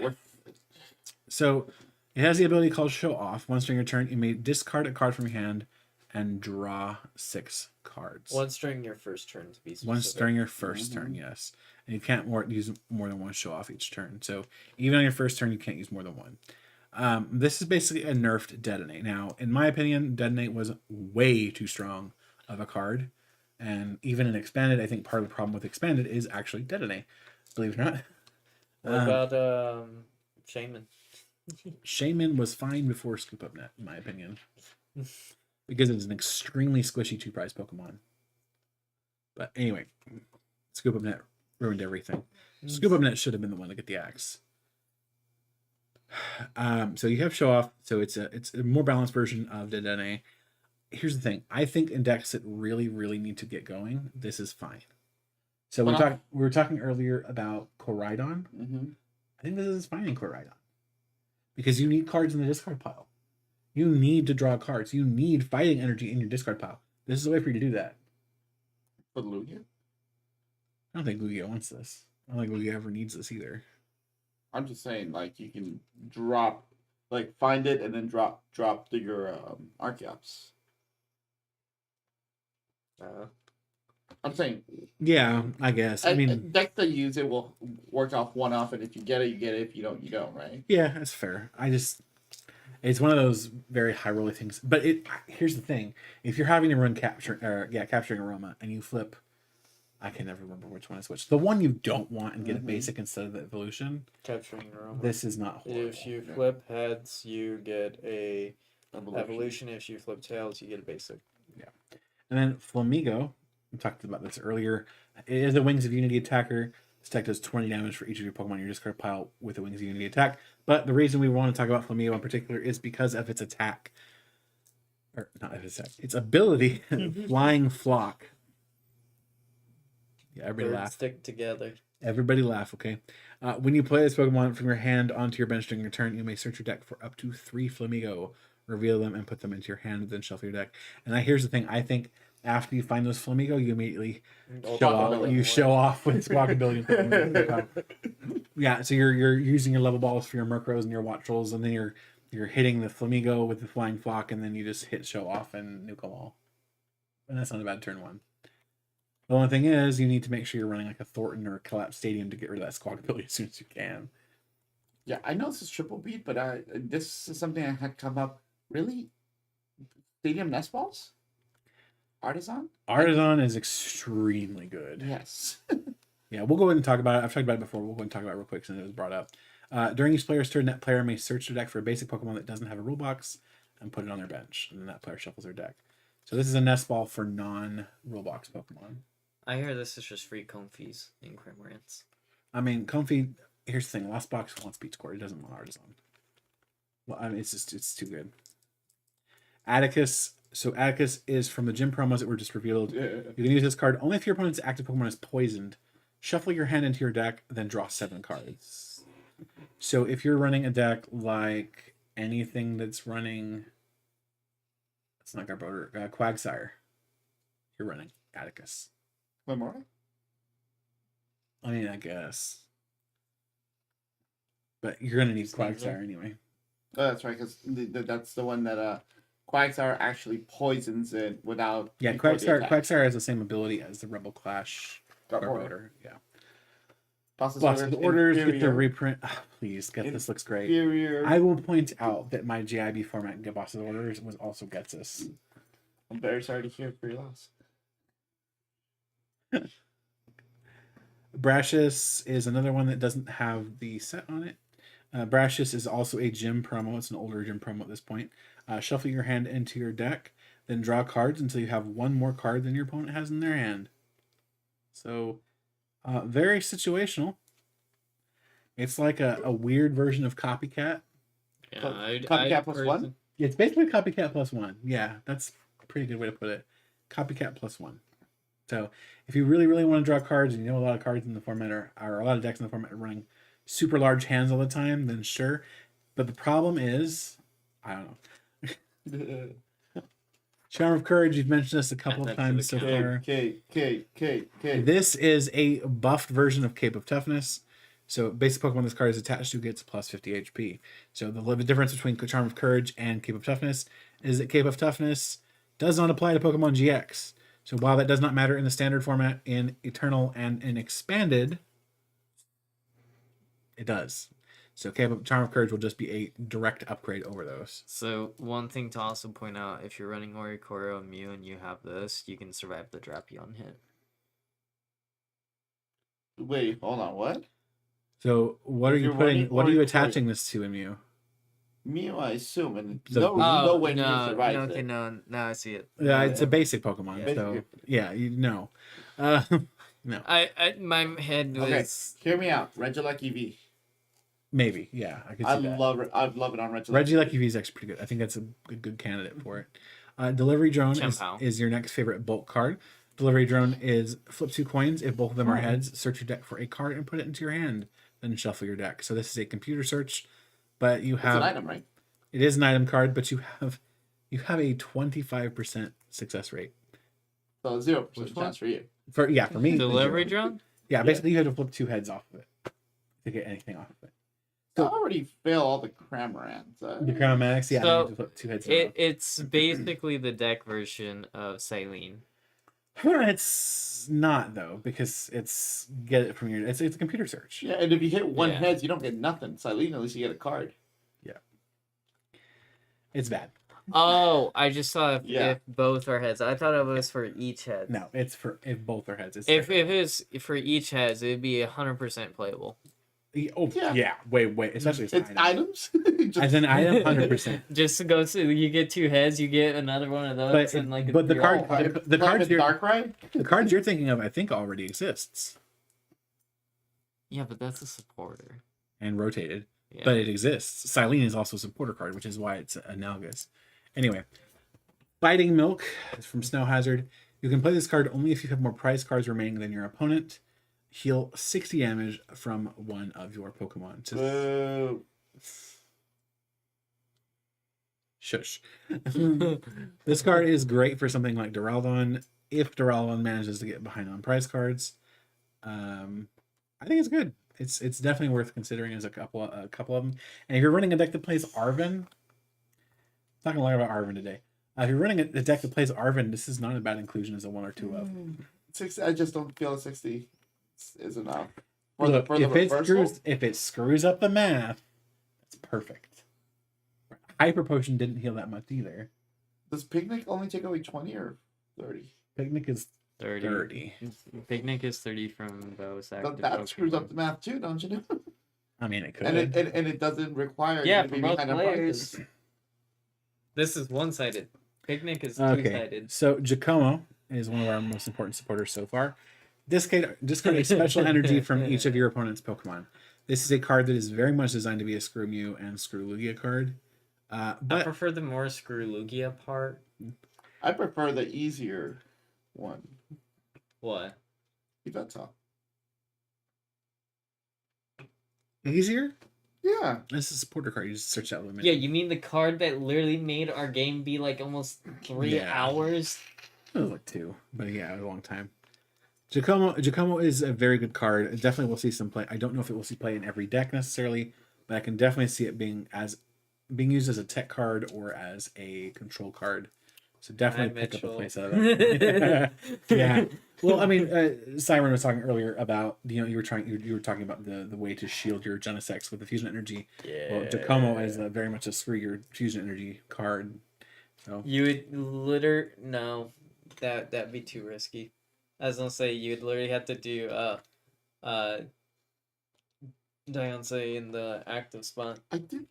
So it has the ability called Show Off. Once during your turn, you may discard a card from your hand and draw 6 cards. Once during your first turn, to be specific. Once during your first turn, yes. And you can't use more than 1 Show Off each turn. So even on your first turn, you can't use more than 1. This is basically a nerfed Detonate. Now, in my opinion, Detonate was way too strong of a card. And even in Expanded, I think part of the problem with Expanded is actually Detonate. Believe it or not. What about Shaman? Shaman was fine before Scoop Up Net, in my opinion. Because it's an extremely squishy 2-prize Pokemon. But anyway, Scoop Up Net ruined everything. Scoop Up Net should have been the one to get the axe. So you have Show Off, so it's a more balanced version of Dedenne. Here's the thing. I think in decks that really, really need to get going, this is fine. So we were talking earlier about Koraidon. I think this is fine in Koraidon. Because you need cards in the discard pile. You need to draw cards. You need fighting energy in your discard pile. This is a way for you to do that. But Lugia? I don't think Lugia wants this. I don't think Lugia ever needs this either. I'm just saying, like, you can drop, like, find it and then drop your Archeops. I'm saying. Yeah, I guess. I mean, decks that use it will work off one off, and if you get it, you get it. If you don't, you don't. Right? yeah, that's fair. It's one of those very high roller things. But here's the thing: if you're having to run capturing aroma, and you flip, I can never remember which one is which. The one you don't want and get a basic instead of the evolution. Capturing aroma. This is not horrible. If you flip heads, you get a evolution. If you flip tails, you get a basic. Yeah, and then Flamigo. We talked about this earlier. It is a Wings of Unity attacker. This deck does 20 damage for each of your Pokemon in your discard pile with a Wings of Unity attack. But the reason we want to talk about Flamigo in particular is because of its attack. Or not of its attack. Its ability, Flying Flock. Yeah, everybody laugh. Stick together. Everybody laugh, okay? When you play this Pokemon from your hand onto your bench during your turn, you may search your deck for up to 3 Flamigo, reveal them, and put them into your hand, then shuffle your deck. And here's the thing. I think after you find those Flamigo, you immediately show off with Squawkabilly. Yeah, so you're using your level balls for your Murkrows and your Wattrels, and then you're hitting the Flamigo with the Flying Flock, and then you just hit show off and nuke them all. And that's not a bad turn one. The only thing is, you need to make sure you're running like a Thornton or a Collapse Stadium to get rid of that Squawkabilly as soon as you can. Yeah, I know this is triple beat, but this is something I had come up. Really? Stadium Nest Balls? Artisan is extremely good. Yes. Yeah, we'll go ahead and talk about it. I've talked about it before. We'll go ahead and talk about it real quick since it was brought up. During each player's turn, that player may search their deck for a basic Pokemon that doesn't have a rule box and put it on their bench. And then that player shuffles their deck. So this is a nest ball for non-rule box Pokemon. I hear this is just free Comfeys in Cramorants. I mean, Comfey, here's the thing. Lost Box wants Speed Score. It doesn't want Artisan. Well, I mean, it's too good. Atticus. So Atticus is from the gym promos that were just revealed. Yeah. You can use this card only if your opponent's active Pokemon is poisoned. Shuffle your hand into your deck, then draw 7 cards. So if you're running a deck like anything that's running, it's not Garbodor, Quagsire, you're running Atticus. Limora? I mean, I guess. But you're going to need Quagsire anyway. Oh, that's right, because that's the one that Quagsire actually poisons it without... Yeah, Quagsire has the same ability as the Rebel Clash Garbodor. Yeah. Boss of Orders, get the reprint. Oh, please, this looks great. Inferior. I will point out that my GIB format in Boss of Orders also gets this. I'm very sorry to hear for your loss. Brashus is another one that doesn't have the set on it. Brashus is also a gym promo. It's an older gym promo at this point. Shuffle your hand into your deck, then draw cards until you have one more card than your opponent has in their hand. So, very situational. It's like a weird version of Copycat. Yeah, Copycat plus 1? It's basically Copycat plus 1. Yeah, that's a pretty good way to put it. Copycat plus 1. So, if you really, really want to draw cards, and you know a lot of cards in the format or a lot of decks in the format are running super large hands all the time, then sure. But the problem is, I don't know. Charm of Courage, you've mentioned this a couple of times so far. This is a buffed version of Cape of Toughness. So basic Pokemon this card is attached to gets plus 50 HP. So the difference between Charm of Courage and Cape of Toughness is that Cape of Toughness does not apply to Pokemon GX. So while that does not matter in the standard format, in Eternal and in Expanded, it does. So Charm of Courage will just be a direct upgrade over those. So one thing to also point out, if you're running Oricoro and Mew and you have this, you can survive the Drapion hit. Wait, hold on, what? So what are you putting? What are you attaching this to in Mew? Mew, I assume, and no way Mew survives it. No, I see it. Yeah, it's a basic Pokemon, so yeah, you know. No. I my head was. Okay, hear me out. Regieleki EV. Maybe, yeah, I could see that. I'd love it on Regieleki. Regieleki EV is actually pretty good. I think that's a good candidate for it. Delivery Drone is your next favorite bulk card. Delivery Drone is flip 2 coins. If both of them are heads, search your deck for a card and put it into your hand. Then shuffle your deck. So this is a computer search, but you have... It's an item, right? It is an item card, but you have a 25% success rate. So 0% chance for you. For me. Delivery Drone? Yeah, basically you have to flip 2 heads off of it to get anything off of it. So, I already fail all the Cramorants. The Cramorants, yeah. So to flip 2 heads it's basically the deck version of Silene. It's not though, because it's get it from your. It's a computer search. Yeah, and if you hit one heads, you don't get nothing. Silene, at least you get a card. Yeah. It's bad. Oh, I just saw if both are heads. I thought it was for each head. No, it's for if both are heads. It's if it's for each heads, it'd be 100% playable. Oh yeah. Wait. Especially it's items. As an item, 100%. Just to go to you get 2 heads, you get another one of those, and like. But the card, the cards you're Darkrai? The cards you're thinking of, I think, already exists. Yeah, but that's a supporter. And rotated, but it exists. Silene is also a supporter card, which is why it's analogous. Anyway, Fighting Milk is from Snow Hazard. You can play this card only if you have more prize cards remaining than your opponent. Heal 60 damage from one of your Pokemon. Shush. This card is great for something like Duraludon, if Duraludon manages to get behind on prize cards. I think it's good. It's definitely worth considering as a couple of them. And if you're running a deck that plays Arven, I'm not gonna lie about Arven today. If you're running a deck that plays Arven, this is not a bad inclusion as a 1 or 2 of. 60, I just don't feel 60 is enough. Look, if it screws up the math, it's perfect. Hyper Potion didn't heal that much either. Does Picnic only take away 20 or 30? Picnic is 30. Picnic is 30 from those active. That screws up the math too, don't you know? I mean, it could. And it doesn't require you to be for both behind players. This is one-sided. Picnic is two-sided. So Giacomo is one of our most important supporters so far. Discard a special energy from each of your opponent's Pokemon. This is a card that is very much designed to be a Screw Mew and Screw Lugia card. But I prefer the more Screw Lugia part. I prefer the easier one. What? Yveltal. Easier? Yeah. This is a supporter card. You just search that limit. Yeah, you mean the card that literally made our game be like almost 3 hours? It was like 2, but yeah, it was a long time. Giacomo is a very good card. Definitely will see some play. I don't know if it will see play in every deck necessarily, but I can definitely see it being used as a tech card or as a control card. So definitely pick up a place out of that. Yeah. Well, I mean, Siren was talking earlier about you were talking about the way to shield your Genesect with the fusion energy. Yeah. Well, Giacomo is very much a screw your fusion energy card. So you would that'd be too risky. I was gonna say you'd literally have to do Diancie in the active spot. I did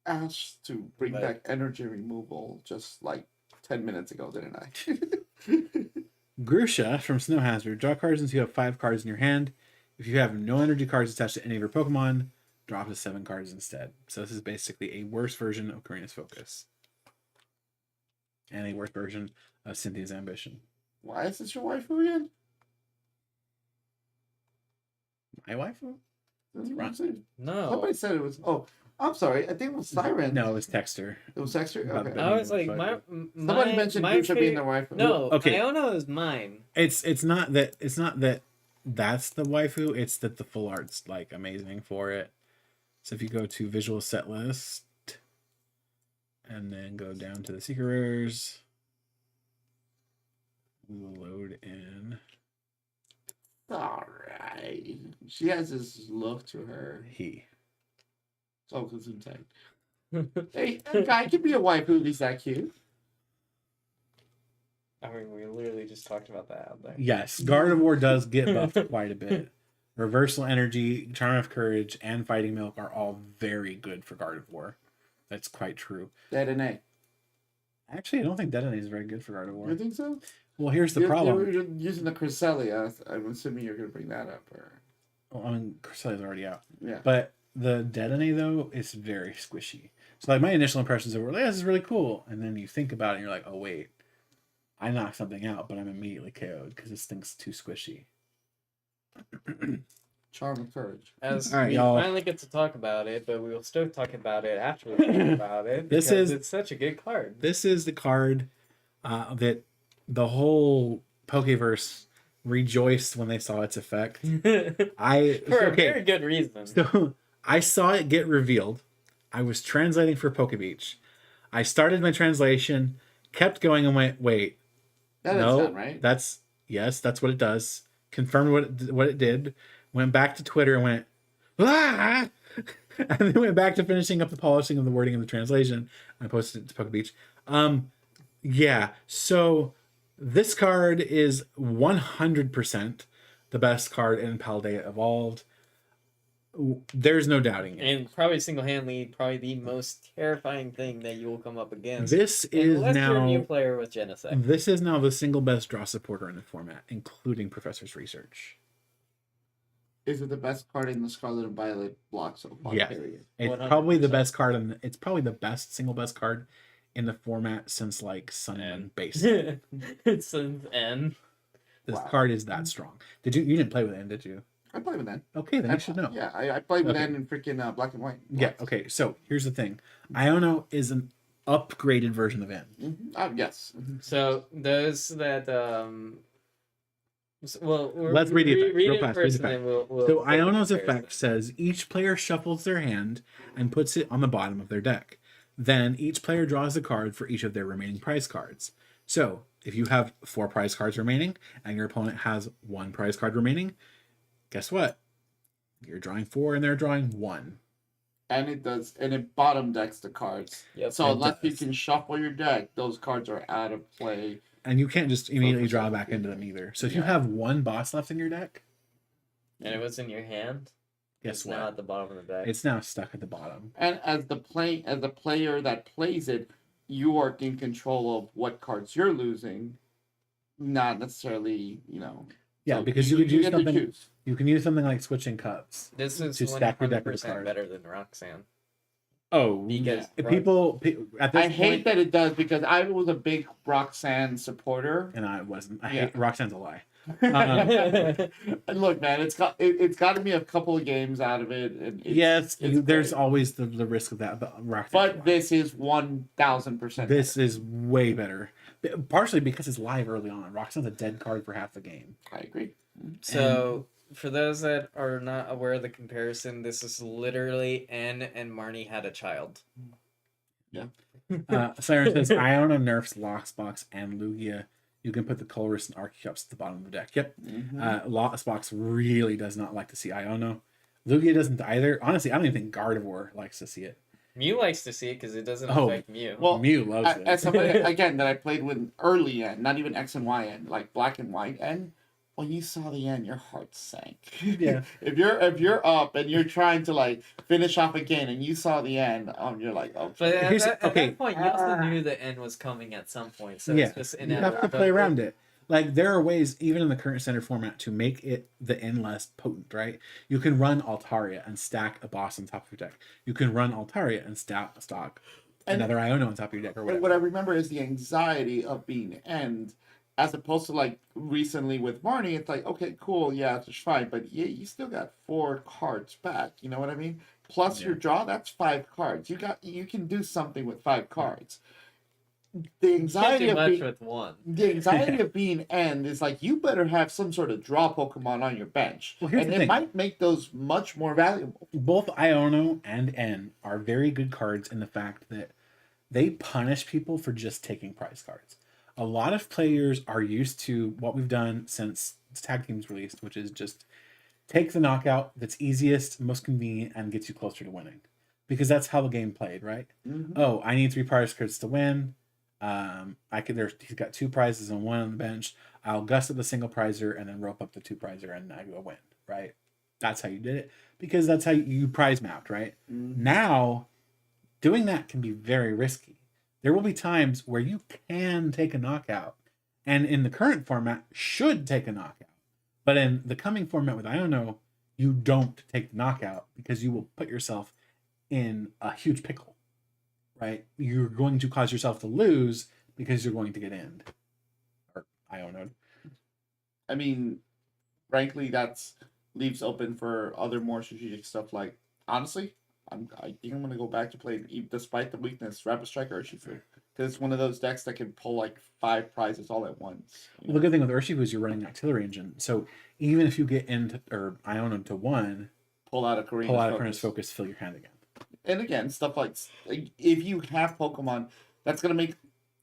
ask to bring back energy removal just like 10 minutes ago, didn't I? Grusha from Snow Hazard. Draw cards until you have 5 cards in your hand. If you have no energy cards attached to any of your Pokemon, draw up to 7 cards instead. So this is basically a worse version of Karina's Focus. And a worse version of Cynthia's Ambition. Why is this your waifu again? My waifu? No. Somebody said it was... Oh, I'm sorry. I think it was Siren. No, it was Texter. It was Texter? Okay. I was like, somebody mentioned Grusha being their waifu. No, okay. Iono is mine. It's not that that's the waifu. It's that the full art's like amazing for it. So if you go to visual set list and then go down to the secret rares, we will load in. All right. She has this look to her. Oh, because I'm tight. Hey, that guy can be a waifu. He's that cute. I mean, we literally just talked about that out there. Yes, Gardevoir does get buffed quite a bit. Reversal Energy, Charm of Courage, and Fighting Milk are all very good for Gardevoir. That's quite true. Detonate. Actually, I don't think Detonate is very good for Gardevoir. You think so? Well, here's the problem. You're using the Cresselia. I'm assuming you're going to bring that up. Well, I mean, Cresselia's already out. Yeah. But the Detonate, though, is very squishy. So, like, my initial impressions were, like, this is really cool. And then you think about it, and you're like, oh, wait. I knocked something out, but I'm immediately KO'd because this thing's too squishy. Charm of Courage. As we finally get to talk about it, but we will still talk about it after we talk about it. It's such a good card. This is the card that the whole Pokeverse rejoiced when they saw its effect. For a very good reason. So I saw it get revealed. I was translating for Pokebeach. I started my translation, kept going, and went, wait. That is done, right? That's Yes, that's what it does. Confirmed what it did. Went back to Twitter and went, ah! And then went back to finishing up the polishing of the wording of the translation. I posted it to Poke Beach. Yeah, so this card is 100% the best card in Paldea Evolved. There's no doubting it. And probably single-handedly, probably the most terrifying thing that you will come up against. This is unless now you're a new player with Genocide. This is now the single best draw supporter in the format, including Professor's Research. Is it the best card in the Scarlet and Violet block so far? Yeah, Period. it's 100%. probably the best card, and it's probably the single best card in the format since like Sun and Base. It's an N. This card is that strong. You didn't play with N, did you? I play with N. Okay, then you should know. Yeah, I played with N in freaking black and white. Yeah, okay. So here's the thing. Iono is an upgraded version of N. Mm-hmm. Yes. Mm-hmm. So those that let's read it real fast. First, and then we'll so Iono's effect says each player shuffles their hand and puts it on the bottom of their deck. Then each player draws a card for each of their remaining prize cards. So if you have 4 prize cards remaining and your opponent has 1 prize card remaining, guess what? You're drawing 4 and they're drawing 1. And it bottom decks the cards. Yep. So unless you can shuffle your deck, those cards are out of play. And you can't just immediately draw back into them either. So if you have 1 boss left in your deck, and it was in your hand, guess it's what? now at the bottom of the deck. It's now stuck at the bottom. And as the player that plays it, you are in control of what cards you're losing, not necessarily, Yeah, so because you could use get to something. choose. You can use something like switching cups. This is to stack your deck with 100% cards. better than Roxanne. Oh, Because people at this I point, hate that it does because I was a big Roxanne supporter. and I wasn't. I Yeah. hate Roxanne's a lie. And look, man, it's gotten me a couple of games out of it. And Yes, there's great. always the risk of that. But Roxanne's a But lie. this is 1,000%. This is way better. Partially because it's live early on. Roxanne's a dead card for half the game. I agree. So, for those that are not aware of the comparison, this is literally N and Marnie had a child. Siren says, Iona nerfs Loxbox and Lugia. You can put the Colress and Archeops at the bottom of the deck. Yep. Loxbox really does not like to see Iono. Lugia doesn't either. Honestly, I don't even think Gardevoir likes to see it. Mew likes to see it because it doesn't Oh, affect Mew. Well, Mew loves it. As somebody again that I played with early N, not even X and Y N, like black and white N. When you saw the end, your heart sank. Yeah. if you're up and you're trying to like finish off again, and you saw the end, you're like, oh. But at Here's- that okay. point, you also knew the end was coming at some point. So Yeah, it's just you have to play around it. Like, there are ways, even in the current standard format, to make it the N less potent, right? You can run Altaria and stack a boss on top of your deck. You can run Altaria and stock another Iono on top of your deck or And whatever. what I remember is the anxiety of being end, as opposed to like recently with Marnie. It's like, okay, cool, yeah, it's fine, but you still got 4 cards back. You know what I mean? Plus your draw, that's 5 cards. You can do something with 5 cards. The anxiety Can't do of much being with one. the anxiety of being end is like you better have some sort of draw Pokemon on your bench, Well, here's and the it thing. might make those much more valuable. Both Iono and N are very good cards in the fact that they punish people for just taking prize cards. A lot of players are used to what we've done since Tag Team's released, which is just take the knockout that's easiest, most convenient, and gets you closer to winning. Because that's how the game played, right? Mm-hmm. Oh, I need 3 prize cards to win. He's got 2 prizes and 1 on the bench. I'll gust up the single prizer and then rope up the 2 prizer and I go win, right? That's how you did it because that's how you prize mapped, right? Mm-hmm. Now, doing that can be very risky. There will be times where you can take a knockout, and in the current format, should take a knockout. But in the coming format with Iono, you don't take the knockout because you will put yourself in a huge pickle. Right, you're going to cause yourself to lose because you're going to get end or Iono. I mean, frankly, that's leaves open for other more strategic stuff. Like, honestly, I think I'm gonna go back to play, despite the weakness, Rapid Strike Urshifu, because it's one of those decks that can pull like 5 prizes all at once. Well, the good thing with Urshifu is you're running an Artillery Engine, so even if you get into or Iono to 1, pull out a Karina's focus, fill your hand again. And again, stuff like if you have Pokemon, that's gonna make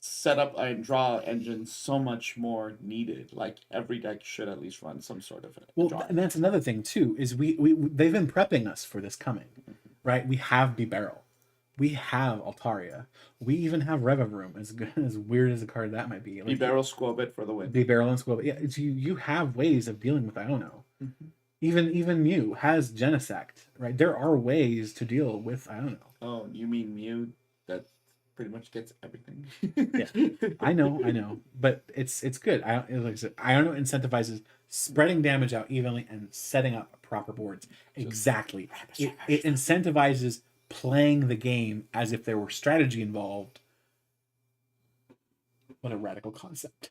setup and draw engine so much more needed. Like every deck should at least run some sort of a draw. And that's another thing too, is we they've been prepping us for this coming, right? We have B-Barrel, we have Altaria, we even have Revavroom, as weird as a card that might be. Like, B-Barrel Squabit for the win. B-Barrel and Squabit. Yeah, it's you have ways of dealing with Iono. Even Mew has Genesect, right? There are ways to deal with Iono. Oh, you mean Mew that pretty much gets everything? Yeah, I know, but it's good. Like I said, Iono incentivizes spreading damage out evenly and setting up proper boards. Exactly. It incentivizes playing the game as if there were strategy involved. What a radical concept.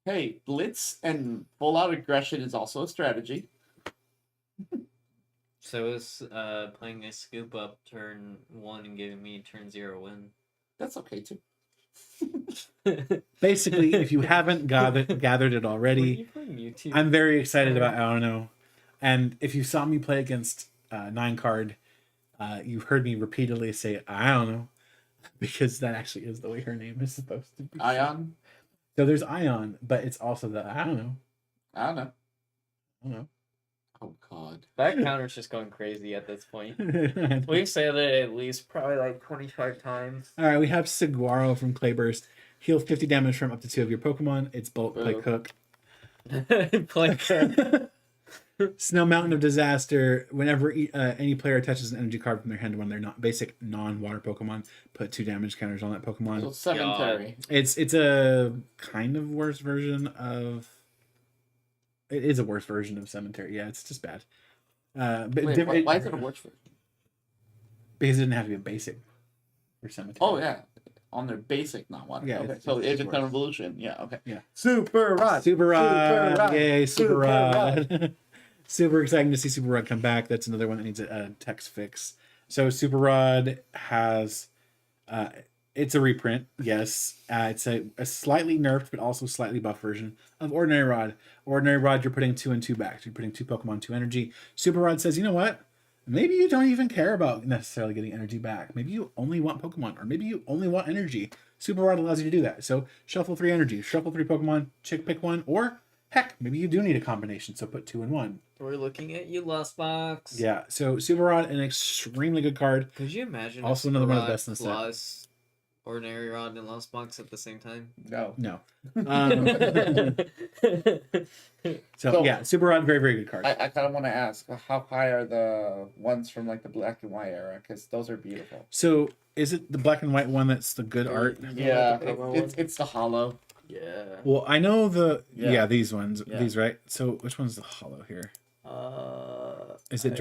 Hey, blitz and full out aggression is also a strategy. So is playing a scoop up turn 1 and giving me turn 0 win. That's okay too. Basically, if you haven't gathered it already, I'm very excited about Iono. And if you saw me play against 9-card, you've heard me repeatedly say Iono, because that actually is the way her name is supposed to be. Ion? So there's Ion, but it's also the I don't know. Oh god. That counter's just going crazy at this point. We've said it at least probably like 25 times. Alright, we have Saguaro from Clayburst. Heal 50 damage from up to 2 of your Pokemon. It's bulk, play cook. Play cook. Snow Mountain of Disaster. Whenever any player attaches an energy card from their hand to one of their basic non-water Pokemon, put 2 damage counters on that Pokemon. So cemetery. It's a kind of worse version of... It is a worse version of Cemetery. Yeah, it's just bad. But wait, why is it a worse version? Because it didn't have to be a basic for Cemetery. Oh, yeah. On their basic, not one. Yeah, okay. So it's an evolution. Yeah, okay. Yeah. Super Rod! Super Rod! Yay, Super Rod! Super exciting to see Super Rod come back. That's another one that needs a text fix. So Super Rod has... it's a reprint, yes. It's a slightly nerfed, but also slightly buffed version of Ordinary Rod. Ordinary Rod, you're putting 2 and 2 back. You're putting 2 Pokemon, 2 energy. Super Rod says, you know what? Maybe you don't even care about necessarily getting energy back. Maybe you only want Pokemon, or maybe you only want energy. Super Rod allows you to do that. So shuffle 3 energy, shuffle 3 Pokemon, pick one, or heck, maybe you do need a combination, so put 2 in 1. We're looking at you, Lost Box. Yeah, so Super Rod, an extremely good card. Could you imagine also another one of the best in the set. Plus Ordinary Rod and Lost Box at the same time? No. So yeah, Super Rod, very, very good card. I kind of want to ask, how high are the ones from like the black and white era? Because those are beautiful. So is it the black and white one that's the good art? Yeah, it's the hollow. Yeah. Well, I know Yeah. these ones, Yeah. these, right? So which one's the hollow here? Is it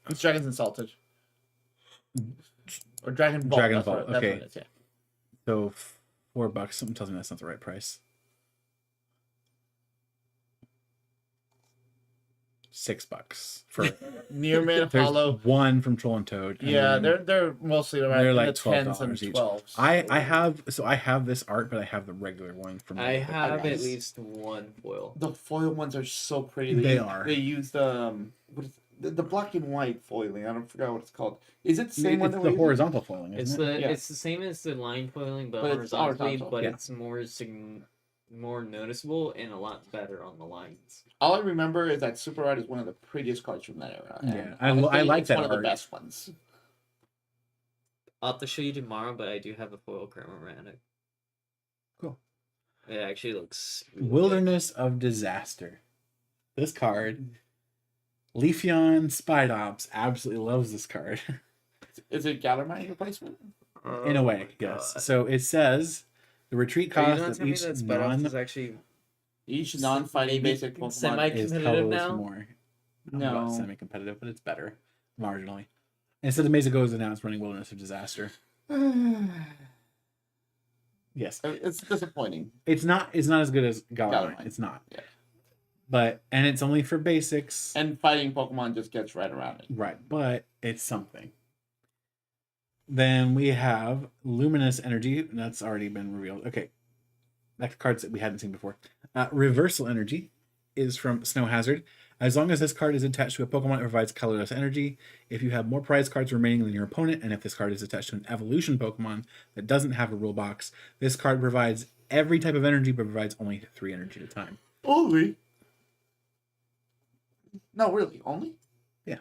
It's Dragon's Insulted. Or Dragon Vault. Dragon that's Vault, what okay. it is, yeah. So $4? Something tells me that's not the right price. $6 for Near Man there's Hollow. one from Troll and Toad. And Yeah, then they're mostly around they're in like the 10s and $12 each. 12s. I have this art, but I have the regular one from. I have at nice. least one foil. The foil ones are so pretty. They are. They use the the black and white foiling. I don't forget what it's called. Is it the same one? It's the horizontal foiling, It's isn't it? the it's the same as the line foiling, but, But it's horizontally, horizontal. but Yeah. it's more noticeable and a lot better on the lines. All I remember is that Super Rod is one of the prettiest cards from that era. Yeah, And I honestly, like it's that one of art. the best ones. I'll have to show you tomorrow, but I do have a foil Cramoratic. Cool. It actually looks really Wilderness of Disaster. This card, Leafeon Spidops absolutely loves this card. Is it Gallermine replacement? good. In a way, Oh my yes. God. So it says the retreat Are you cost not of telling me each that Spidops non is actually Each non-fighting maybe basic Pokemon semi- is competitive colorless now? more. No. Semi-competitive, but it's better marginally. Instead of Mesa Goes now, it's running Wilderness of Disaster. Yes, It's disappointing. it's not as good as Galar. Galarmine. It's not. Yeah. But and it's only for basics. And fighting Pokemon just gets right around it. Right, but it's something. Then we have Luminous Energy, and that's already been revealed. Okay, back to cards that we hadn't seen before. Reversal Energy is from Snow Hazard. As long as this card is attached to a Pokemon, it provides colorless energy. If you have more prize cards remaining than your opponent, and if this card is attached to an evolution Pokemon that doesn't have a rule box, this card provides every type of energy, but provides only 3 energy at a time. Only? No, really, only? Yeah.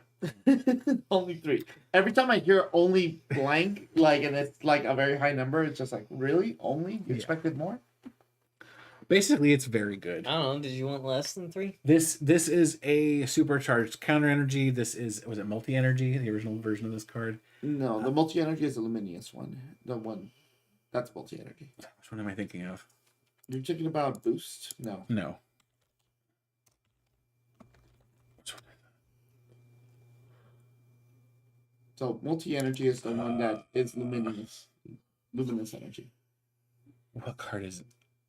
Only 3. Every time I hear only blank, like, and it's like a very high number, it's just like, really? Only? You expected more? Basically, it's very good. I don't know. Did you want less than 3? This is a supercharged counter energy. This is, was it multi energy? The original version of this card. No, the multi energy is the Luminous one. The one that's multi energy. Which one am I thinking of? You're talking about boost? No. No. So multi energy is the one that is luminous energy. What card is it?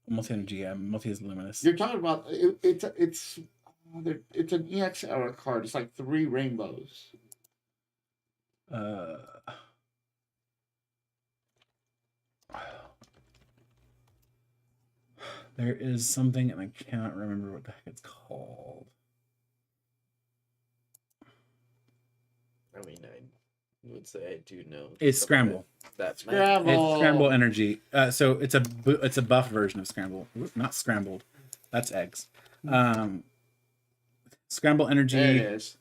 Multi energy? Yeah, multi is luminous. You're talking about it's an EX era card. It's like 3 rainbows. There is something, and I cannot remember what the heck it's called. I mean, I would say I do know. It's Scramble. That's Scramble. It's Scramble energy. So it's a buff version of Scramble. Not scrambled. That's eggs. Scramble energy. There it is.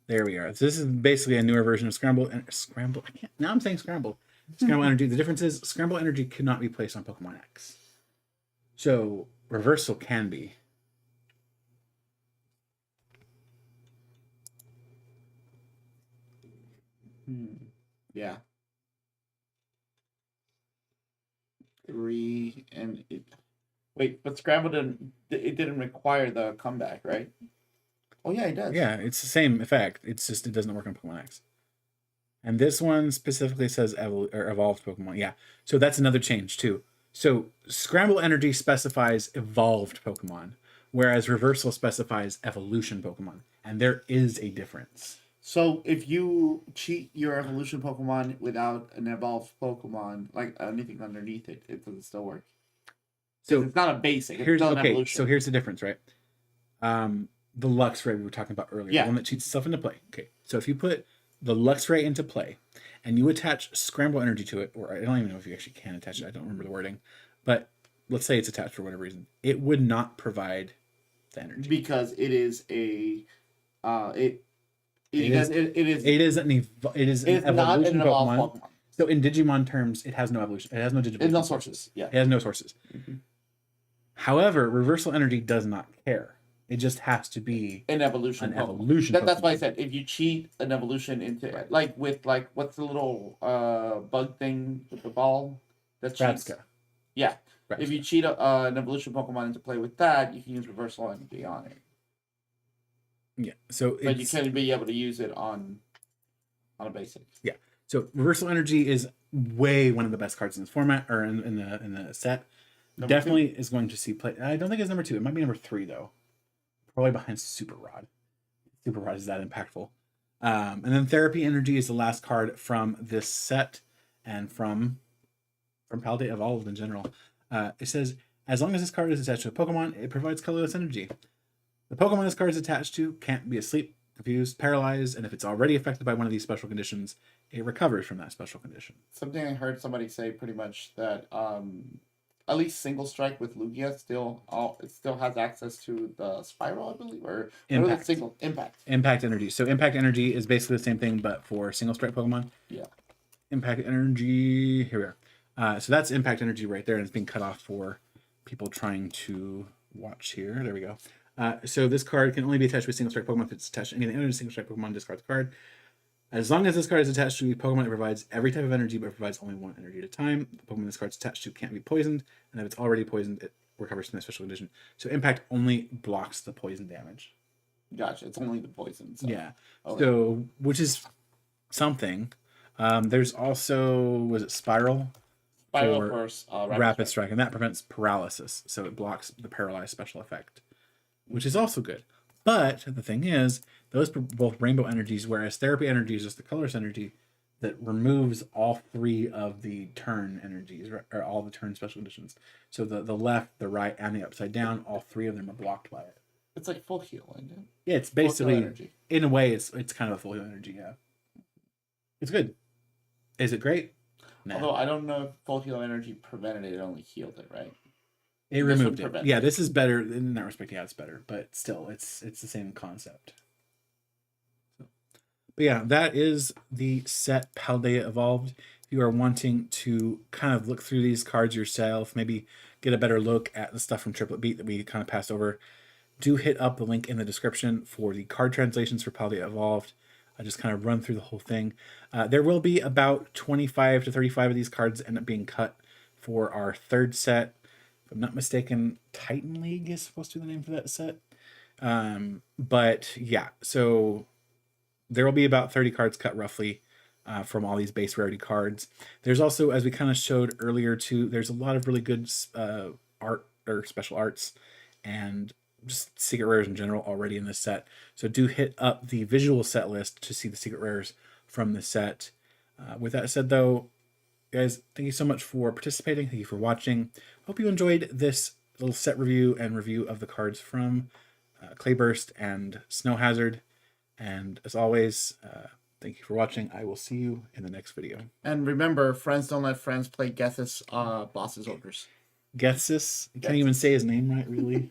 There we are. So this is basically a newer version of Scramble. Scramble. I can't. Now I'm saying Scramble. Scramble energy. The difference is Scramble energy cannot be placed on Pokemon X. So reversal can be. Yeah. 3 and it. Wait, but Scramble didn't require the comeback, right? Oh yeah, it does. Yeah, it's the same effect. It's just it doesn't work on Pokemon X. And this one specifically says evolved Pokemon. Yeah, so that's another change too. So Scramble energy specifies evolved Pokemon, whereas reversal specifies evolution Pokemon, and there is a difference. So if you cheat your evolution Pokemon without an evolved Pokemon, like anything underneath it, does it still work? So it's not a basic. It's still an evolution. So here's the difference, right? The Luxray we were talking about earlier, the one that cheats itself into play. Okay, so if you put the Luxray into play and you attach Scramble energy to it, or I don't even know if you actually can attach it. I don't remember the wording, but let's say it's attached for whatever reason, it would not provide the energy because it is a it is an evolution Pokemon. So in Digimon terms, it has no evolution. It has no Digivoltion. It has no sources. Yeah, it has no sources. Mm-hmm. However, reversal energy does not care. It just has to be an evolution. That's why I said if you cheat an evolution into like what's the little bug thing with the ball? That's Bratska. Yeah. Bratska. If you cheat an evolution Pokemon into play with that, you can use reversal energy on it. Yeah. So but you can be able to use it on a basic. Yeah. So reversal energy is way one of the best cards in this format or in the set. Definitely 2? Is going to see play. I don't think it's number 2. It might be number 3 though. Probably behind Super Rod. Super Rod is that impactful. And then Therapy Energy is the last card from this set and from Paldea Evolved in general. It says, as long as this card is attached to a Pokemon, it provides colorless energy. The Pokemon this card is attached to can't be asleep, confused, paralyzed, and if it's already affected by one of these special conditions, it recovers from that special condition. Something I heard somebody say pretty much that at least Single Strike with Lugia still has access to the Spiral, I believe, or Impact. Impact. Impact Energy. So Impact Energy is basically the same thing, but for Single Strike Pokemon. Yeah. Impact Energy. Here we are. So that's Impact Energy right there, and it's being cut off for people trying to watch here. There we go. So this card can only be attached with Single Strike Pokemon if it's attached to anything other than Single Strike Pokemon. Discard the card. As long as this card is attached to a Pokemon, it provides every type of energy, but it provides only 1 energy at a time. The Pokemon this card is attached to can't be poisoned, and if it's already poisoned, it recovers from the special condition. So Impact only blocks the poison damage. Gotcha. It's only the poison. So. Yeah. Okay. So, which is something. There's also, was it Spiral? For Rapid Strike, and that prevents paralysis. So it blocks the paralyzed special effect, which is also good. But the thing is, those are both rainbow energies, whereas Therapy Energy is just the colorless energy that removes all 3 of the turn energies, or all the turn special conditions. So the left, the right, and the upside down, all 3 of them are blocked by it. It's like full heal, isn't it? Yeah, it's basically in a way it's kind of a full heal energy. Yeah, it's good. Is it great? Nah. Although I don't know if full heal energy prevented it; only healed it, right? It removed it. Yeah, this is better in that respect. Yeah, it's better, but still, it's the same concept. But yeah, that is the set Paldea Evolved. If you are wanting to kind of look through these cards yourself, maybe get a better look at the stuff from Triplet Beat that we kind of passed over, do hit up the link in the description for the card translations for Paldea Evolved. I just kind of run through the whole thing. There will be about 25 to 35 of these cards end up being cut for our third set. If I'm not mistaken, Titan League is supposed to be the name for that set. But yeah, so there will be about 30 cards cut roughly from all these base rarity cards. There's also, as we kind of showed earlier too, there's a lot of really good art or special arts and just secret rares in general already in this set. So do hit up the visual set list to see the secret rares from the set. With that said though, guys, thank you so much for participating. Thank you for watching. Hope you enjoyed this little set review and review of the cards from Clayburst and Snow Hazard. And as always, thank you for watching. I will see you in the next video. And remember, friends don't let friends play Gethys boss's orders. Gethys? You can't even say his name right, really.